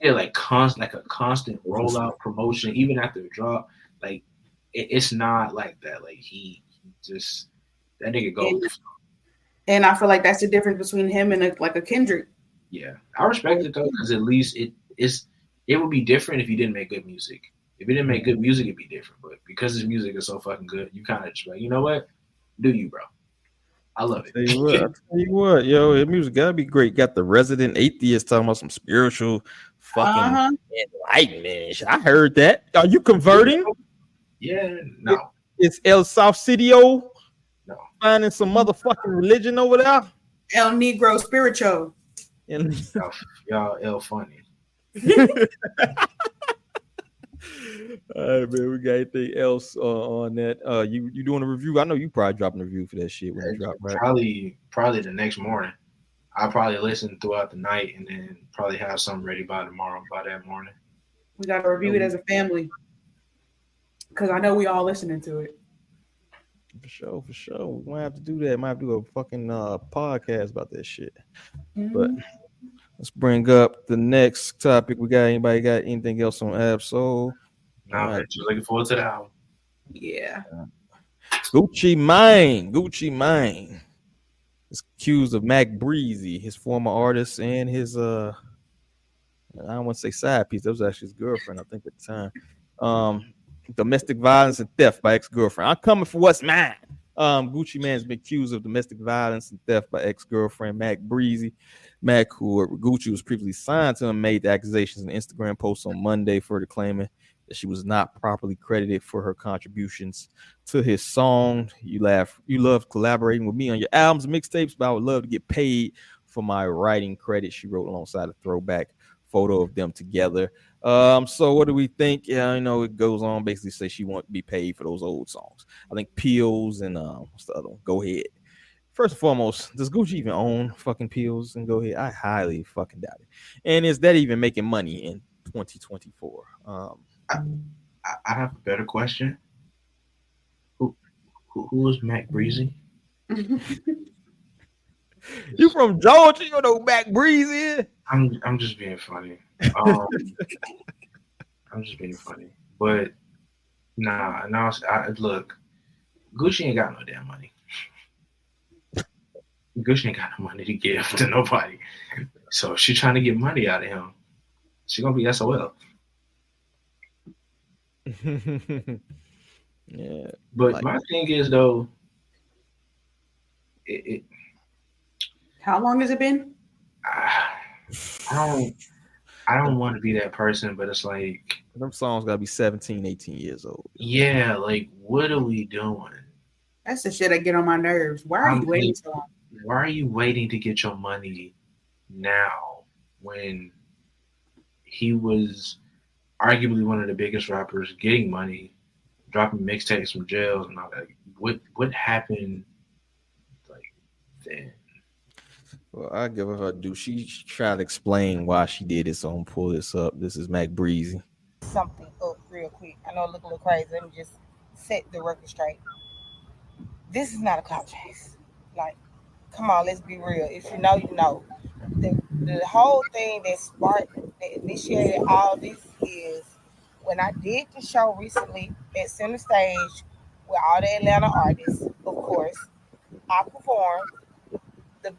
Like a constant rollout promotion, even after a drop. Like it's not like that. Like he just that nigga goes. And I feel like that's the difference between him and a Kendrick. Yeah, I respect it though, because at least it would be different if he didn't make good music. If he didn't make good music, it'd be different. But because his music is so fucking good, you kind of just like, you know what? Do you, bro? I love it. Tell you what, yo, his music gotta be great. Got the resident atheist talking about some spiritual fucking enlightenment. I heard that. Are you converting? Yeah, no. It's El Saucidio. No. Finding some motherfucking religion over there. El Negro spiritual. Y'all El funny. All right, man. We got anything else on that? You doing a review? I know you probably dropping a review for that shit when it drop, right? Probably the next morning. I'll probably listen throughout the night and then probably have something ready by that morning. We gotta review it as a family, because I know we all listening to it. For sure. We might have to do that. Might have to do a fucking podcast about that shit. But let's bring up the next topic. We got anybody got anything else on Absol? Nah, man, just looking forward to the album. Yeah. Gucci Mane is accused of Mac Breezy, his former artist, and his I don't want to say side piece. That was actually his girlfriend, I think, at the time. Domestic violence and theft by ex-girlfriend. I'm coming for what's mine. Gucci Mane has been accused of domestic violence and theft by ex-girlfriend Mac Breezy. Mac, who Gucci was previously signed to him, made the accusations in an Instagram post on Monday, further claiming that she was not properly credited for her contributions to his song. You love collaborating with me on your albums and mixtapes, but I would love to get paid for my writing credit, she wrote alongside a throwback photo of them together. So what do we think? Yeah, it goes on basically say she wants to be paid for those old songs. I think Pills and what's the other one? Go Ahead. First and foremost, does Gucci even own fucking Pills and Go Ahead? I highly fucking doubt it. And is that even making money in 2024? I have a better question. Who is Mac Breezy? You from Georgia? You don't know who Mac Breezy is? I'm just being funny. I'm just being funny. But look, Gucci ain't got no damn money. Gucci ain't got no money to give to nobody. So if she trying to get money out of him, she gonna be SOL. Yeah. But my thing is though, how long has it been? I don't want to be that person, but it's like them songs gotta be 17, 18 years old. Yeah, like what are we doing? That's the shit that get on my nerves. Why are you waiting so long? Why are you waiting to get your money now when he was arguably one of the biggest rappers getting money, dropping mixtapes from jails and all that? What happened like then? Well, I give her due. She tried to explain why she did it, so I'm gonna pull this up. This is Mac Breezy. Something up real quick. I know it look a little crazy. Let me just set the record straight. This is not a clout chase. Like, come on, let's be real. If you know, you know. The whole thing that initiated all this is when I did the show recently at Center Stage with all the Atlanta artists, of course, I performed.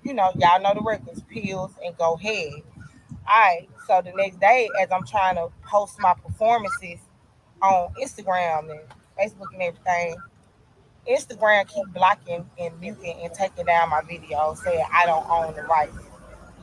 Y'all know the records, Pills and Go Ahead. Alright, so the next day, as I'm trying to post my performances on Instagram and Facebook and everything, Instagram keep blocking and muting and taking down my video saying I don't own the rights.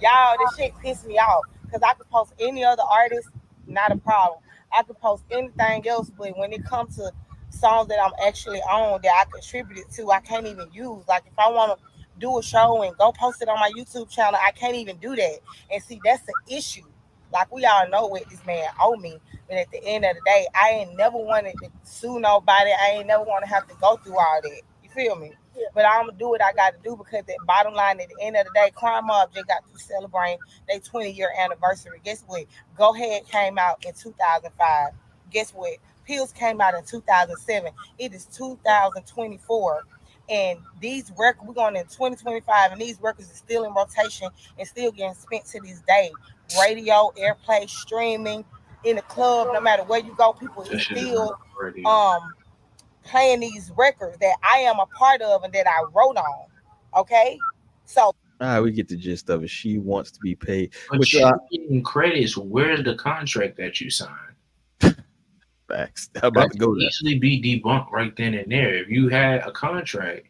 Y'all, this shit pissed me off because I could post any other artist, not a problem. I could post anything else, but when it comes to songs that I'm actually on that I contributed to, I can't even use. Like if I want to do a show and go post it on my YouTube channel, I can't even do that. And see, that's the issue. Like we all know what this man owe me, but at the end of the day, I ain't never wanted to sue nobody. I ain't never want to have to go through all that. You feel me? Yeah. But I'm gonna do what I got to do because the bottom line, at the end of the day, Crime Mob just got to celebrate their 20-year anniversary. Guess what? Go Ahead came out in 2005. Guess what? Pills came out in 2007. It is 2024. And these records, we're going in 2025, and these records are still in rotation and still getting spent to this day. Radio, airplay, streaming, in the club, no matter where you go, people are still playing these records that I am a part of and that I wrote on. Okay? So all right, we get the gist of it. She wants to be paid. But she's getting credits. Where's the contract that you signed? Facts. I'm about to go there. Easily be debunked right then and there. If you had a contract,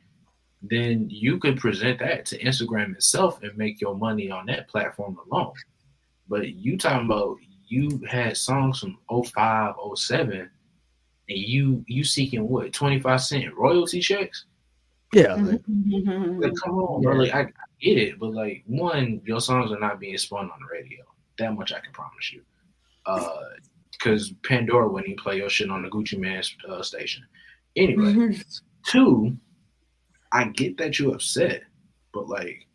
then you could present that to Instagram itself and make your money on that platform alone. But you talking about you had songs from 05, 07, and you seeking what, 25 cent royalty checks? Yeah. Like come on, bro. Like I get it, but like one, your songs are not being spun on the radio. That much I can promise you. Because Pandora wouldn't even play your shit on the Gucci Mane station. Anyway, two, I get that you're upset, but like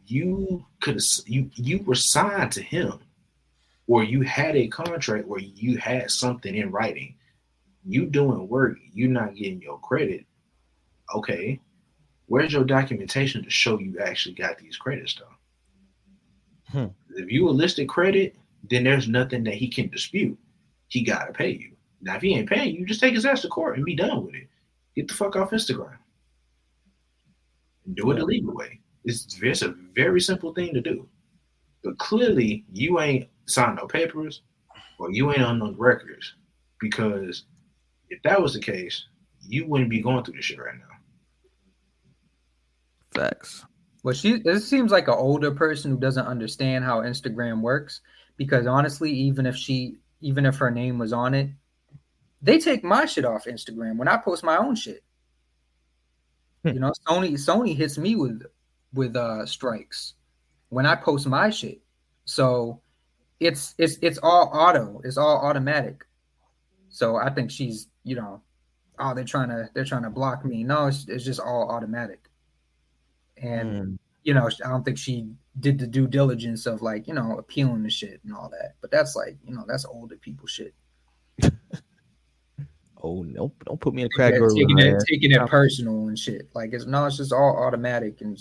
you were signed to him, or you had a contract where you had something in writing. You doing work, you're not getting your credit. okay, where's your documentation to show you actually got these credits though? If you a listed credit, then there's nothing that he can dispute. He gotta pay you. Now, if he ain't paying you, just take his ass to court and be done with it. Get the fuck off Instagram. Do it the legal way. It's a very simple thing to do. But clearly, you ain't signed no papers or you ain't on no records, because if that was the case, you wouldn't be going through this shit right now. Facts. Well, it seems like an older person who doesn't understand how Instagram works, because honestly, even if her name was on it, they take my shit off Instagram when I post my own shit. You know, Sony hits me with strikes when I post my shit. So it's all auto. It's all automatic. So I think she's, you know, oh, they're trying to block me. No, it's just all automatic. And you know, I don't think she did the due diligence of, like, you know, appealing the shit and all that. But that's like, you know, that's older people shit. Oh no! Don't put me in a category. Taking it personal and shit. Like it's just all automatic, and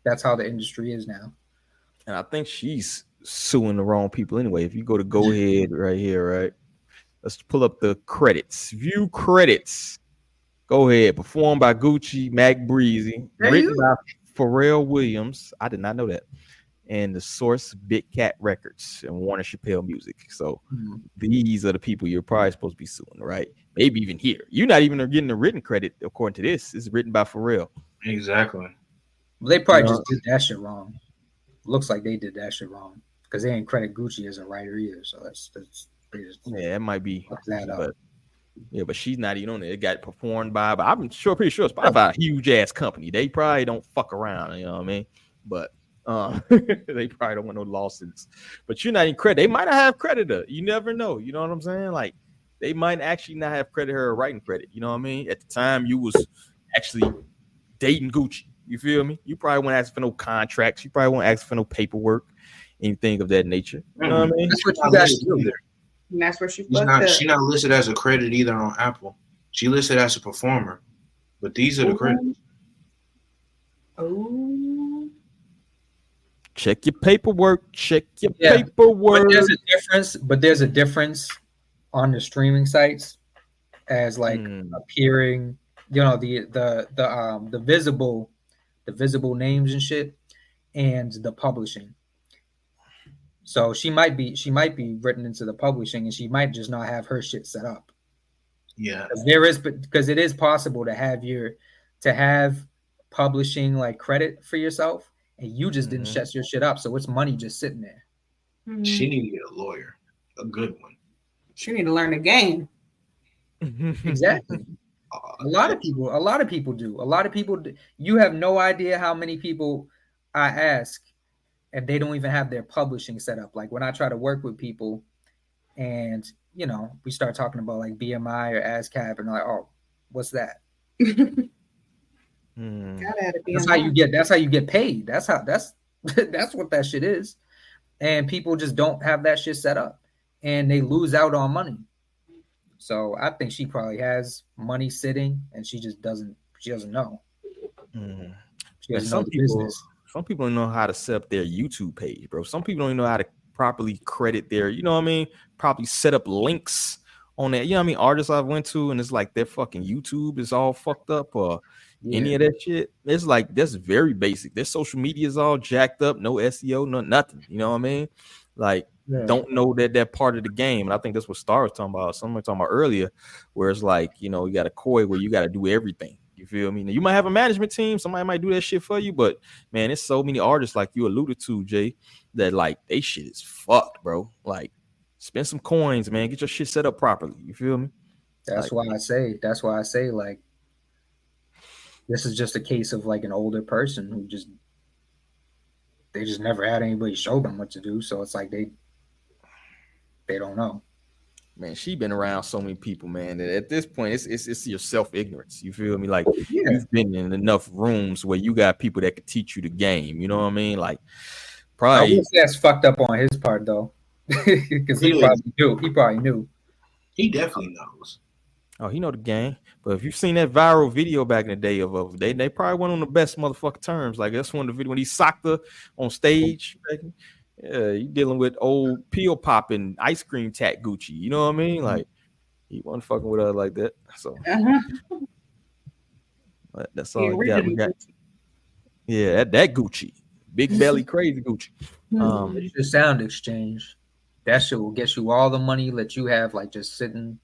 that's how the industry is now. And I think she's suing the wrong people anyway. If you go to Go Ahead right here, right? Let's pull up the credits. View credits. Go Ahead. Performed by Gucci, Mac Breezy. Written by Pharrell Williams. I did not know that. And the source, Big Cat Records and Warner Chappelle Music. So these are the people you're probably supposed to be suing, right? Maybe even here. You're not even getting the written credit according to this. It's written by Pharrell. Exactly. Well, they probably just did that shit wrong. Looks like they did that shit wong because they didn't credit Gucci as a writer either. So that's yeah, it might be that up. But she's not even on it. It got performed by, but I'm pretty sure it's by a huge ass company. They probably don't fuck around, you know what I mean? But they probably don't want no lawsuits. But you're not in credit. They might not have credit her. You never know. You know what I'm saying? Like they might actually not have credit her writing credit. You know what I mean? At the time you was actually dating Gucci. You feel me? You probably won't ask for no contracts. You probably won't ask for no paperwork, anything of that nature. You know what I mean? That's what you guys do. And that's where she She's not listed as a credit either on Apple. She listed as a performer. But these are the credits. Oh. Check your paperwork. Check your paperwork. But there's a difference on the streaming sites as like appearing, you know, the visible names and shit, and the publishing. So she might be written into the publishing, and she might just not have her shit set up. Yeah, because it is possible to have publishing like credit for yourself, and you just didn't set your shit up, so it's money just sitting there. She need to get a lawyer, a good one. She need to learn the game. Exactly. A lot of people do. A lot of people do. You have no idea how many people I ask, and they don't even have their publishing set up. Like when I try to work with people, and you know, we start talking about like BMI or ASCAP, and they're like, oh, what's that? That's how you get paid. That's what that shit is. And people just don't have that shit set up, and they lose out on money. So I think she probably has money sitting, and she just doesn't know. She doesn't know the business. Some people don't know how to set up their YouTube page, bro. Some people don't even know how to properly credit their, you know what I mean? Probably set up links on that. You know what I mean? Artists I've went to, and it's like their fucking YouTube is all fucked up, or any of that shit. It's like that's very basic. Their social media is all jacked up, no SEO, no nothing. You know what I mean? Like don't know that part of the game. And I think that's what Star was talking about. Someone talking about earlier, where it's like, you know, you got a Coi where you got to do everything. You feel me? Now, you might have a management team. Somebody might do that shit for you, but man, there's so many artists like you alluded to, Jay, that like they shit is fucked, bro. Like, spend some coins, man. Get your shit set up properly. You feel me? That's why I say like this is just a case of like an older person who just never had anybody show them what to do. So it's like they don't know. Man, she been around so many people, man, that at this point it's your self-ignorance. You feel me? Like you've been in enough rooms where you got people that could teach you the game. You know what I mean? Like probably I guess that's fucked up on his part though. Because he probably knew. He probably knew. He definitely knows. Oh, he know the game. But if you've seen that viral video back in the day of they probably went on the best motherfucking terms. Like that's one of the video when he socked her on stage. Yeah, you dealing with old peel popping ice cream tat Gucci. You know what I mean? Like he wasn't fucking with her like that. So but that's all we got. Yeah, that Gucci. Big belly crazy Gucci. It's your sound exchange. That shit will get you all the money that you have, like just sitting.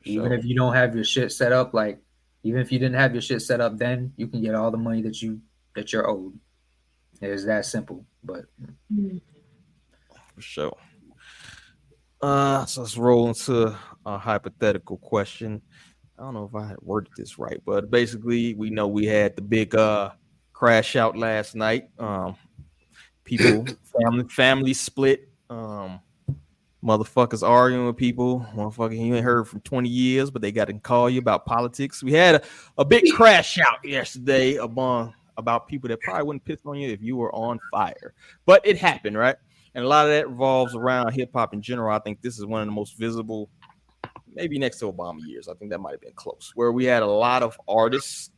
Even if you don't have your shit set up, like even if you didn't have your shit set up then, you can get all the money that you're owed. It's that simple. But for sure. So let's roll into a hypothetical question. I don't know if I had worded this right, but basically we know we had the big crash out last night. People, family split. Motherfuckers arguing with people. Motherfucker, you ain't heard from 20 years, but they got to call you about politics. We had a big crash out yesterday about people that probably wouldn't piss on you if you were on fire. But it happened, right? And a lot of that revolves around hip hop in general. I think this is one of the most visible, maybe next to Obama years. I think that might have been close, where we had a lot of artists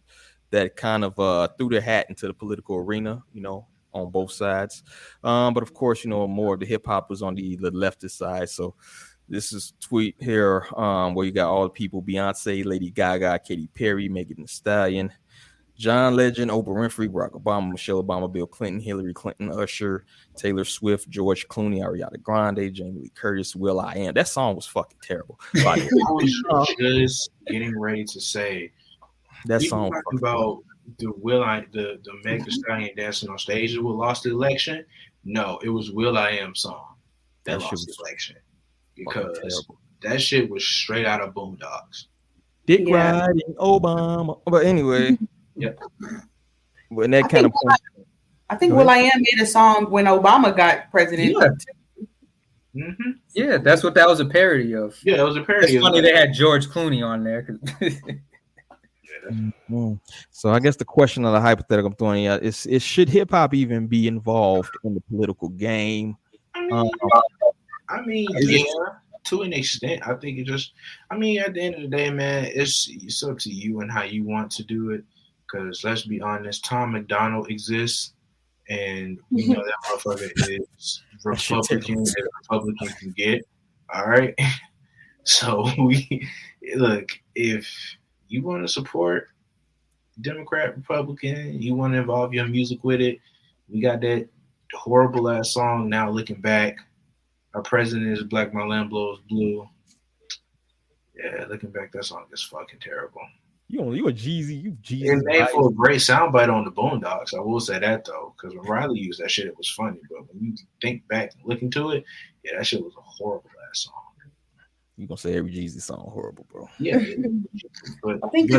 that kind of threw their hat into the political arena, you know, on both sides. But of course, you know, more of the hip hop was on the leftist side. So this is tweet here where you got all the people: Beyonce, Lady Gaga, Katy Perry, Megan Thee Stallion, John Legend, Oprah Winfrey, Barack Obama, Michelle Obama, Bill Clinton, Hillary Clinton, Usher, Taylor Swift, George Clooney, Ariana Grande, Jamie Lee Curtis, Will.i.am. That song was fucking terrible. I was just getting ready to say that song about the Meg Thee Stallion dancing on stage who lost the election. No, it was Will.i.am song that lost the election because that shit was straight out of Boondocks. Dick riding Obama. But anyway, when that kind of point, I think Will.i.am made a song when Obama got president. Yeah, that's what that was a parody of. Yeah, that was a parody. It's funny they had George Clooney on there. So I guess the question of the hypothetical I'm throwing out is should hip hop even be involved in the political game? I mean, yeah, to an extent. I think it just, I mean, at the end of the day, man, it's up to you and how you want to do it. Because let's be honest, Tom McDonald exists, and we know that motherfucker is Republican as Republican can get. All right, so look, if you want to support Democrat, Republican, you want to involve your music with it, we got that horrible ass song, Now Looking Back. Our president is black, my land blows blue. Yeah, looking back, that song is fucking terrible. You a Jeezy, you Jeezy. It's made for a great soundbite on the Boondocks. I will say that though, because when Riley used that shit, it was funny. But when you think back and look into it, yeah, that shit was a horrible ass song. You gonna say every Jeezy song horrible, bro? Yeah, but I think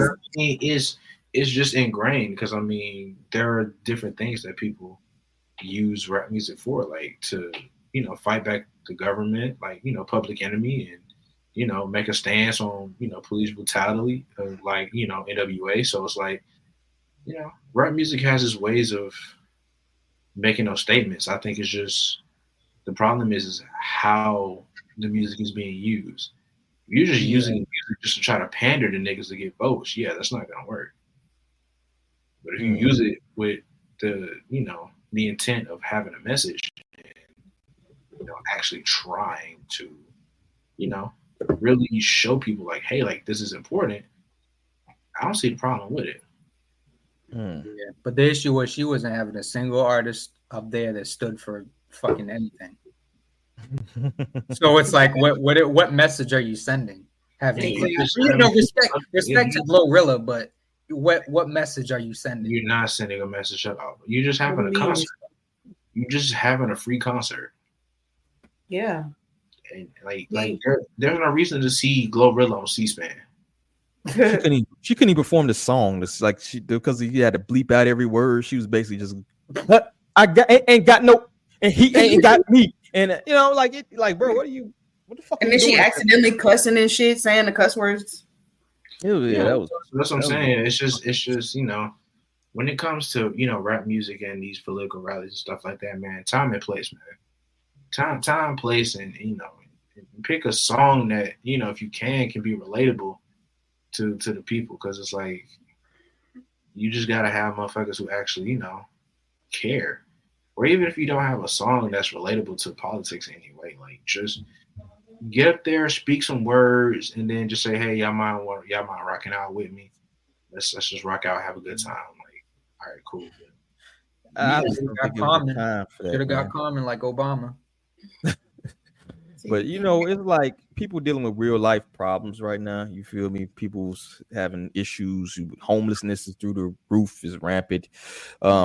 it's just ingrained because I mean there are different things that people use rap music for, like to fight back the government, like Public Enemy, and make a stance on police brutality, like NWA. So it's like rap music has its ways of making those statements. I think it's just the problem is how the music is being used. If you're just using music just to try to pander to niggas to get votes, yeah, that's not gonna work. But if you use it with the intent of having a message and actually trying to really show people like, hey, like this is important, I don't see the problem with it. Yeah, but the issue was she wasn't having a single artist up there that stood for fucking anything. So it's like, what message are you sending? Having respect to Glorilla, but what message are you sending? You're not sending a message at all. You're just having a concert. You're just having a free concert. Yeah. And there's no reason to see Glorilla on C-SPAN. She couldn't even perform the song. It's like because he had to bleep out every word. She was basically just, what ain't got no, and he ain't got me, and bro, what the fuck? And then she accidentally cussing and shit, saying the cuss words. That's what I'm saying. It's just when it comes to rap music and these political rallies and stuff like that, man, time and place, man. Time, place, and pick a song that, you know, if you can be relatable to the people, because it's like you just gotta have motherfuckers who actually, you know, care. Or even if you don't have a song that's relatable to politics anyway, like just get up there, speak some words, and then just say, hey, y'all mind rocking out with me? Let's just rock out, have a good time. Like, all right, cool. Should have got common like Obama. But you know, it's like people dealing with real life problems right now. You feel me? People's having issues. Homelessness is through the roof, is rampant.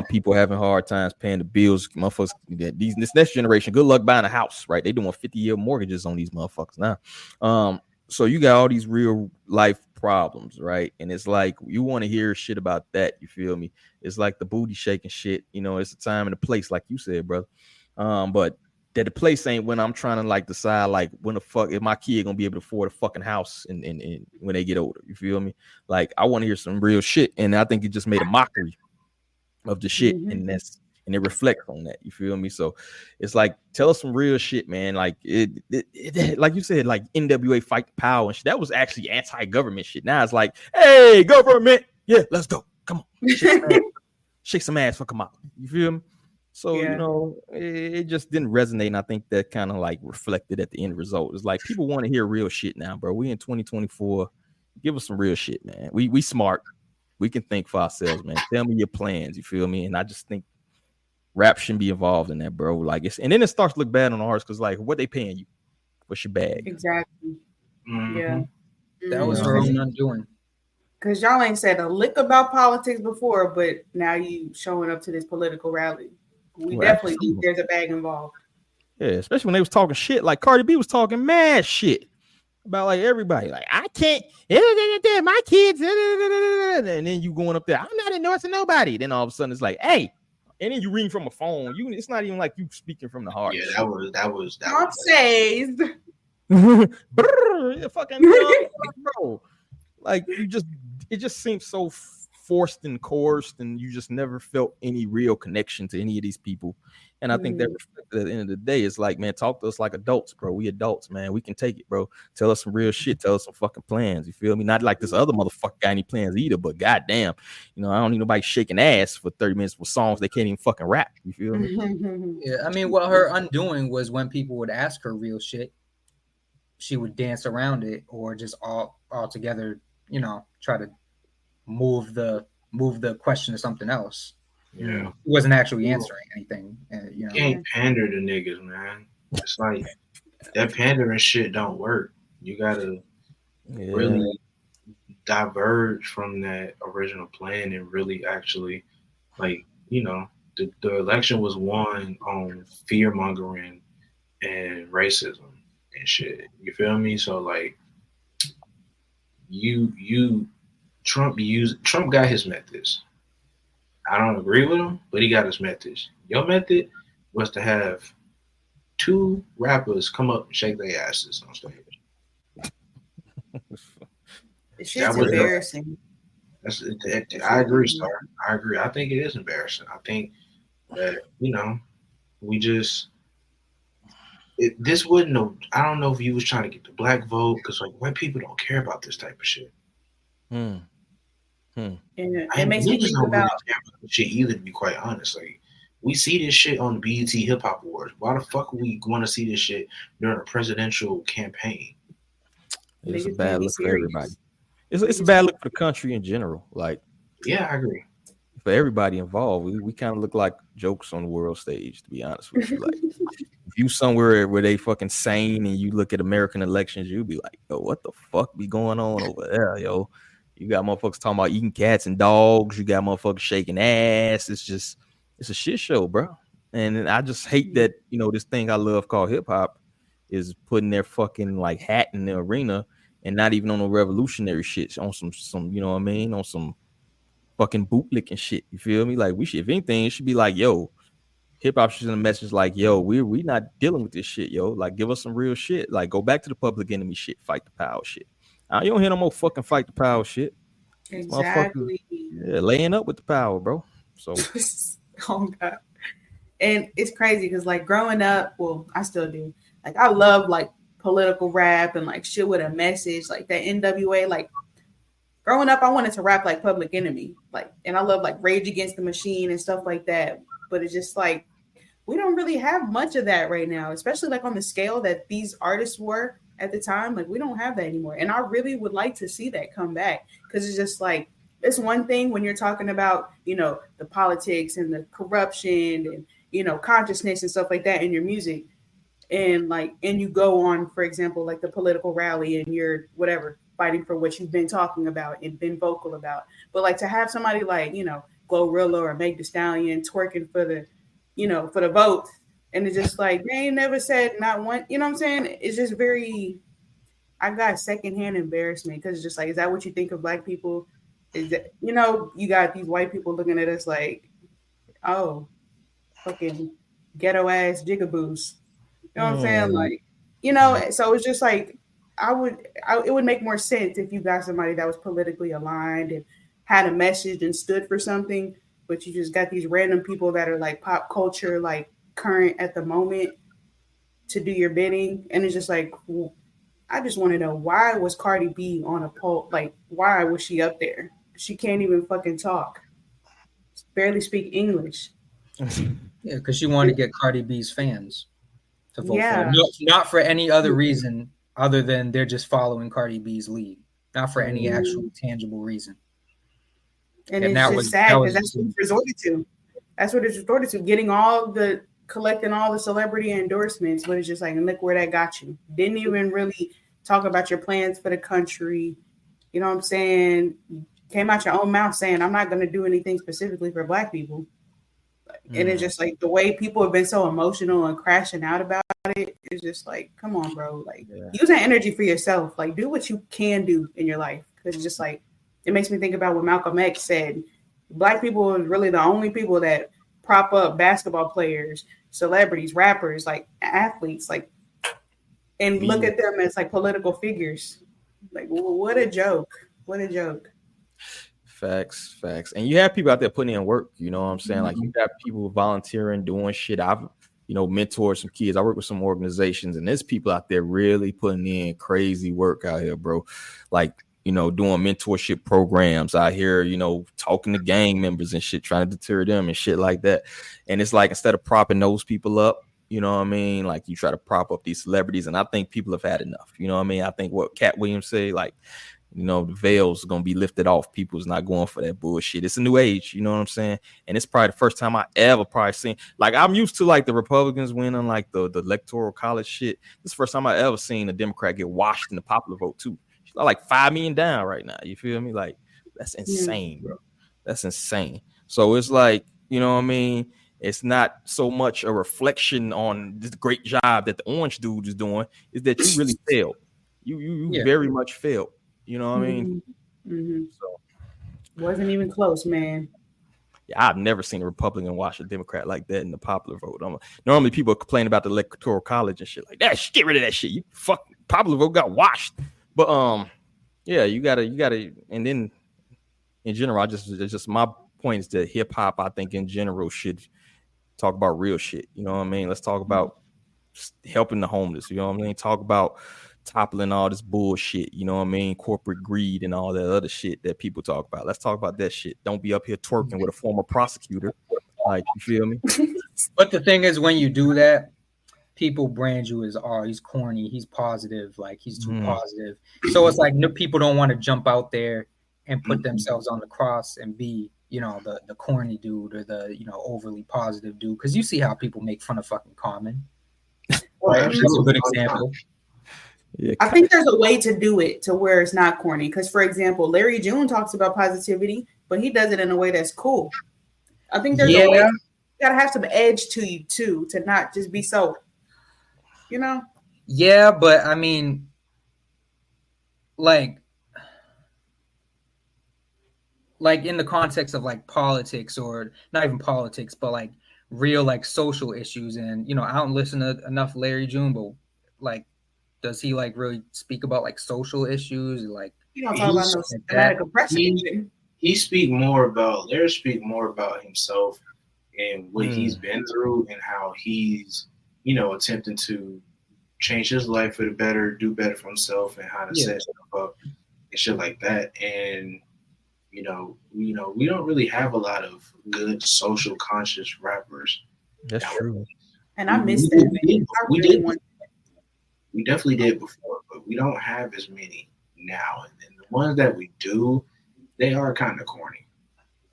People having hard times paying the bills. Motherfuckers, this next generation, good luck buying a house, right? They doing 50-year mortgages on these motherfuckers now. So you got all these real life problems, right? And it's like you want to hear shit about that. You feel me? It's like the booty shaking shit. You know, it's a time and a place, like you said, brother. But that the place ain't when I'm trying to like decide like when the fuck is my kid gonna be able to afford a fucking house and when they get older. You feel me? Like I want to hear some real shit, and I think it just made a mockery of the shit, and it reflects on that. You feel me? So it's like tell us some real shit, man. Like it like you said, like NWA fight the power and shit. That was actually anti-government shit. Now it's like, hey, government, yeah, let's go. Come on, shake some ass for Kamala. You feel me? So, you know, it just didn't resonate. And I think that kind of like reflected at the end result. It's like people want to hear real shit now, bro. We in 2024. Give us some real shit, man. We smart. We can think for ourselves, man. Tell me your plans. You feel me? And I just think rap shouldn't be involved in that, bro. Like and then it starts to look bad on the artists because like what they paying you? What's your bag? Exactly. Yeah. That was her own undoing. Because y'all ain't said a lick about politics before, but now you showing up to this political rally. We definitely think there's a bag involved. Yeah, especially when they was talking shit. Like Cardi B was talking mad shit about like everybody. Like, I can't, my kids, and then you going up there, I'm not endorsing nobody. Then all of a sudden it's like, hey, and then you reading from a phone. It's not even like you speaking from the heart. Yeah, that was says fucking bro. Like it just seems so forced and coerced, and you just never felt any real connection to any of these people. And I think that reflected at the end of the day, it's like, man, talk to us like adults, bro. We adults, man. We can take it, bro. Tell us some real shit. Tell us some fucking plans. You feel me? Not like this other motherfucker got any plans either, but goddamn, you know, I don't need nobody shaking ass for 30 minutes for songs they can't even fucking rap. You feel me? Yeah, I mean, what her undoing was when people would ask her real shit, she would dance around it or just all together, you know, try to move the question to something else. Yeah, he wasn't actually answering anything. You know, you can't pander to niggas, man. It's like that pandering shit don't work. You gotta really diverge from that original plan and really actually, like, you know, the election was won on fear mongering and racism and shit. You feel me? So like, Trump got his methods. I don't agree with him, but he got his methods. Your method was to have 2 rappers come up and shake their asses on stage. It's just embarrassing. I agree, Star. I agree. I think it is embarrassing. I think that, you know, we just this wouldn't have. I don't know if you was trying to get the black vote, because like white people don't care about this type of shit. And it makes me think about shit either, to be quite honest. Like, we see this shit on the BET Hip Hop Awards. Why the fuck would we want to see this shit during a presidential campaign? It's a bad look for everybody. It's a bad look for the country in general. Like, yeah, I agree. For everybody involved, we kind of look like jokes on the world stage, to be honest with you. Like, if you somewhere where they fucking sane and you look at American elections, you'll be like, yo, what the fuck be going on over there, yo? You got motherfuckers talking about eating cats and dogs. You got motherfuckers shaking ass. It's a shit show, bro. And I just hate that, you know, this thing I love called hip hop is putting their fucking like hat in the arena and not even on no revolutionary shit, on some, you know what I mean? On some fucking bootlicking shit. You feel me? Like, we should, if anything, it should be like, yo, hip hop should send a message like, yo, we not dealing with this shit, yo. Like, give us some real shit. Like, go back to the public enemy shit, fight the power shit. You don't hear no more fucking fight the power shit. Exactly. Yeah, laying up with the power, bro. So, oh God. And it's crazy because like growing up, well, I still do. Like, I love like political rap and like shit with a message, like that NWA. Like growing up, I wanted to rap like Public Enemy, like, and I love like Rage Against the Machine and stuff like that. But it's just like we don't really have much of that right now, especially like on the scale that these artists were at the time. Like we don't have that anymore, and I really would like to see that come back, because it's just like it's one thing when you're talking about, you know, the politics and the corruption and, you know, consciousness and stuff like that in your music, and like, and you go on, for example, like the political rally and you're whatever fighting for what you've been talking about and been vocal about. But like to have somebody like, you know, Glorilla or Meg Thee Stallion twerking for the, you know, for the vote, and it's just like they ain't never said not one, you know what I'm saying? It's just very, I got secondhand embarrassment, because it's just like, is that what you think of Black people? Is that, you know, you got these white people looking at us like, oh, fucking ghetto ass jigaboos. You know what I'm saying? Like, you know, so it's just like, it would make more sense if you got somebody that was politically aligned and had a message and stood for something, but you just got these random people that are like pop culture, like current at the moment, to do your bidding. And it's just like, well, I just want to know, why was Cardi B on a poll? Like, why was she up there? She can't even fucking talk. Barely speak English. Yeah, because she wanted to get Cardi B's fans to vote for her. Yeah. Not for any other reason other than they're just following Cardi B's lead. Not for any actual tangible reason. And it's just sad, because that's what it's resorted to. That's what it's resorted to, collecting all the celebrity endorsements, but it's just like, and look where that got you. Didn't even really talk about your plans for the country. You know what I'm saying? Came out your own mouth saying, I'm not going to do anything specifically for Black people. And it's just like the way people have been so emotional and crashing out about it. It's just like, come on, bro. Like, use that energy for yourself. Like, do what you can do in your life. Because it's just like, it makes me think about what Malcolm X said. Black people are really the only people that prop up basketball players, celebrities, rappers, like athletes, like, and look at them as like political figures. Like, what a joke. What a joke. Facts. And you have people out there putting in work, you know what I'm saying? Like, you got people volunteering, doing shit. I've, you know, mentored some kids. I work with some organizations, and there's people out there really putting in crazy work out here, bro. Like, you know, doing mentorship programs out here, you know, talking to gang members and shit, trying to deter them and shit like that. And it's like, instead of propping those people up, you know what I mean? Like, you try to prop up these celebrities, and I think people have had enough. You know what I mean? I think what Cat Williams say, like, you know, the veil's going to be lifted off. People's not going for that bullshit. It's a new age. You know what I'm saying? And it's probably the first time I ever probably seen, like, I'm used to like the Republicans winning like the electoral college shit. This is the first time I ever seen a Democrat get washed in the popular vote too. She's like 5 million down right now. You feel me? Like, that's insane, bro. That's insane. So it's like, you know what I mean? It's not so much a reflection on this great job that the orange dude is doing. Is that you really failed. You very much failed. You know what I mean? So wasn't even close, man. Yeah, I've never seen a Republican wash a Democrat like that in the popular vote. Normally people complain about the electoral college and shit like that. Get rid of that shit. You fuck popular vote got washed. But yeah, you gotta, and then in general, just my point is that hip hop, I think in general, should talk about real shit. You know what I mean? Let's talk about helping the homeless. You know what I mean? Talk about toppling all this bullshit, you know what I mean? Corporate greed and all that other shit that people talk about. Let's talk about that shit. Don't be up here twerking with a former prosecutor. Like, you feel me? But the thing is, when you do that, people brand you as, oh, he's corny, he's positive, like he's too positive. So it's like people don't want to jump out there and put themselves on the cross and be, you know, the corny dude or the, you know, overly positive dude. Because you see how people make fun of fucking Common. Right? That's a good example. Yeah, I think there's a way to do it to where it's not corny. Because, for example, Larry June talks about positivity, but he does it in a way that's cool. I think there's a way. You gotta have some edge to you too, to not just be so, you know. Yeah, but I mean, like in the context of like politics, or not even politics, but like real like social issues. And you know, I don't listen to enough Larry June, but like, does he like really speak about like social issues? Like, you don't talk about no systematic oppression. Larry speak more about himself and what he's been through and how he's, you know, attempting to change his life for the better, do better for himself, and how to set stuff up and shit like that. And we don't really have a lot of good social conscious rappers. That's true. And I missed that. We definitely did before, but we don't have as many now. And the ones that we do, they are kind of corny.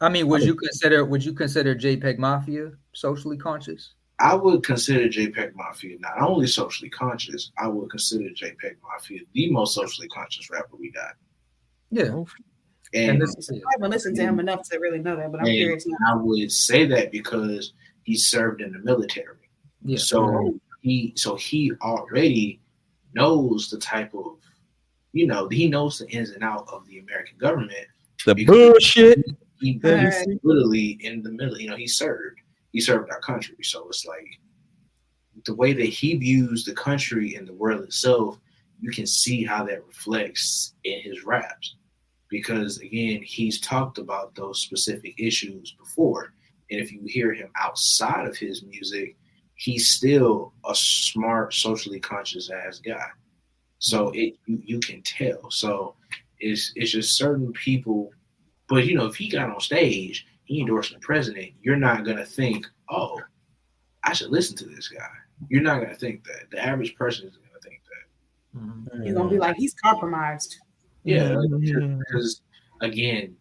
I mean, would you consider JPEG Mafia socially conscious? I would consider JPEG Mafia not only socially conscious, I would consider JPEG Mafia the most socially conscious rapper we got. Yeah. And I haven't listened to him enough to really know that, but I'm curious now. I would say that because he served in the military. Yeah. So he already knows the type of, he knows the ins and outs of the American government. The bullshit. He's literally in the middle. He served our country. So it's like the way that he views the country and the world itself, you can see how that reflects in his raps. Because again, he's talked about those specific issues before. And if you hear him outside of his music, he's still a smart, socially conscious ass guy. So you can tell. So it's just certain people. But if he got on stage, he endorsed the president, you're not gonna think, oh, I should listen to this guy. You're not gonna think that. The average person is gonna think that. You're gonna be like, he's compromised. Yeah, because again,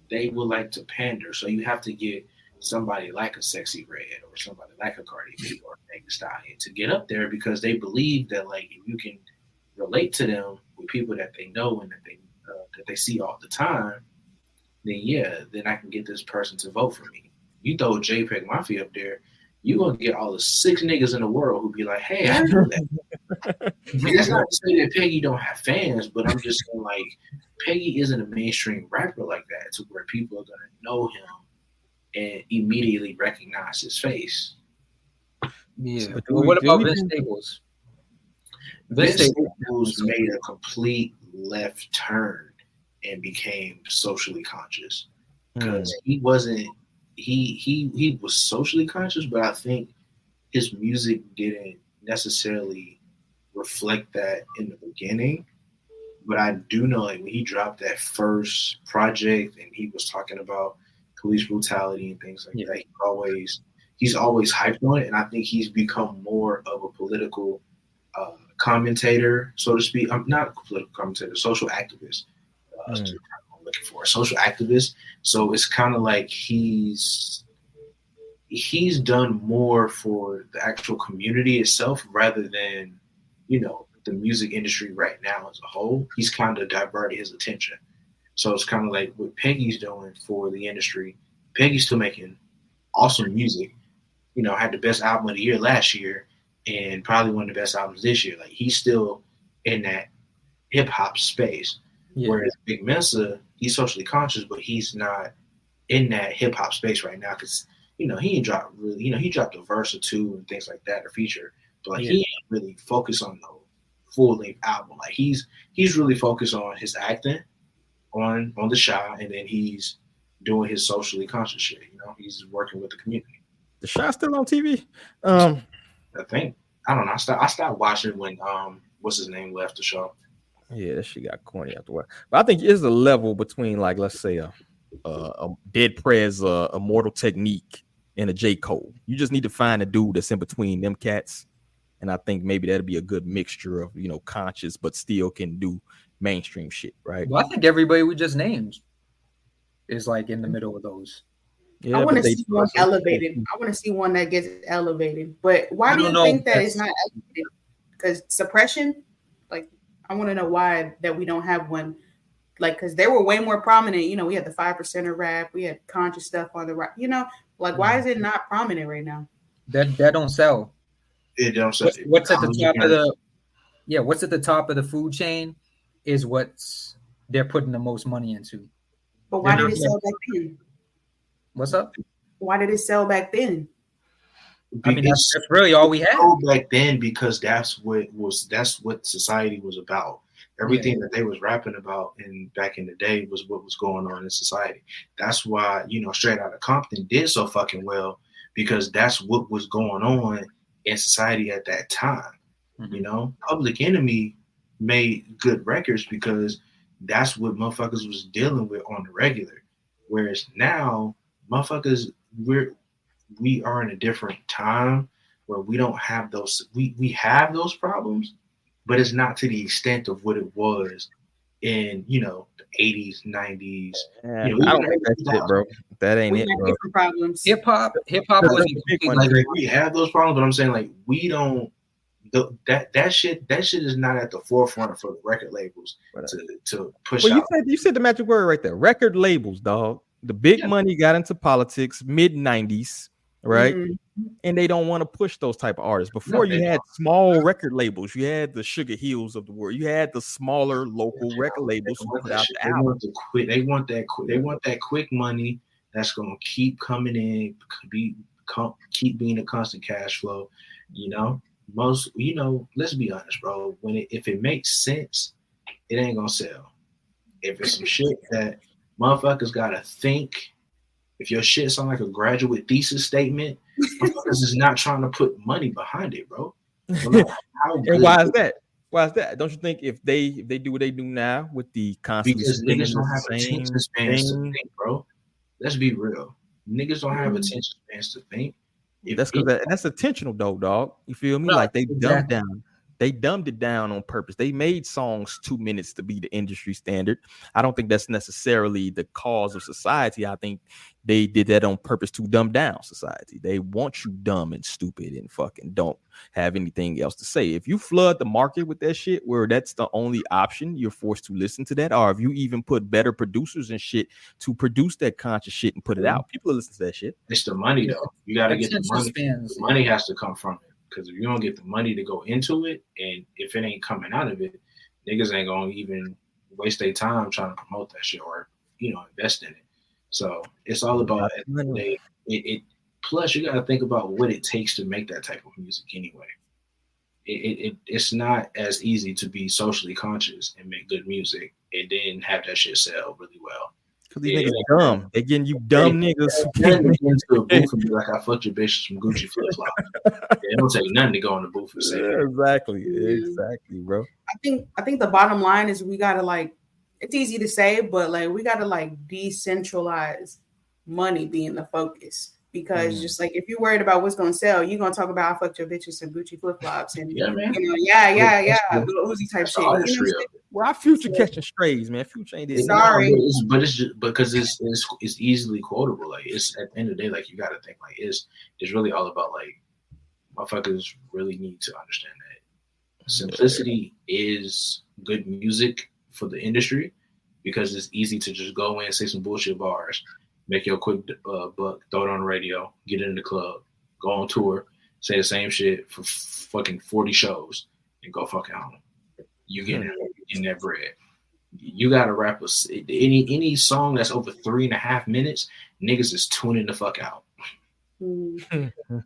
they would like to pander. So you have to get somebody like a Sexy Red or somebody like a Cardi B or a Megan Thee Stallion to get up there, because they believe that like if you can relate to them with people that they know and that they see all the time, then I can get this person to vote for me. You throw JPEG Mafia up there, you're gonna get all the 6 niggas in the world who be like, hey, I know that. That's not to say that Peggy don't have fans, but I'm just saying like Peggy isn't a mainstream rapper like that to where people are gonna know him and immediately recognize his face. Yeah. But what about Vince Staples? Vince Staples made a complete left turn and became socially conscious, because he wasn't. He was socially conscious, but I think his music didn't necessarily reflect that in the beginning. But I do know, like, when he dropped that first project and he was talking about police brutality and things like that, he's always hyped on it, and I think he's become more of a political commentator, so to speak. I'm not a political commentator, social activist. I'm looking for a social activist. So it's kind of like he's done more for the actual community itself rather than, the music industry right now as a whole. He's kind of diverted his attention. So it's kind of like what Peggy's doing for the industry. Peggy's still making awesome music. Had the best album of the year last year and probably one of the best albums this year. Like, he's still in that hip hop space. Yeah. Whereas Big Mensa, he's socially conscious, but he's not in that hip hop space right now because he ain't dropped really. He dropped a verse or two and things like that, or feature, but like he ain't really focused on the full length album. Like he's really focused on his acting, on the Shy, and then he's doing his socially conscious shit. He's working with the community. The Shy still on TV? I think, I don't know. I stopped watching when what's his name left the show. Yeah, that shit got corny after a while. But I think it's a level between, like, let's say a Dead Prez, Immortal Technique, and a J. Cole. You just need to find a dude that's in between them cats. And I think maybe that'd be a good mixture of, conscious, but still can do mainstream shit, right? Well, I think everybody we just named is like in the middle of those. Yeah, I want to see one elevated. I want to see one that gets elevated. But why do you think that it's not elevated? Because suppression? Like, I want to know why that we don't have one. Like, because they were way more prominent. We had the 5% rap. We had conscious stuff on the right. Like, why is it not prominent right now? That don't sell. It don't sell. What's at the top of the? Yeah, what's at the top of the food chain is what's they're putting the most money into. But why did it sell back then? What's up? Why did it sell back then? I mean, that's really all we had back then, because that's what society was about. Everything that they was rapping about back in the day was what was going on in society. That's why, Straight Outta Compton did so fucking well, because that's what was going on in society at that time. You know, Public Enemy made good records because that's what motherfuckers was dealing with on the regular. Whereas now, motherfuckers, we are in a different time where we don't have those. We have those problems, but it's not to the extent of what it was in, you know, the 80s, 90s. Yeah, you know, I don't think that's it, bro. That ain't We it, have bro. different problems. Hip hop That's wasn't the big one, like, Jay. we have those problems, but I'm saying like we don't. That shit is not at the forefront for the record labels to push Well, out. you said the magic word right there. Record labels, dog. The big money got into politics mid-90s, right? And they don't want to push those type of artists. Before you had small record labels, you had the Sugar Hills of the world, you had the smaller local record labels who put out the album. They want that quick money that's gonna keep coming in, keep being a constant cash flow. You know, let's be honest, bro. If it makes sense, it ain't gonna sell. If it's some shit that motherfuckers gotta think, if your shit sound like a graduate thesis statement, motherfuckers is not trying to put money behind it, bro. And why is that? Why is that? Don't you think if they do what they do now with the constantly because spinning niggas don't the have same attention spans to thing? think, bro. Let's be real. Niggas don't have attention spans to think. That's because that's intentional though, dog. You feel me? No, like they exactly. dumbed it down on purpose. They made songs 2 minutes to be the industry standard. I don't think that's necessarily the cause of society. I think they did that on purpose to dumb down society. They want you dumb and stupid and fucking don't have anything else to say. If you flood the market with that shit where that's the only option, you're forced to listen to that. Or if you even put better producers and shit to produce that conscious shit and put it out, people listen to that shit. It's the money though. You got to get the money. Spans, the money has to come from it. Because if you don't get the money to go into it, and if it ain't coming out of it, niggas ain't gonna even waste their time trying to promote that shit or, you know, invest in it. So it's all about at the end of the day, it plus you gotta think about what it takes to make that type of music anyway. It's not as easy to be socially conscious and make good music and then have that shit sell really well. Because these niggas are dumb. They getting you dumb niggas. Into a booth and be like, I fucked your bitch from Gucci flip flops. It don't take nothing to go in the booth and say that. Exactly, bro. I think the bottom line is we gotta, like, it's easy to say, but like we gotta like decentralize money being the focus. Because just like if you're worried about what's gonna sell, you're gonna talk about I fucked your bitches and Gucci flip flops and little Uzi type shit. You know, well, our Future catching strays, man. Future ain't this. Sorry, but it's just because it's easily quotable. Like it's at the end of the day, like you got to think like it's really all about like motherfuckers really need to understand that simplicity is good music for the industry because it's easy to just go in, say some bullshit bars, make your quick buck, throw it on the radio, get in the club, go on tour, say the same shit for fucking 40 shows, and go fucking home. You get in that bread. You gotta rap any song that's over 3.5 minutes, niggas is tuning the fuck out.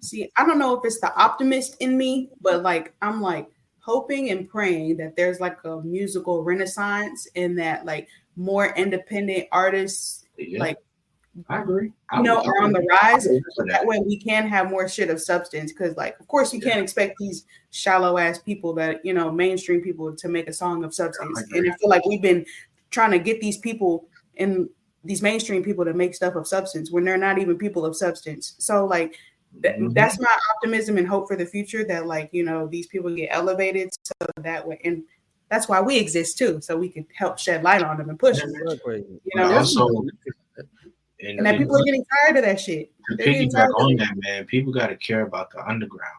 See, I don't know if it's the optimist in me, but like I'm like hoping and praying that there's like a musical renaissance and that like more independent artists like I agree. are on the rise. So that way we can have more shit of substance. Because, like, of course, you can't expect these shallow ass people that, you know, mainstream people to make a song of substance. And I feel like we've been trying to get these people and these mainstream people to make stuff of substance when they're not even people of substance. So, like, that's my optimism and hope for the future that, like, you know, these people get elevated so that way. And that's why we exist, too. So we can help shed light on them and push them. You know, also, and that people are getting tired of that shit. To piggyback on that, man, people got to care about the underground,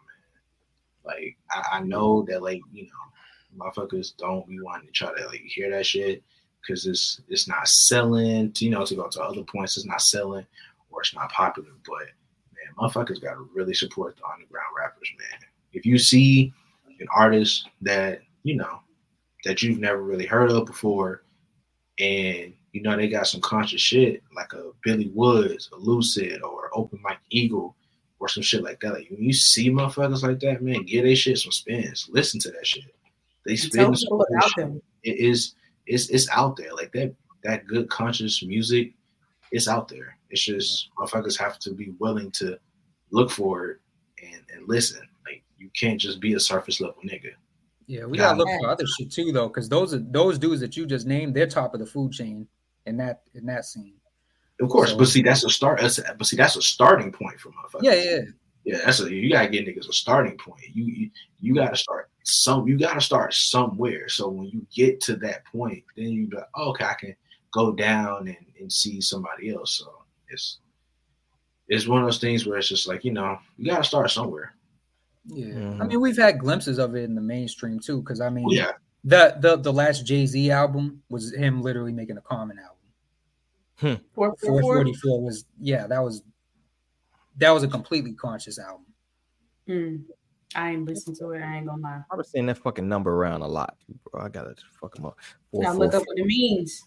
man. Like, I know that, like, you know, motherfuckers don't be wanting to try to, like, hear that shit because it's not selling. You know, to go to other points, it's not selling or it's not popular. But, man, motherfuckers got to really support the underground rappers, man. If you see an artist that, you know, that you've never really heard of before and you know, they got some conscious shit like a Billy Woods, a Lucid, or Open Mike Eagle, or some shit like that. Like when you see motherfuckers like that, man, give they shit some spins. Listen to that shit. They spin some about them. It's out there. Like that good conscious music, it's out there. It's just motherfuckers have to be willing to look for it and listen. Like you can't just be a surface level nigga. Yeah, we gotta look for other shit too, though, because those dudes that you just named, they're top of the food chain in that scene. Of course, so, but see, that's a start. That's a starting point for motherfuckers. Yeah. You gotta get niggas a starting point. You gotta start somewhere. So when you get to that point, then you be like, oh, okay, I can go down and see somebody else. So it's one of those things where it's just like, you gotta start somewhere. Yeah, I mean, we've had glimpses of it in the mainstream too, because I mean, the last Jay-Z album was him literally making a Common album. 444 was that was a completely conscious album. I ain't listened to it. I ain't gonna lie. I was saying that fucking number around a lot, bro. I gotta fuck them up. Gotta look up what it means.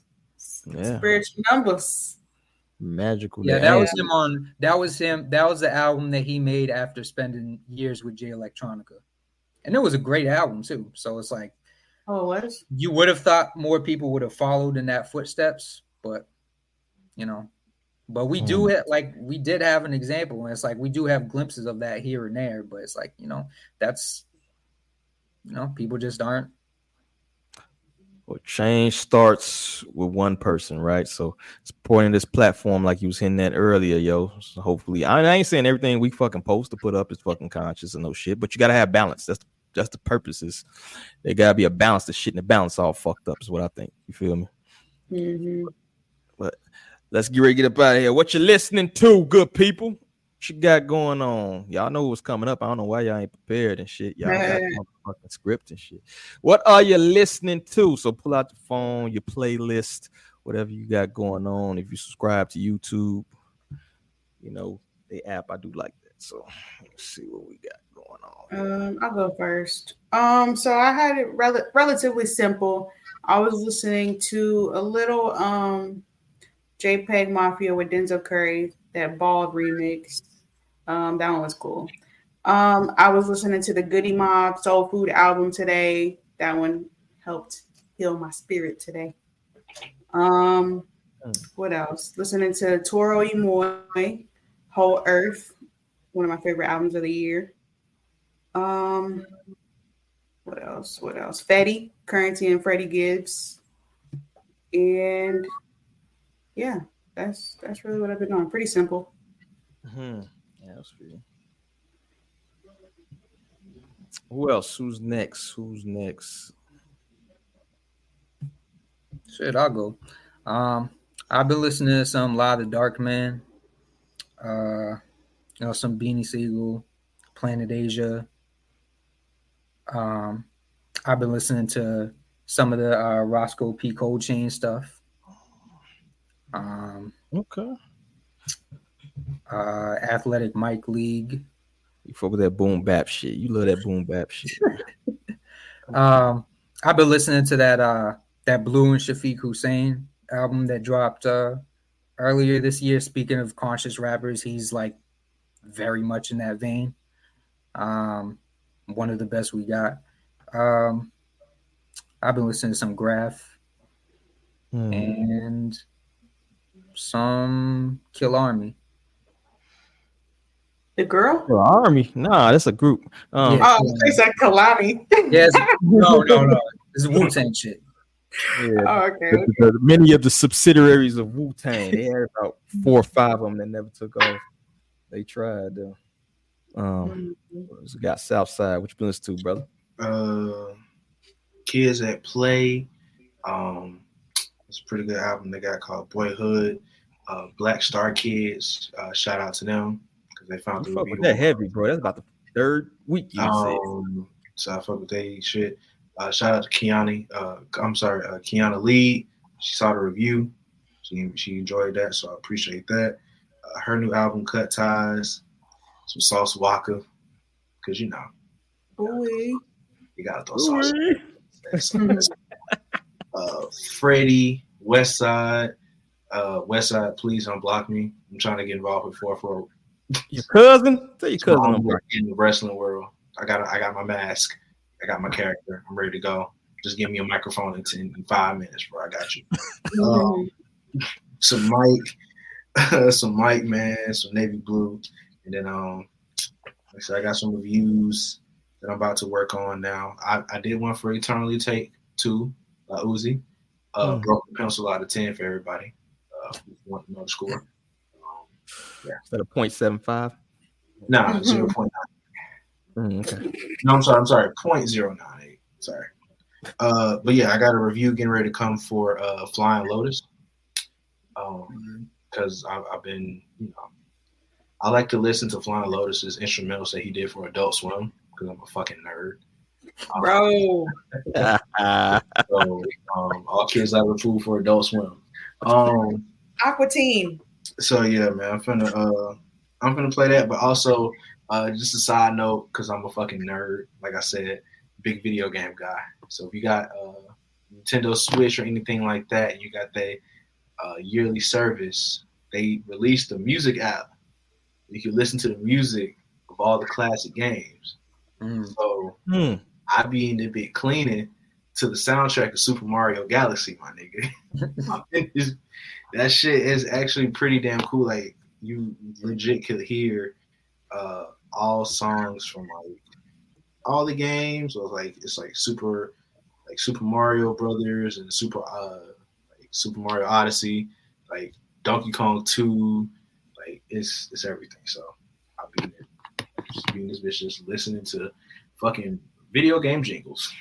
Yeah, spiritual numbers. Magical. Yeah, that was him on. That was him. That was the album that he made after spending years with Jay Electronica, and it was a great album too. So it's like, you would have thought more people would have followed in that footsteps, but we do we did have an example, and it's like we do have glimpses of that here and there, but it's like that's people just aren't. Well, change starts with one person, right? So supporting this platform, like you was hinting at earlier, yo. So hopefully, I ain't saying everything we fucking post to put up is fucking conscious and no shit, but you gotta have balance. That's the purposes. There gotta be a balance. The shit and the balance all fucked up is what I think. You feel me? Mm-hmm. But let's get ready to get up out of here. What you listening to, good people? What you got going on? Y'all know what's coming up. I don't know why y'all ain't prepared and shit. Y'all got fucking script and shit. What are you listening to? So pull out the phone, your playlist, whatever you got going on. If you subscribe to YouTube, the app, I do like that. So let's see what we got going on. I'll go first. So I had it relatively simple. I was listening to a little JPEG Mafia with Denzel Curry, that Bald remix. That one was cool. I was listening to the Goody Mob Soul Food album today. That one helped heal my spirit today. What else? Listening to Toro y Moi, Whole Earth, one of my favorite albums of the year. What else? Fetty, Currency and Freddie Gibbs. And yeah, that's really what I've been doing. Pretty simple. Yeah, that's good. Who else? Who's next? Shit, I'll go. I've been listening to some Live the Dark Man. Some Beanie Siegel, Planet Asia. I've been listening to some of the Roscoe P. Cold Chain stuff. Okay. Athletic Mike League. You fuck with that boom bap shit. You love that boom bap shit. I've been listening to that Blue and Shafiq Hussein album that dropped earlier this year. Speaking of conscious rappers, he's like very much in that vein. One of the best we got. I've been listening to some Graph and some Kill Army. The girl? Kill Army? Nah, that's a group. They said Kalani. Yes. No. This is Wu-Tang shit. Yeah. Okay. Many of the subsidiaries of Wu-Tang, they had about 4 or 5 of them that never took off. They tried though. Got Southside. What you been listening to, brother? Kids at Play. It's a pretty good album they got called Boyhood. Black Star Kids. Shout out to them because they found the review. That heavy, bro. That's about the 3rd week you said. So I fuck with they shit. Shout out to Kiana Lee. She saw the review. She enjoyed that, so I appreciate that. Her new album, Cut Ties. Some Sauce Walker, because you gotta throw sauce. Freddie, Westside, please unblock me. I'm trying to get involved with 4-4. Your cousin? Tell your cousin in the wrestling world. I got my mask. I got my character. I'm ready to go. Just give me a microphone in 5 minutes, bro. I got you. Some Mike, man, some Navy Blue. And then I got some reviews. that I'm about to work on now. I did one for Eternally Take 2 by Uzi. Broken pencil out of 10 for everybody. Want to know the score? Yeah. Is that a 0.75? Nah, 0.9. Okay. No, I'm sorry, 0.098. Sorry. But yeah, I got a review getting ready to come for Flying Lotus. Because I've been, I like to listen to Flying Lotus's instrumentals that he did for Adult Swim because I'm a fucking nerd. Bro. So all kids like a fool for Adult Swim. Aqua Teen. So yeah, man, I'm gonna play that, but also just a side note because I'm a fucking nerd. Like I said, big video game guy. So if you got Nintendo Switch or anything like that, you got the yearly service. They released a music app. You can listen to the music of all the classic games. So I be in the bit cleaning to the soundtrack of Super Mario Galaxy, my nigga. That shit is actually pretty damn cool. Like you legit could hear all songs from like all the games, or like it's like Super Mario Brothers and Super Mario Odyssey, like Donkey Kong 2, like it's everything. So I'll be in this bitch just listening to fucking video game jingles.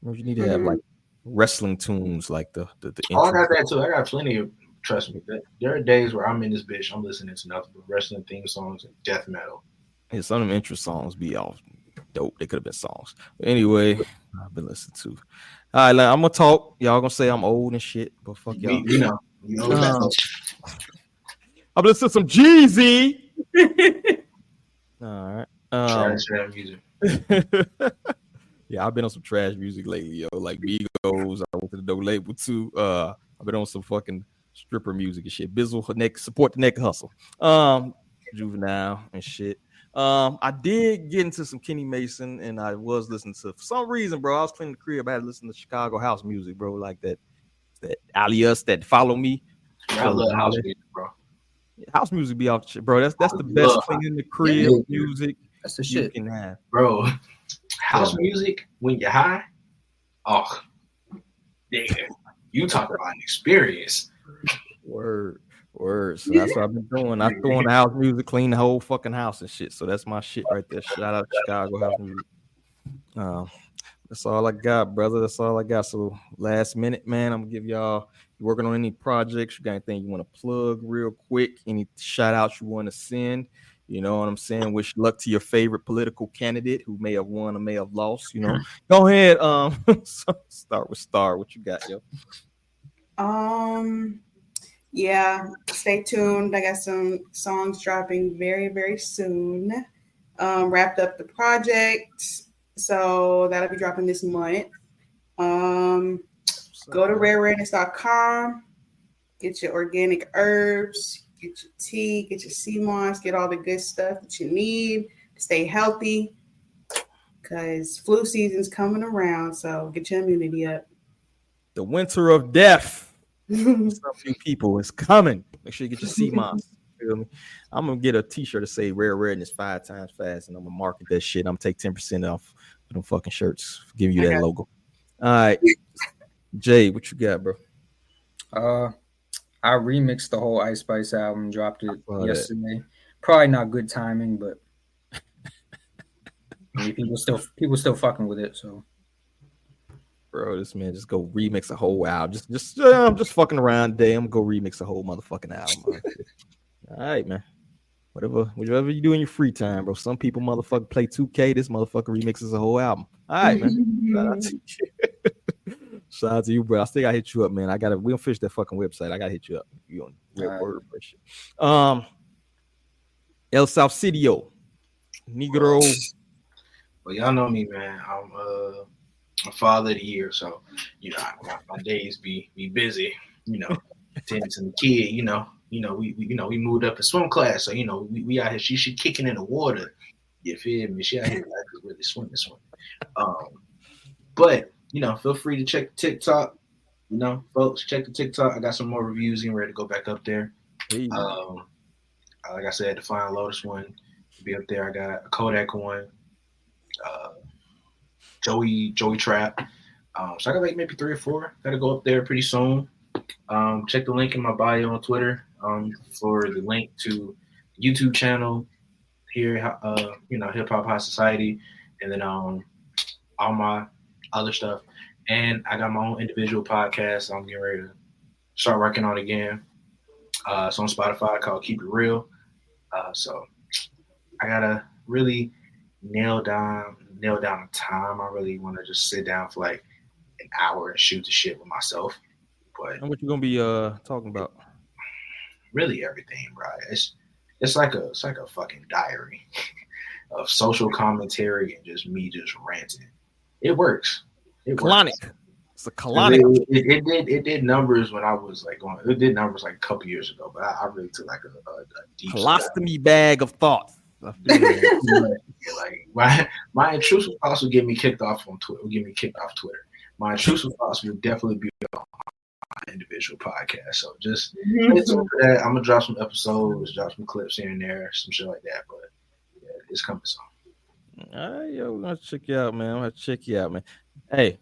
You need to have like wrestling tunes, like the Oh, I got that too. I got plenty of. Trust me, there are days where I'm in this bitch. I'm listening to nothing but wrestling theme songs and death metal. Yeah, some of them intro songs be all dope. They could have been songs. But anyway, I've been listening to. All right, I'm gonna talk. Y'all gonna say I'm old and shit, but fuck y'all. You know that. I'm listening to some Jeezy. All right. Trash music. Yeah, I've been on some trash music lately, yo. Like Migos. I went to the dope label too. I've been on some fucking stripper music and shit. Bizzle, support the neck hustle. Juvenile and shit. I did get into some Kenny Mason, and I was listening to, for some reason, bro. I was cleaning the crib. I had to listen to Chicago house music, bro. Like that alias, that follow me. I love house music, bro. House music be off the shit, bro. That's the best cleaning the crib music. That's the shit you can have, bro. House music when you're high. Oh, yeah. You talk about an experience. Word. So that's what I've been doing. I throw on the house music, clean the whole fucking house and shit. So that's my shit right there. Shout out to Chicago house music. That's all I got, brother. That's all I got. So last minute, man, I'm gonna give y'all. You working on any projects? You got anything you want to plug real quick? Any shout outs you want to send? You know what I'm saying? Wish luck to your favorite political candidate who may have won or may have lost. You know, go ahead. Start with Star. What you got, yo? Yeah, stay tuned. I got some songs dropping very, very soon. Wrapped up the project, so that'll be dropping this month. Go to rareredness.com, get your organic herbs, get your tea, get your sea moss, get all the good stuff that you need to stay healthy, because flu season's coming around, so get your immunity up. The winter of death. Some few people is coming. Make sure you get your sea moss. Feel me? I'm gonna get a t-shirt to say Rare Redness 5 times fast, and I'm gonna market that shit. I'm gonna take 10% off them fucking shirts. Give you that logo. All right, Jay, what you got, bro? I remixed the whole Ice Spice album, dropped it yesterday. Probably not good timing, but I mean, people still fucking with it. So, bro, this man just go remix a whole album. I'm just fucking around today. I'm gonna go remix a whole motherfucking album. All right, man. Whatever you do in your free time, bro. Some people motherfucker play 2K. This motherfucker remixes a whole album. All right, man. Shout out to you, bro. I still gotta hit you up, man. We don't finish that fucking website. I gotta hit you up. You on real word for shit. El Salcidio, Negro. Well, y'all know me, man. I'm a father of the year, so you know my days be busy. You know, attending to the kid. You know, we moved up to swim class, so you know we out here. She kicking in the water. You feel me? She out here like really swimming. But you know, feel free to check the TikTok. You know, folks, check the TikTok. I got some more reviews getting ready to go back up there. Hey. Like I said, the Flying Lotus one will be up there. I got a Kodak one. Joey Trap. So I got like maybe 3 or 4. Got to go up there pretty soon. Check the link in my bio on Twitter for the link to the YouTube channel here, Hip Hop High Society, and then all my other stuff. And I got my own individual podcast I'm getting ready to start working on again. It's on Spotify called Keep It Real. So I gotta really nail down the time. I really want to just sit down for like an hour and shoot the shit with myself. But and what you gonna be talking about? Really everything, bro. It's like a fucking diary of social commentary and just me just ranting. It works. Colonic. It's a colonic. It did numbers when I was like going. It did numbers like a couple years ago, but I really took like a deep colostomy bag of thoughts. Like my intrusive thoughts would get me kicked off on Twitter. Would get me kicked off Twitter. My intrusive thoughts would definitely be on my individual podcast. So just for that. I'm gonna drop some episodes, drop some clips here and there, some shit like that. But yeah, it's coming soon. All right, yo, we're gonna check you out, man. Hey,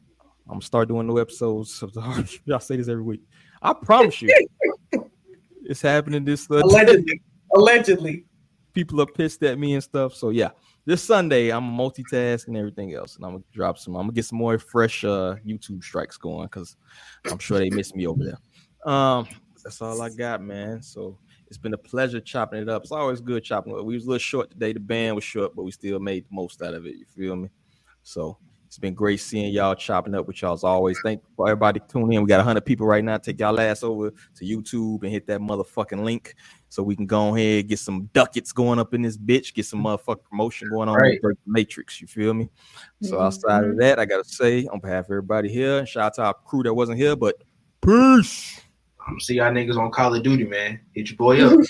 I'm gonna start doing new episodes of the Hard. Y'all say this every week. I promise you, it's happening this allegedly. People are pissed at me and stuff. So yeah, this Sunday I'm multitask and everything else, and I'm gonna get some more fresh YouTube strikes going because I'm sure they miss me over there. That's all I got, man. So it's been a pleasure chopping it up. It's always good chopping it up. We was a little short today. The band was short, but we still made the most out of it. You feel me? So it's been great seeing y'all chopping up with y'all as always. Thank you for everybody tuning in. We got 100 people right now. Take y'all ass over to YouTube and hit that motherfucking link so we can go ahead, get some ducats going up in this bitch, get some motherfucking promotion going on with the Matrix. You feel me? So outside of that, I got to say on behalf of everybody here, shout out to our crew that wasn't here, but peace. I'm see y'all niggas on Call of Duty, man. Hit your boy up.